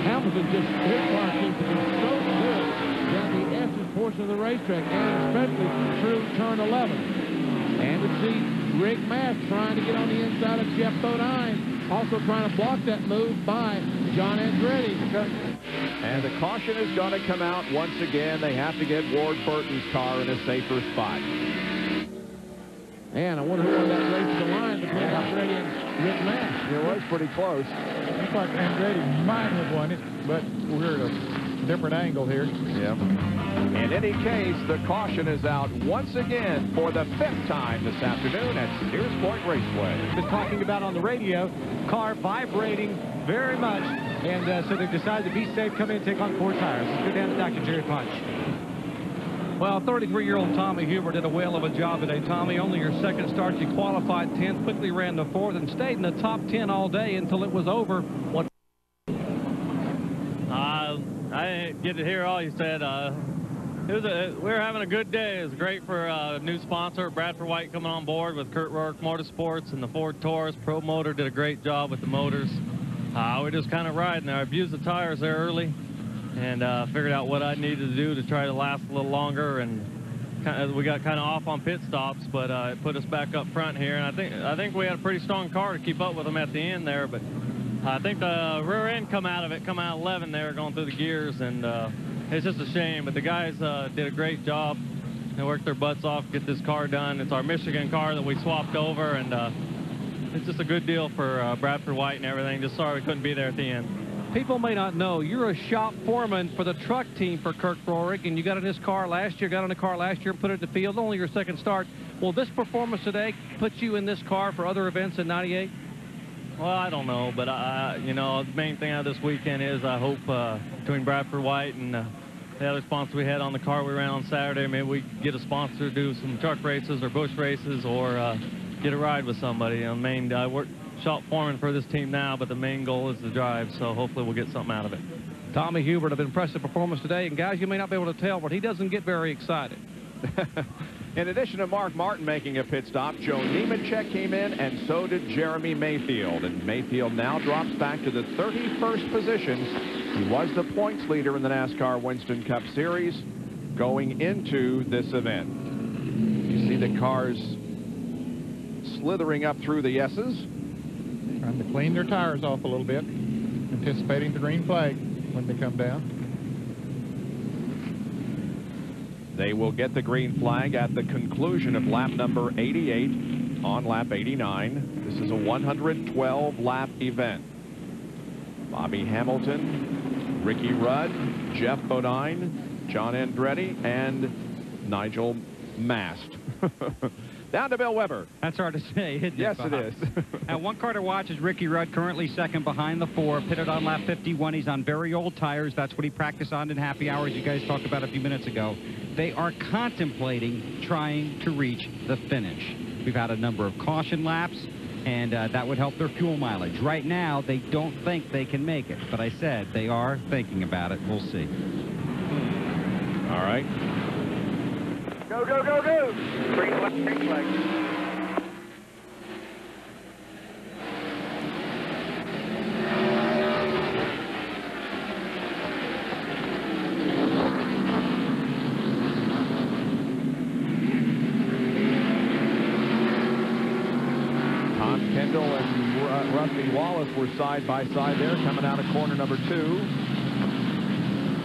Hamilton his car seems to be so good down the Essex portion of the racetrack, and especially through turn 11. And we see Rick Mass trying to get on the inside of Jeff Bodine, also trying to block that move by John Andretti. And the caution is going to come out once again. They have to get Ward Burton's car in a safer spot. And I wonder who won that race to the line between Andretti and Rick Mass. It was pretty close. Looks like Andretti might have won it, but we're at a different angle here. Yep. In any case, the caution is out once again for the 5th time this afternoon at Sears Point Raceway. Been talking about on the radio, car vibrating very much, and so they decided to be safe, come in and take on 4 tires. Let's go down to Dr. Jerry Punch. Well, 33-year-old Tommy Huber did a whale of a job today. Tommy, only your second start. You qualified 10th, quickly ran the 4th, and stayed in the top 10 all day until it was over. What? I didn't get to hear all you said. We were having a good day. It was great for a new sponsor, Bradford White, coming on board with Kurt Rourke Motorsports and the Ford Taurus. Pro Motor did a great job with the motors. We're just kind of riding there. I abused the tires there early, and figured out what I needed to do to try to last a little longer. And we got kind of off on pit stops, but it put us back up front here. And I think we had a pretty strong car to keep up with them at the end there. But I think the rear end come out 11 there, going through the gears, and it's just a shame. But the guys did a great job. They worked their butts off to get this car done. It's our Michigan car that we swapped over, and it's just a good deal for Bradford White and everything. Just sorry we couldn't be there at the end. People may not know, you're a shop foreman for the truck team for Kurt Rourke, and you got in his car last year, got in the car last year and put it in the field, only your second start. Will this performance today put you in this car for other events in 98? Well, I don't know, but you know, the main thing out of this weekend is I hope between Bradford White and the other sponsor we had on the car we ran on Saturday. Maybe we get a sponsor to do some truck races or bush races, or get a ride with somebody. I work shop foreman for this team now, but the main goal is to drive, so hopefully we'll get something out of it. Tommy Hubert, an impressive performance today, and guys, you may not be able to tell, but he doesn't get very excited. In addition to Mark Martin making a pit stop, Joe Nemechek came in, and so did Jeremy Mayfield. And Mayfield now drops back to the 31st position. He was the points leader in the NASCAR Winston Cup Series going into this event. You see the cars slithering up through the S's. Trying to clean their tires off a little bit, anticipating the green flag when they come down. They will get the green flag at the conclusion of lap number 88 on lap 89. This is a 112-lap event. Bobby Hamilton, Ricky Rudd, Jeff Bodine, John Andretti, and Nigel Mast. Down to Bill Weber. That's hard to say, isn't it? Yes, it is. And one car to watch is Ricky Rudd, currently second behind the 4, pitted on lap 51. He's on very old tires. That's what he practiced on in happy hours you guys talked about a few minutes ago. They are contemplating trying to reach the finish. We've had a number of caution laps, and that would help their fuel mileage. Right now, they don't think they can make it, but I said they are thinking about it. We'll see. All right. Go, go, go, go! Green flag, green flag. Kendall and Rusty Wallace were side by side there, coming out of corner number 2.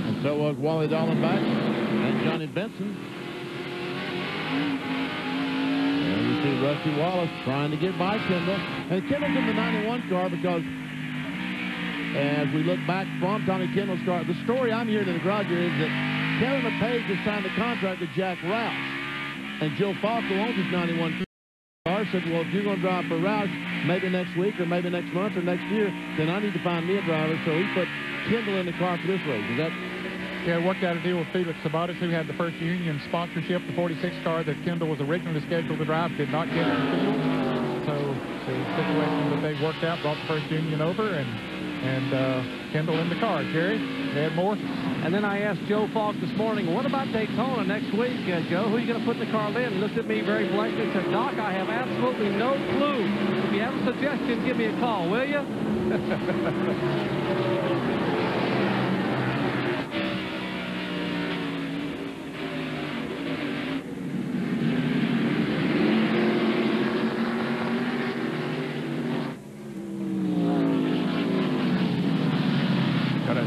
And so was Wally Dallenbach and Johnny Benson. And you see Rusty Wallace trying to get by Kendall. And Kendall's in the 91 car because as we look back from Tommy Kendall's car, the story I'm hearing in the garage here is that Kevin LePage has signed a contract with Jack Roush. And Joe Falk, who owns his 91 car, said, well, if you're going to drive for Roush maybe next week or maybe next month or next year, then I need to find me a driver. So he put Kendall in the car for this race. Is that? Yeah, worked out a deal with Felix Sabatis, who had the first union sponsorship. The 46 car that Kendall was originally scheduled to drive did not get in the field. So the situation that they worked out brought the first union over, and Kendall in the car. Jerry, add more? And then I asked Joe Falk this morning, what about Daytona next week, Joe? Who are you going to put in the car then? He looked at me very blankly and said, Doc, I have absolutely no clue. If you have a suggestion, give me a call, will you?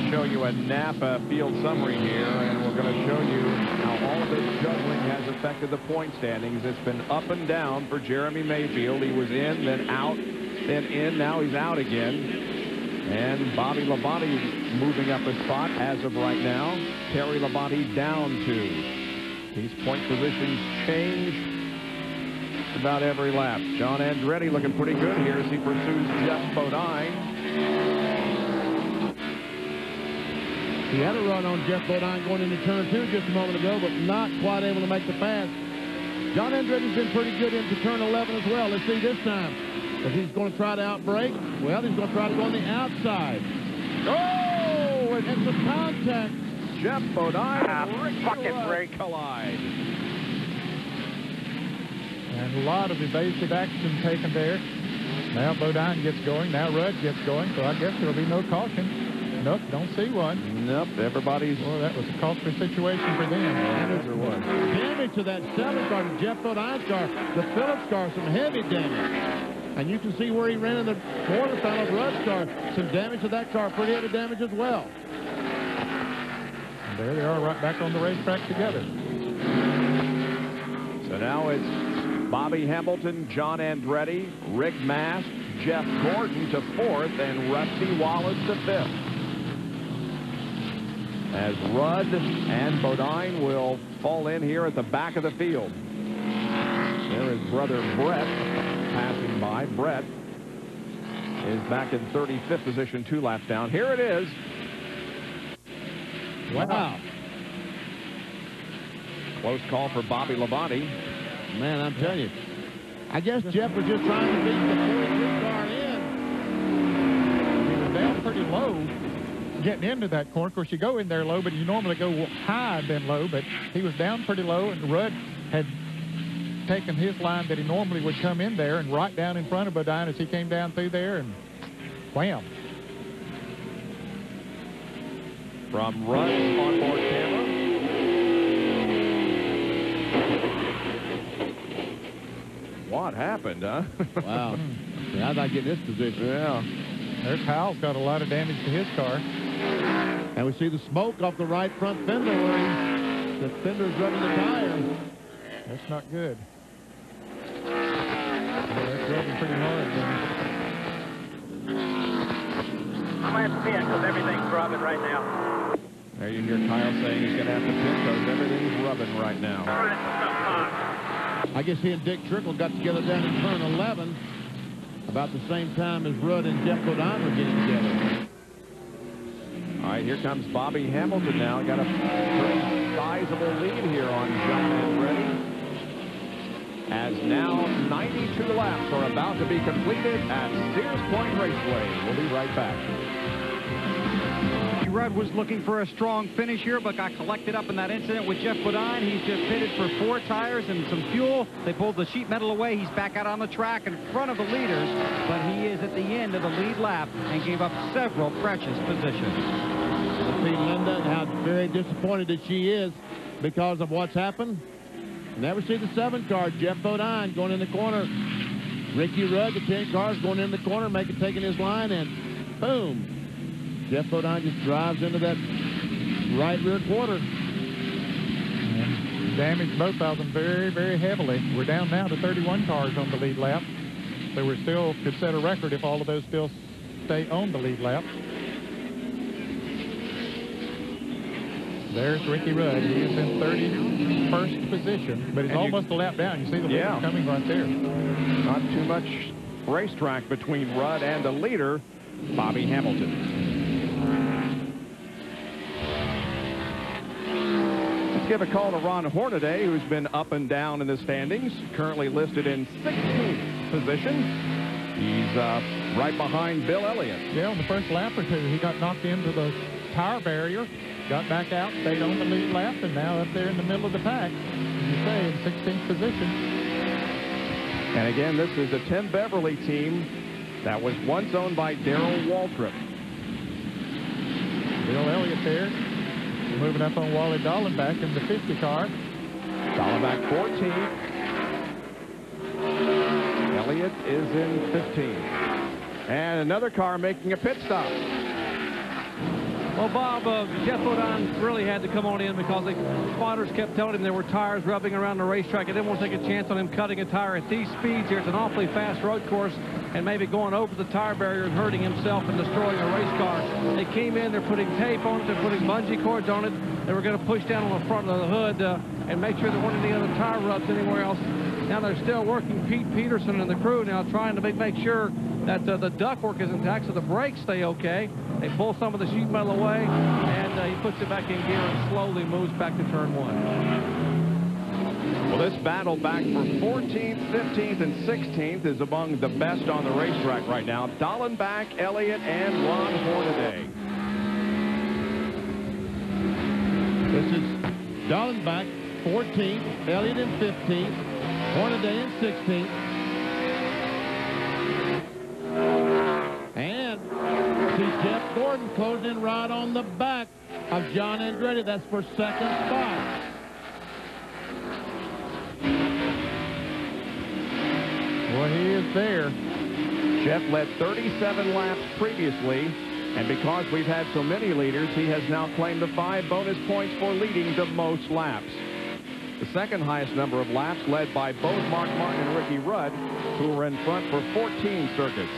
Show you a Napa field summary here, and we're going to show you how all of this juggling has affected the point standings. It's been up and down for Jeremy Mayfield. He was in, then out, then in. Now he's out again. And Bobby Labonte moving up a spot as of right now. Terry Labonte down 2. These point positions change about every lap. John Andretti looking pretty good here as he pursues Jeff Bodine. He had a run on Jeff Bodine going into turn 2 just a moment ago, but not quite able to make the pass. John Andretti's been pretty good into turn 11 as well. Let's see this time. If he's going to try to outbrake, well, he's going to try to go on the outside. Oh, and some contact. Jeff Bodine and fucking brake collide. And a lot of evasive action taken there. Now Bodine gets going. Now Rudd gets going. So I guess there'll be no caution. Nope, don't see one. Nope, everybody's... Well, that was a costly situation for them. Damage to that 7 car, to Jeff Bodine's car, the Phillips car, some heavy damage. And you can see where he ran in the quarterfinal of Rudd's car. Some damage to that car, pretty heavy damage as well. And there they are right back on the racetrack together. So now it's Bobby Hamilton, John Andretti, Rick Mast, Jeff Gordon to 4th, and Rusty Wallace to 5th. As Rudd and Bodine will fall in here at the back of the field. There is brother Brett passing by. Brett is back in 35th position, 2 laps down. Here it is. Wow. Close call for Bobby Labonte. Man, I'm telling you. I guess Jeff was just trying to beat the 43 car in. He was down pretty low getting into that corner. Of course, you go in there low, but you normally go high then low. But he was down pretty low, and Rudd had taken his line that he normally would come in there and right down in front of Bodine as he came down through there, and wham. From Rudd's onboard camera. What happened, huh? Wow. How'd I get in this position? Yeah. There's Powell's got a lot of damage to his car. And we see the smoke off the right front fender where the fender's rubbing the tire. That's not good. That's rubbing pretty hard. I'm going to have to pit because everything's rubbing right now. There you hear Kyle saying he's going to have to pit because everything's rubbing right now. I guess he and Dick Trickle got together down in turn 11 about the same time as Rudd and Jeff Bodine were getting together. All right, here comes Bobby Hamilton now. Got a pretty sizable lead here on John Andretti. As now 92 laps are about to be completed at Sears Point Raceway. We'll be right back. Rudd was looking for a strong finish here, but got collected up in that incident with Jeff Bodine. He's just pitted for 4 tires and some fuel. They pulled the sheet metal away. He's back out on the track in front of the leaders, but he is at the end of the lead lap and gave up several precious positions. We'll see Linda how very disappointed that she is because of what's happened. Never see the 7 car, Jeff Bodine going in the corner. Ricky Rudd, the 10 cars going in the corner, taking his line, and boom. Jeff Bodine just drives into that right rear quarter. And damaged both of them very, very heavily. We're down now to 31 cars on the lead lap. So we still could set a record if all of those still stay on the lead lap. There's Ricky Rudd. He is in 31st position, but he's almost a lap down. You see the leader coming right there. Not too much racetrack between Rudd and the leader, Bobby Hamilton. Let's give a call to Ron Hornaday, who's been up and down in the standings, currently listed in 16th position. He's right behind Bill Elliott. Yeah, on the first lap or two, he got knocked into the tire barrier, got back out, stayed on the lead lap, and now up there in the middle of the pack, as you say, in 16th position. And again, this is the Tim Beverly team that was once owned by Darrell Waltrip. Bill Elliott there, moving up on Wally Dallenbach in the 50 car. Dallenbach 14th. Elliott is in 15th. And another car making a pit stop. Well, Bob, Jeff Bodine really had to come on in because the spotters kept telling him there were tires rubbing around the racetrack. They didn't want to take a chance on him cutting a tire at these speeds here. It's an awfully fast road course, and maybe going over the tire barrier and hurting himself and destroying a race car. They came in, they're putting tape on it, they're putting bungee cords on it. They were going to push down on the front of the hood and make sure there weren't any other tire rubs anywhere else. Now they're still working, Pete Peterson and the crew now trying to make sure that the ductwork is intact so the brakes stay okay. They pull some of the sheet metal away, and he puts it back in gear and slowly moves back to turn 1. Well, this battle back for 14th, 15th, and 16th is among the best on the racetrack right now. Dallenbach, Elliott, and Ron Hornaday. This is Dallenbach, 14th, Elliott in 15th, Hornaday in 16th. And see Jeff Gordon closing in right on the back of John Andretti. That's for second spot. Well, he is there. Jeff led 37 laps previously, and because we've had so many leaders, he has now claimed the 5 bonus points for leading the most laps. The second highest number of laps led by both Mark Martin and Ricky Rudd, who were in front for 14 circuits.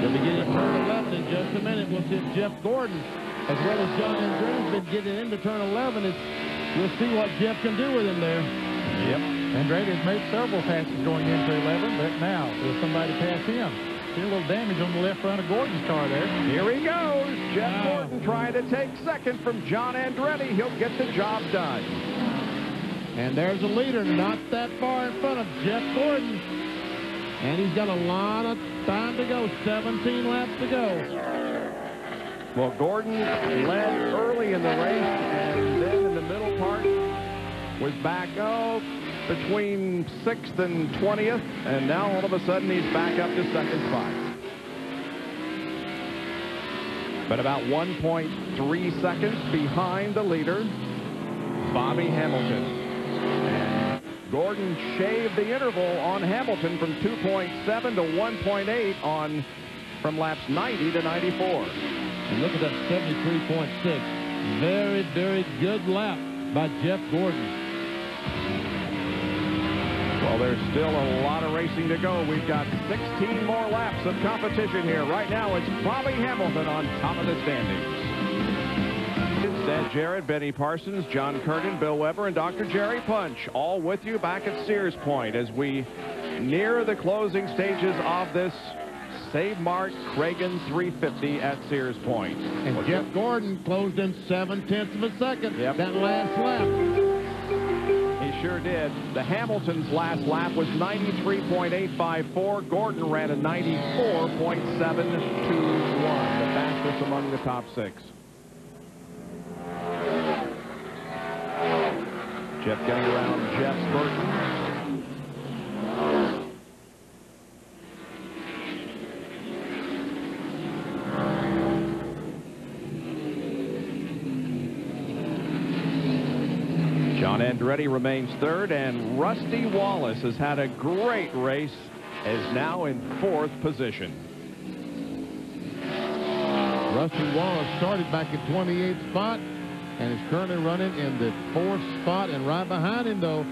They'll be getting turn left in just a minute. We'll see if Jeff Gordon, as well as John Andretti's been getting into turn 11, is We'll see what Jeff can do with him there. Yep. Andretti has made several passes going into 11, but now will somebody pass him? See a little damage on the left front of Gordon's car there. Here he goes. Jeff Gordon trying to take second from John Andretti. He'll get the job done. And there's the leader, not that far in front of Jeff Gordon. And he's got a lot of time to go, 17 laps to go. Well, Gordon led early in the race, and then in the middle part was back, between 6th and 20th, and now all of a sudden he's back up to second spot. But about 1.3 seconds behind the leader, Bobby Hamilton. And Gordon shaved the interval on Hamilton from 2.7 to 1.8 from laps 90 to 94. And look at that 73.6. Very, very good lap by Jeff Gordon. Well, there's still a lot of racing to go. We've got 16 more laps of competition here. Right now, it's Bobby Hamilton on top of the standings. It's Ed Jarrett, Benny Parsons, John Kernan, Bill Weber, and Dr. Jerry Punch, all with you back at Sears Point as we near the closing stages of this Save Mart Kragen 350 at Sears Point. And Jeff Gordon closed in 7/10 of a second. Yep. That last lap. He sure did. The Hamilton's last lap was 93.854. Gordon ran a 94.721, the fastest among the top 6. Jeff getting around Jeff Burton. John Andretti remains third, and Rusty Wallace has had a great race, is now in 4th position. Rusty Wallace started back at 28th spot and is currently running in the 4th spot, and right behind him, though,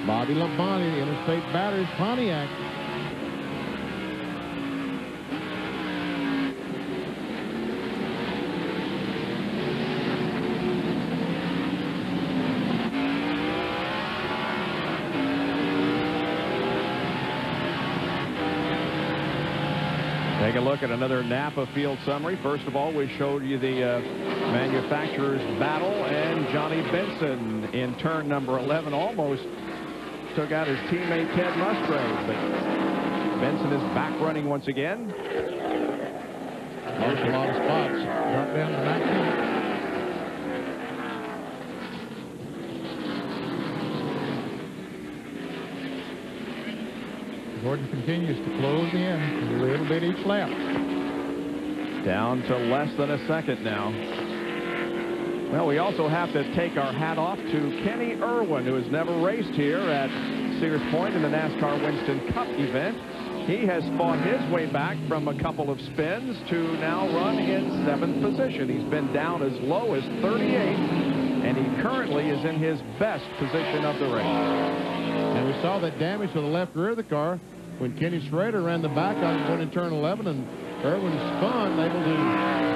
Bobby Labonte, Interstate Batteries Pontiac. Take a look at another Napa field summary. First of all, we showed you the manufacturer's battle, and Johnny Benson in turn number 11 almost took out his teammate Ted Musgrave, but Benson is back running once again. Lost a lot of spots. Drop down to 19. Gordon continues to close in a little bit each lap. Down to less than a second now. Well, we also have to take our hat off to Kenny Irwin, who has never raced here at Sears Point in the NASCAR Winston Cup event. He has fought his way back from a couple of spins to now run in 7th position. He's been down as low as 38, and he currently is in his best position of the race. And we saw that damage to the left rear of the car when Kenny Schrader ran the back on going in turn 11, and Irwin spun, able to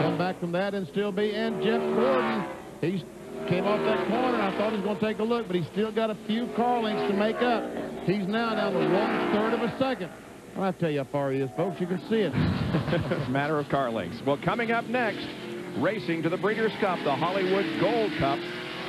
come back from that and still be. And Jeff Gordon, he came off that corner. I thought he was going to take a look, but he's still got a few car lengths to make up. He's now down to 1/3 of a second. I'll tell you how far he is, folks. You can see it. It's a matter of car lengths. Well, coming up next, racing to the Breeders' Cup, the Hollywood Gold Cup.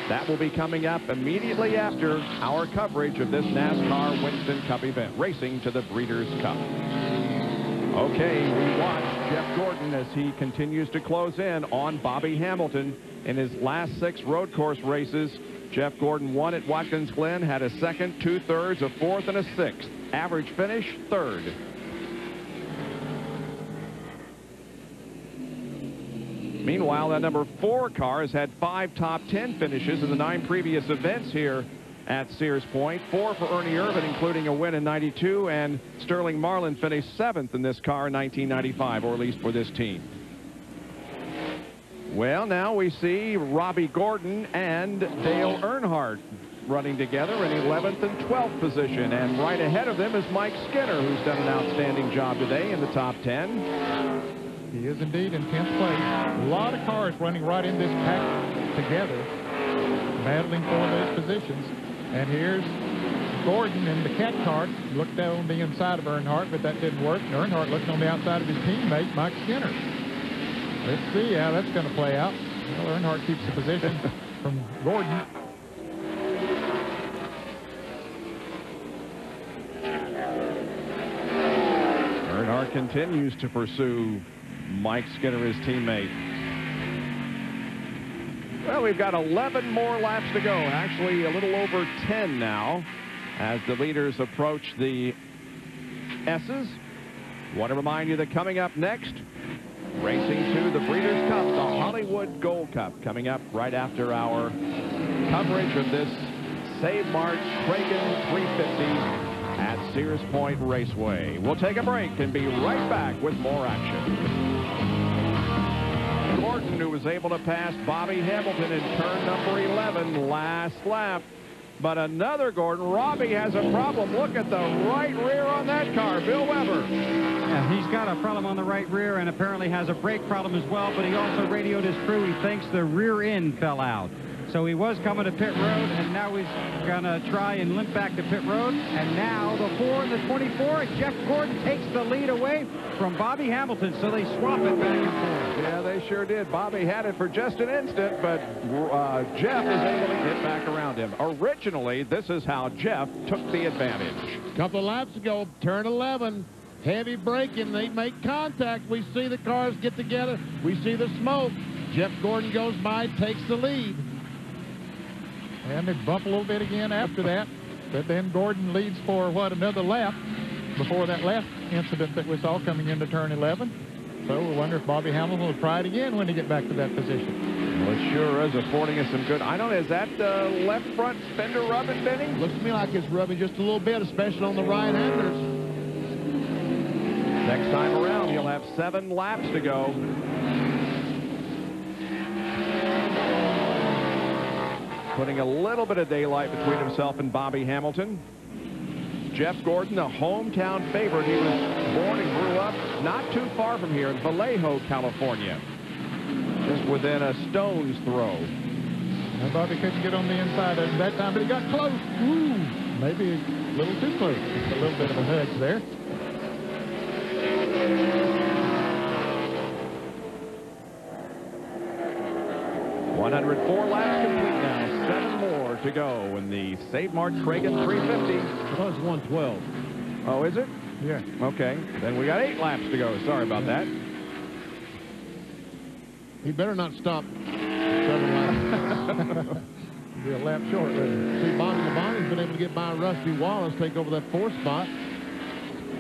That will be coming up immediately after our coverage of this NASCAR Winston Cup event, racing to the Breeders' Cup. Okay, we watch Jeff Gordon as he continues to close in on Bobby Hamilton in his last 6 road course races. Jeff Gordon won at Watkins Glen, had a 2nd, 2/3, a 4th, and a 6th. Average finish, 3rd. Meanwhile, that number 4 car has had 5 top 10 finishes in the 9 previous events here at Sears Point. 4 for Ernie Irvan, including a win in '92, and Sterling Marlin finished 7th in this car in 1995, or at least for this team. Well, now we see Robbie Gordon and Dale Earnhardt running together in 11th and 12th position, and right ahead of them is Mike Skinner, who's done an outstanding job today in the top 10. He is indeed in 10th place. A lot of cars running right in this pack together. battling for those positions. And here's Gordon in the cat car. Looked down on the inside of Earnhardt, but that didn't work. And Earnhardt looking on the outside of his teammate, Mike Skinner. Let's see how that's going to play out. Well, Earnhardt keeps the position from Gordon. Earnhardt continues to pursue Mike Skinner, his teammate. Well, we've got 11 more laps to go. Actually, a little over 10 now as the leaders approach the S's. Want to remind you that coming up next, racing to the Breeders' Cup, the Hollywood Gold Cup, coming up right after our coverage of this Save Mart Kragen 350 at Sears Point Raceway. We'll take a break and be right back with more action. Gordon, who was able to pass Bobby Hamilton in turn number 11 last lap. But another Gordon, Robbie, has a problem. Look at the right rear on that car. Bill Weber. Yeah, he's got a problem on the right rear and apparently has a brake problem as well, but he also radioed his crew. He thinks the rear end fell out. So he was coming to pit road, and now he's going to try and limp back to pit road. And now the 4 and the 24, Jeff Gordon takes the lead away from Bobby Hamilton, so they swap it back and forth. Yeah, they sure did. Bobby had it for just an instant, but Jeff was able to get back around him. Originally, this is how Jeff took the advantage. A couple of laps ago, turn 11, heavy braking. They make contact. We see the cars get together. We see the smoke. Jeff Gordon goes by, takes the lead. And they bump a little bit again after that. But then Gordon leads for, what, another lap before that last incident that we saw coming into turn 11. So we wonder if Bobby Hamilton will try it again when he get back to that position. Well, it sure is affording us some good. I don't know, is that left front fender rubbing, Benny? Looks to me like it's rubbing just a little bit, especially on the right-handers. Next time around, he'll have 7 laps to go. Putting a little bit of daylight between himself and Bobby Hamilton. Jeff Gordon, the hometown favorite. He was born and grew up not too far from here in Vallejo, California. Just within a stone's throw. And Bobby couldn't get on the inside of him that time, but he got close. Ooh, maybe a little too close. Just a little bit of a hedge there. $104 laps complete now. 7 more to go in the Save Mart Kragen 350. Oh, it's 112. Oh, is it? Yeah. Okay. Then we got 8 laps to go. Sorry about that. He better not stop 7 laps. Be a lap short. See, Bobby Labonte's been able to get by Rusty Wallace, take over that 4th spot.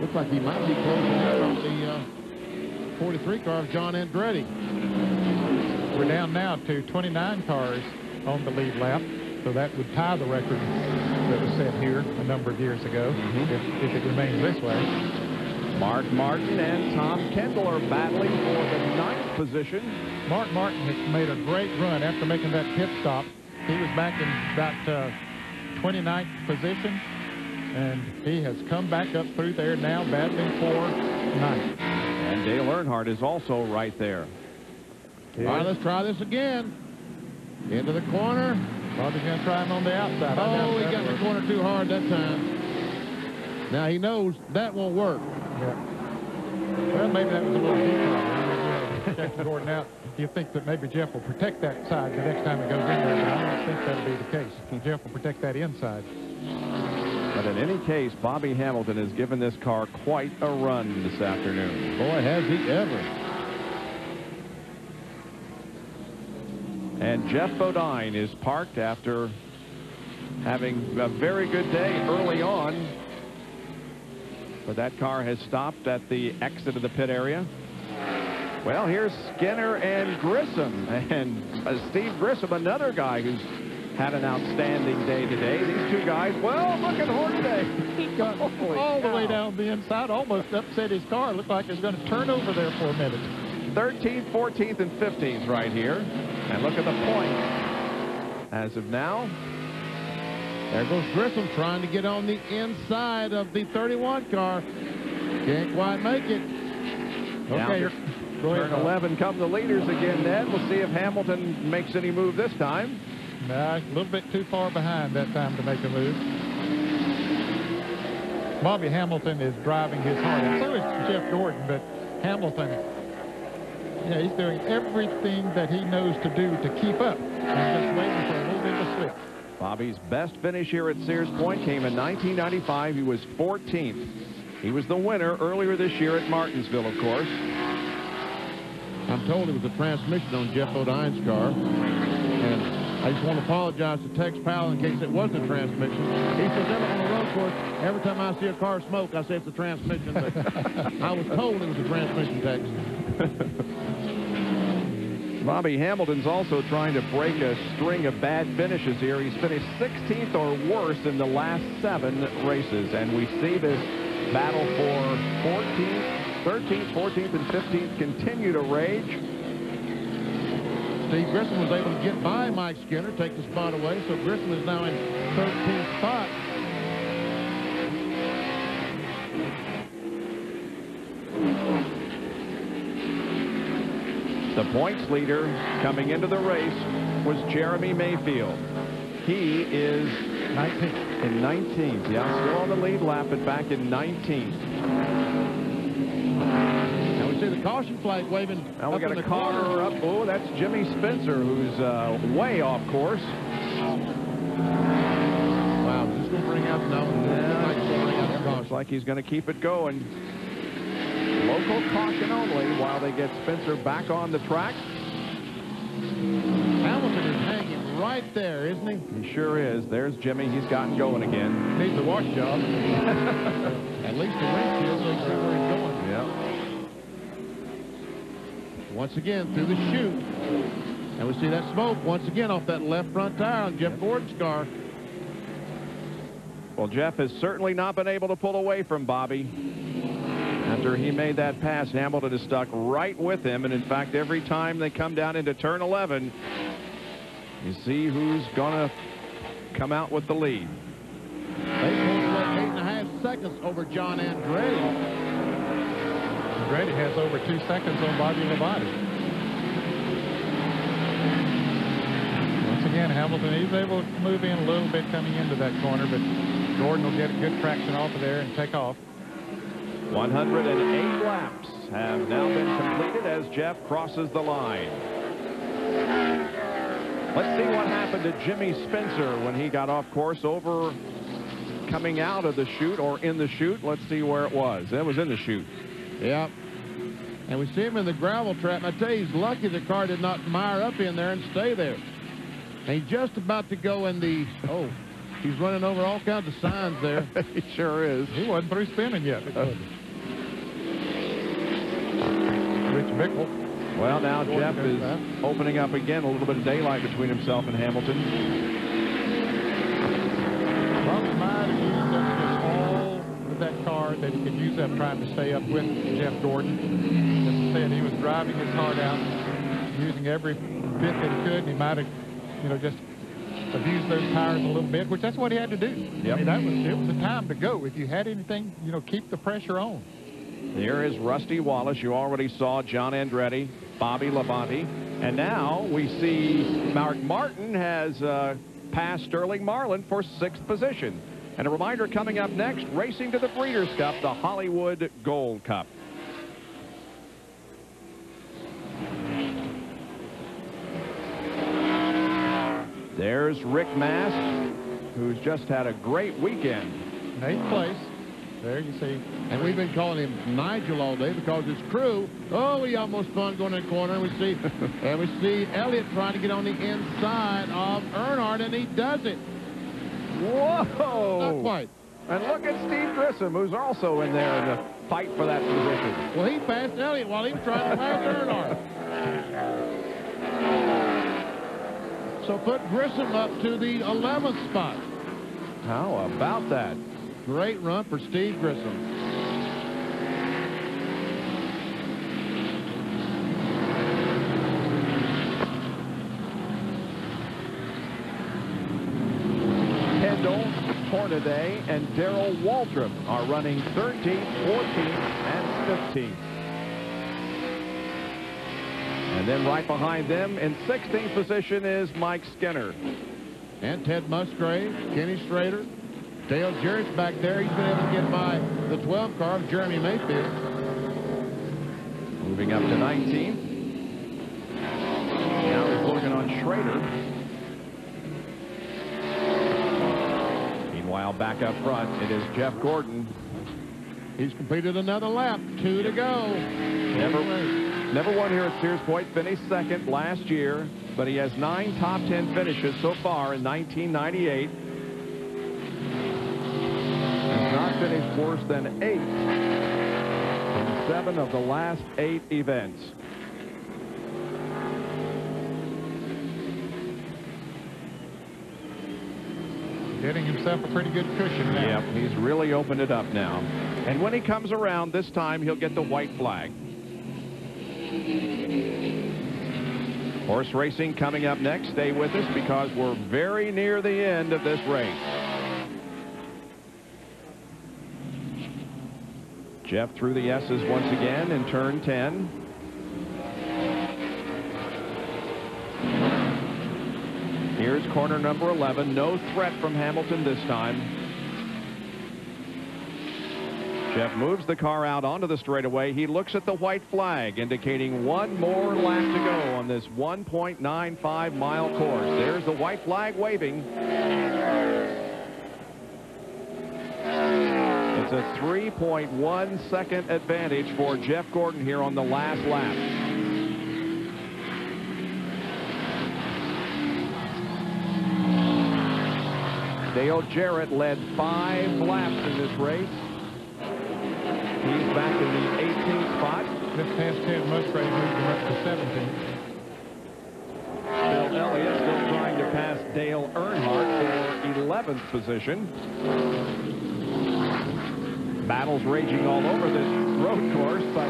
Looks like he might be closing in on the 43 car of John Andretti. We're down now to 29 cars on the lead lap, so that would tie the record that was set here a number of years ago, if it remains this way. Mark Martin and Tom Kendall are battling for the 9th position. Mark Martin has made a great run after making that pit stop. He was back in about 29th position, and he has come back up through there now, battling for 9th. And Dale Earnhardt is also right there. All right, let's try this again. Into the corner. Bobby's going to try him on the outside. Oh, he got in the corner too hard that time. Now he knows that won't work. Yeah. Well, maybe that was a little deep. Check Gordon out. You think that maybe Jeff will protect that side the next time it goes in there, but I don't think that'll be the case. Jeff will protect that inside. But in any case, Bobby Hamilton has given this car quite a run this afternoon. Boy, has he ever. And Jeff Bodine is parked after having a very good day early on. But that car has stopped at the exit of the pit area. Well, here's Skinner and Grissom. And Steve Grissom, another guy who's had an outstanding day today. These 2 guys, well, look at Hornaday. He got all the way down the inside, almost upset his car. Looked like it was going to turn over there for a minute. 13th, 14th, and 15th right here. And look at the point as of now. There goes Grissom trying to get on the inside of the 31 car. Can't quite make it. Okay, go ahead. Turn 11 come the leaders again, Ned. We'll see if Hamilton makes any move this time. Nah, a little bit too far behind that time to make a move. Bobby Hamilton is driving his heart out. So is Jeff Gordon, but Hamilton, yeah, he's doing everything that he knows to do to keep up and just waiting for a little bit of a slip. Bobby's best finish here at Sears Point came in 1995. He was 14th. He was the winner earlier this year at Martinsville, of course. I'm told it was a transmission on Jeff Odine's car. And I just want to apologize to Tex Powell in case it was a transmission. He says on the road course, every time I see a car smoke, I say it's a transmission. But I was told it was a transmission, Tex. Bobby Hamilton's also trying to break a string of bad finishes here. He's finished 16th or worse in the last 7 races. And we see this battle for 14th, 13th, 14th, and 15th continue to rage. Steve Grissom was able to get by Mike Skinner, take the spot away. So Grissom is now in 13th spot. The points leader coming into the race was Jeremy Mayfield. He is 19th. In 19th. Yeah, still on the lead lap, but back in 19th. Now we see the caution flag waving. Now we got a car up. Oh, that's Jimmy Spencer, who's way off course. Wow, is this going to bring out no? Looks like he's going to keep it going. Local caution only while they get Spencer back on the track. Hamilton is hanging right there, isn't he? He sure is. There's Jimmy. He's gotten going again. Needs a wash job. At least the windshield so he can see where he's going. Yeah. Once again through the chute. And we see that smoke once again off that left front tire on Jeff Gordon's car. Well, Jeff has certainly not been able to pull away from Bobby. After he made that pass, Hamilton is stuck right with him. And in fact, every time they come down into turn 11, you see who's going to come out with the lead. They pulled away 8.5 seconds over John Andretti. Andretti has over 2 seconds on Bobby Labonte. Once again, Hamilton, he's able to move in a little bit coming into that corner, but Gordon will get a good traction off of there and take off. 108 laps have now been completed as Jeff crosses the line. Let's see what happened to Jimmy Spencer when he got off course over coming out of the chute or in the chute. Let's see where it was. It was in the chute. Yep. And we see him in the gravel trap. And I tell you, he's lucky the car did not mire up in there and stay there. And he's just about to go in the, oh, he's running over all kinds of signs there. He sure is. He wasn't through spinning yet. Rich Bickle. Well, now Jeff is opening up again, a little bit of daylight between himself and Hamilton. Bobby might have used up just all of that car that he could use up trying to stay up with Jeff Gordon. As I said, he was driving his heart out, using every bit that he could, and he might have, you know, just abused those tires a little bit, which that's what he had to do. Yep. I mean, it was the time to go. If you had anything, you know, keep the pressure on. Here is Rusty Wallace. You already saw John Andretti, Bobby Labonte, and now we see Mark Martin has passed Sterling Marlin for 6th position. And a reminder coming up next, racing to the Breeders' Cup, the Hollywood Gold Cup. There's Rick Mast, who's just had a great weekend. 8th place. There you see. And we've been calling him Nigel all day because his crew, oh, he almost spun going in the corner. And we see Elliott trying to get on the inside of Earnhardt, and he does it. Whoa! Not quite. And look at Steve Grissom, who's also in there in the fight for that position. Well, he passed Elliott while he was trying to pass Earnhardt. So put Grissom up to the 11th spot. How about that? Great run for Steve Grissom. Kendall, Hornaday, and Darrell Waltrip are running 13th, 14th, and 15th. And then right behind them in 16th position is Mike Skinner. and Ted Musgrave, Kenny Schrader. Dale Jarrett's back there. He's been able to get by the 12 car of Jeremy Mayfield. Moving up to 19th. Now he's looking on Schrader. Meanwhile, back up front, it is Jeff Gordon. He's completed another lap. 2 to go. Never won here at Sears Point. Finished second last year, but he has 9 top 10 finishes so far in 1998. Has not finished worse than 8 in 7 of the last 8 events. Getting himself a pretty good cushion now. Yep, he's really opened it up now. And when he comes around this time, he'll get the white flag. Horse racing coming up next. Stay with us because we're very near the end of this race. Jeff through the S's once again in turn 10. Here's corner number 11. No threat from Hamilton this time. Jeff moves the car out onto the straightaway. He looks at the white flag, indicating 1 more lap to go on this 1.95-mile course. There's the white flag waving. It's a 3.1 second advantage for Jeff Gordon here on the last lap. Dale Jarrett led 5 laps in this race. He's back in the 18th spot. This past Ted Musgrave moved him up to 17th. Bill Elliott still trying to pass Dale Earnhardt for 11th position. Battles raging all over this road course, but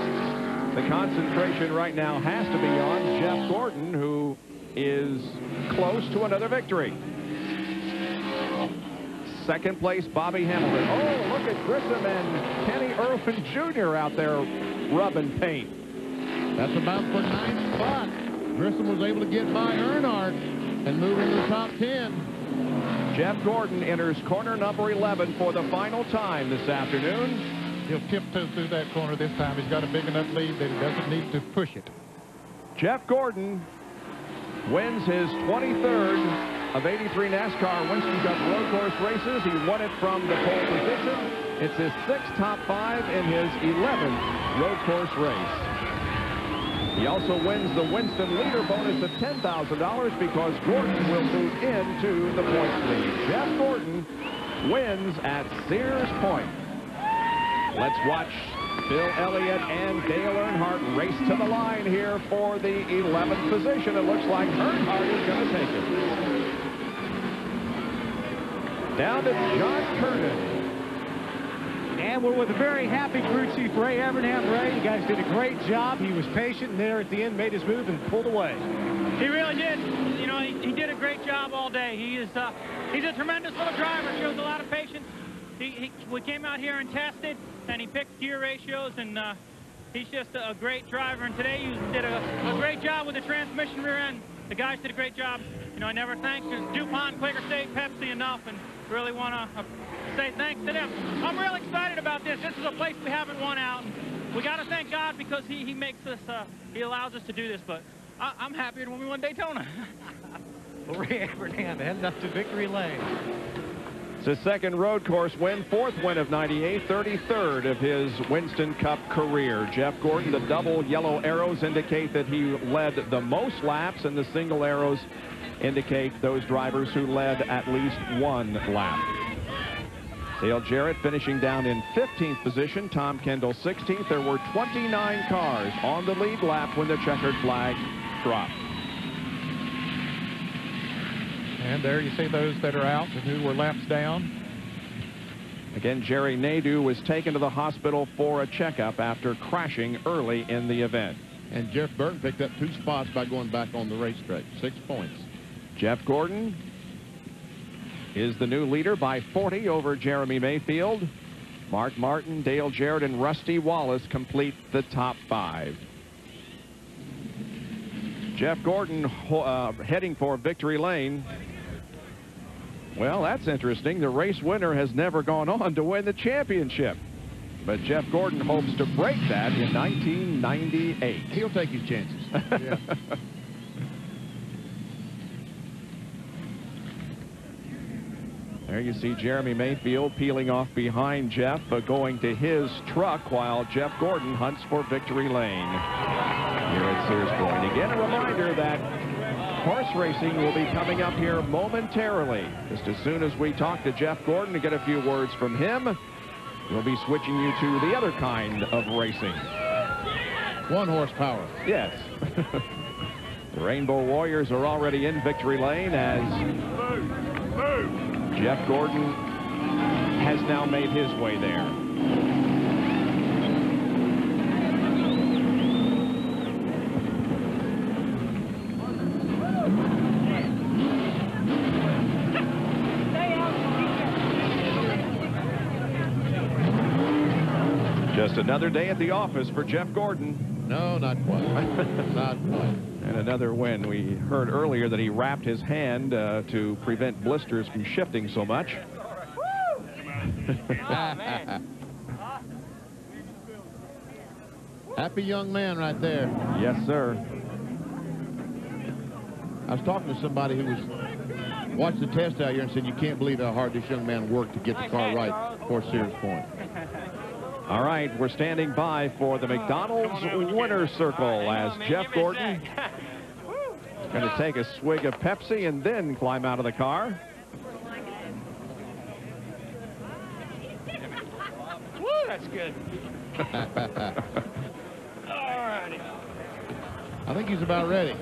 the concentration right now has to be on Jeff Gordon, who is close to another victory. Second place, Bobby Hamilton. Oh, look at Grissom and Kenny Irwin Jr. out there rubbing paint. That's about for 9th spot. Grissom was able to get by Earnhardt and move into the top 10. Jeff Gordon enters corner number 11 for the final time this afternoon. He'll tiptoe through that corner this time. He's got a big enough lead that he doesn't need to push it. Jeff Gordon wins his 23rd of 83 NASCAR Winston Cup road course races. He won it from the pole position. It's his 6th top 5 in his 11th road course race. He also wins the Winston leader bonus of $10,000 because Gordon will move into the points lead. Jeff Gordon wins at Sears Point. Let's watch Bill Elliott and Dale Earnhardt race to the line here for the 11th position. It looks like Earnhardt is going to take it. Down to John Kernan. And we're with a very happy crew chief, Ray Evernham. Ray, you guys did a great job. He was patient, and there at the end made his move and pulled away. He really did. You know, he did a great job all day. He's a tremendous little driver. Shows a lot of patience. We came out here and tested, and he picked gear ratios, and he's just a great driver. And today he did a great job with the transmission rear end. The guys did a great job. You know, I never thanked DuPont, Quaker State, Pepsi enough, and really want to say thanks to them. I'm real excited about this. This is a place we haven't won out. We got to thank God because he makes us, he allows us to do this. But I'm happier than when we won Daytona. Well, Ray Evernham heading up to victory lane. It's his 2nd road course win, 4th win of 98, 33rd of his Winston Cup career. Jeff Gordon, the double yellow arrows indicate that he led the most laps, and the single arrows indicate those drivers who led at least 1 lap. Dale Jarrett finishing down in 15th position. Tom Kendall 16th. There were 29 cars on the lead lap when the checkered flag dropped. And there you see those that are out and who were laps down. Again, Jerry Nadeau was taken to the hospital for a checkup after crashing early in the event. And Jeff Burton picked up 2 spots by going back on the racetrack. 6 points. Jeff Gordon is the new leader by 40 over Jeremy Mayfield. Mark Martin, Dale Jarrett, and Rusty Wallace complete the top 5. Jeff Gordon heading for victory lane. Well, that's interesting. The race winner has never gone on to win the championship. But Jeff Gordon hopes to break that in 1998. He'll take his chances. Yeah. There you see Jeremy Mayfield peeling off behind Jeff, going to his truck while Jeff Gordon hunts for victory lane here at Sears Point. Again, a reminder that horse racing will be coming up here momentarily. Just as soon as we talk to Jeff Gordon to get a few words from him, we'll be switching you to the other kind of racing. 1 horsepower. Yes. The Rainbow Warriors are already in victory lane as Jeff Gordon has now made his way there. Just another day at the office for Jeff Gordon. No, not quite. Not quite. And another win. We heard earlier that he wrapped his hand to prevent blisters from shifting so much. Happy young man right there. Yes, sir. I was talking to somebody who was watched the test out here and said, you can't believe how hard this young man worked to get the car right for Sears Point. All right, we're standing by for the McDonald's winner's circle as Jeff Gordon is going to take a swig of Pepsi and then climb out of the car. Woo, that's good. All righty. I think he's about ready.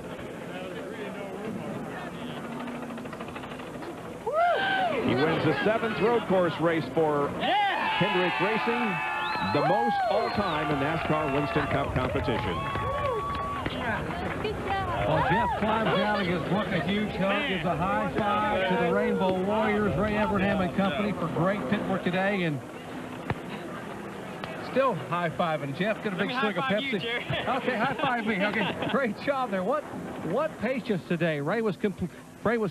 He wins the 7th road course race for Hendrick Racing, the most all-time in NASCAR Winston Cup competition. Well, Jeff climbs down and gives Brooke a huge hug, gives a high five to the Rainbow Warriors, Ray Evernham and company for great pit work today, and still high-fiving. Jeff, get a big swig of Pepsi. Okay, high-five me. Okay, great job there. What patience today. Ray was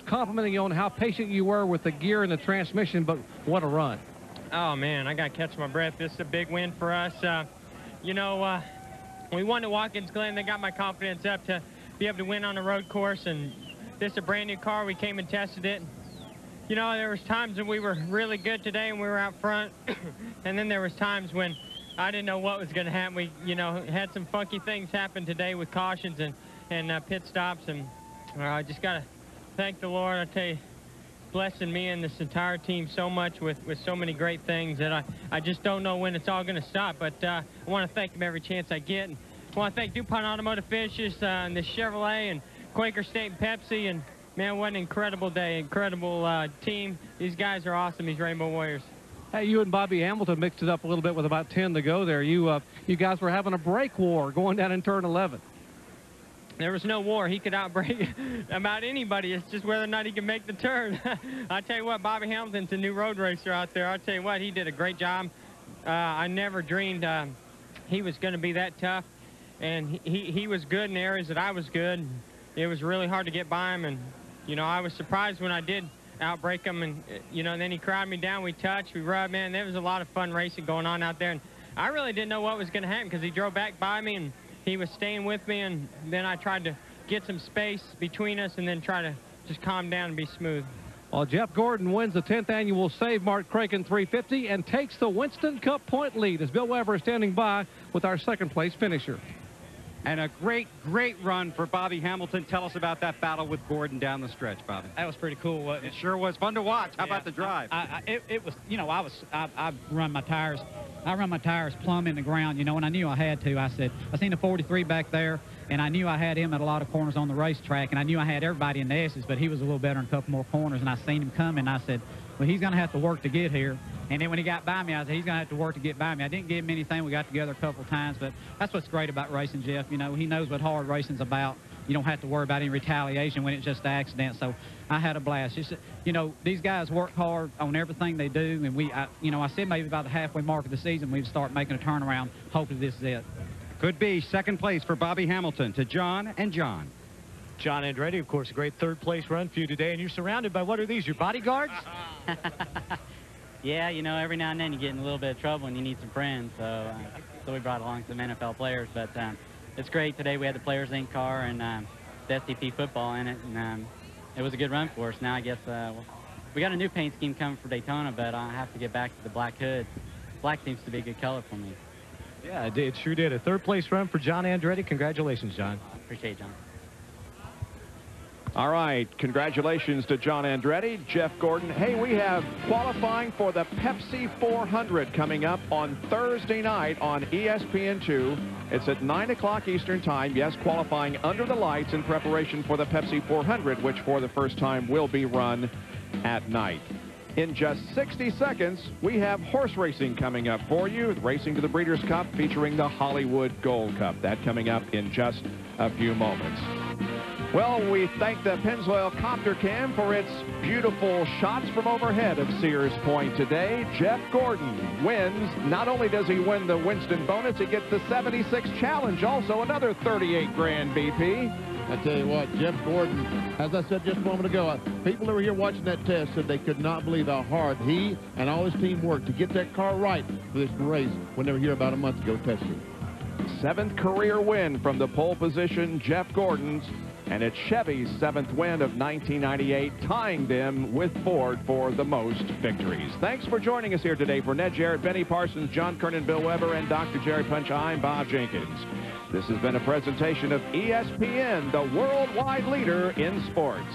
complimenting you on how patient you were with the gear and the transmission, but what a run. Oh, man, I got to catch my breath. This is a big win for us. You know, we won at Watkins Glen. They got my confidence up to be able to win on the road course, and this is a brand-new car. We came and tested it. You know, there was times when we were really good today and we were out front, and then there was times when I didn't know what was going to happen. We, you know, had some funky things happen today with cautions and pit stops, and I just got to thank the Lord. I tell you, blessing me and this entire team so much with so many great things that I just don't know when it's all going to stop. But I want to thank them every chance I get. And I want to thank DuPont Automotive Finishes and the Chevrolet and Quaker State and Pepsi. And, man, what an incredible day, incredible team. These guys are awesome, these Rainbow Warriors. Hey, you and Bobby Hamilton mixed it up a little bit with about 10 to go there. You guys were having a brake war going down in turn 11. There was no war. He could outbrake about anybody. It's just whether or not he can make the turn. I tell you what, Bobby Hamilton's a new road racer out there. I tell you what, he did a great job. I never dreamed he was going to be that tough. And he was good in the areas that I was good. It was really hard to get by him. And, you know, I was surprised when I did outbrake him. And, you know, and then he crowded me down. We touched, we rubbed. Man, there was a lot of fun racing going on out there. And I really didn't know what was going to happen because he drove back by me and he was staying with me, and then I tried to get some space between us and then try to just calm down and be smooth. Well, Jeff Gordon wins the 10th annual Save Mart Kragen 350 and takes the Winston Cup point lead as Bill Weber is standing by with our second place finisher. And a great, great run for Bobby Hamilton. Tell us about that battle with Gordon down the stretch, Bobby. That was pretty cool, wasn't it? It sure was fun to watch. How about the drive? It was, you know, I run my tires. I run my tires plumb in the ground, you know, and I knew I had to. I seen the 43 back there, and I knew I had him at a lot of corners on the racetrack, and I knew I had everybody in the S's, but he was a little better in a couple more corners, and I seen him coming, and I said, well, he's going to have to work to get here. And then when he got by me, I said, he's going to have to work to get by me. I didn't give him anything. We got together a couple of times, but that's what's great about racing, Jeff. You know, he knows what hard racing's about. You don't have to worry about any retaliation when it's just an accident. So I had a blast. Just, you know, these guys work hard on everything they do, and you know, I said maybe about the halfway mark of the season we'd start making a turnaround. Hopefully this is it. Could be second place for Bobby Hamilton to John and John. John Andretti, of course, a great third-place run for you today, and you're surrounded by, what are these, your bodyguards? Yeah, you know, every now and then you get in a little bit of trouble and you need some friends, so we brought along some NFL players, but it's great. Today we had the Players Inc. car and the STP football in it, and it was a good run for us. Now I guess we got a new paint scheme coming for Daytona, but I have to get back to the black hood. Black seems to be a good color for me. Yeah, it sure did. A third-place run for John Andretti. Congratulations, John. Appreciate it, John. All right, congratulations to John Andretti, Jeff Gordon. Hey, we have qualifying for the Pepsi 400 coming up on Thursday night on ESPN2. It's at 9 o'clock Eastern Time. Yes, qualifying under the lights in preparation for the Pepsi 400, which for the first time will be run at night. In just 60 seconds, we have horse racing coming up for you. Racing to the Breeders' Cup featuring the Hollywood Gold Cup. That coming up in just a few moments. Well, we thank the Pennzoil Copter Cam for its beautiful shots from overhead of Sears Point today. Jeff Gordon wins. Not only does he win the Winston bonus, he gets the 76 challenge, also another 38 grand BP. I tell you what, Jeff Gordon, as I said just a moment ago, people who were here watching that test said they could not believe how hard he and all his team worked to get that car right for this race when they were here about a month ago testing. 7th career win from the pole position, Jeff Gordon's. And it's Chevy's 7th win of 1998, tying them with Ford for the most victories. Thanks for joining us here today. For Ned Jarrett, Benny Parsons, John Kernan, Bill Weber, and Dr. Jerry Punch, I'm Bob Jenkins. This has been a presentation of ESPN, the worldwide leader in sports.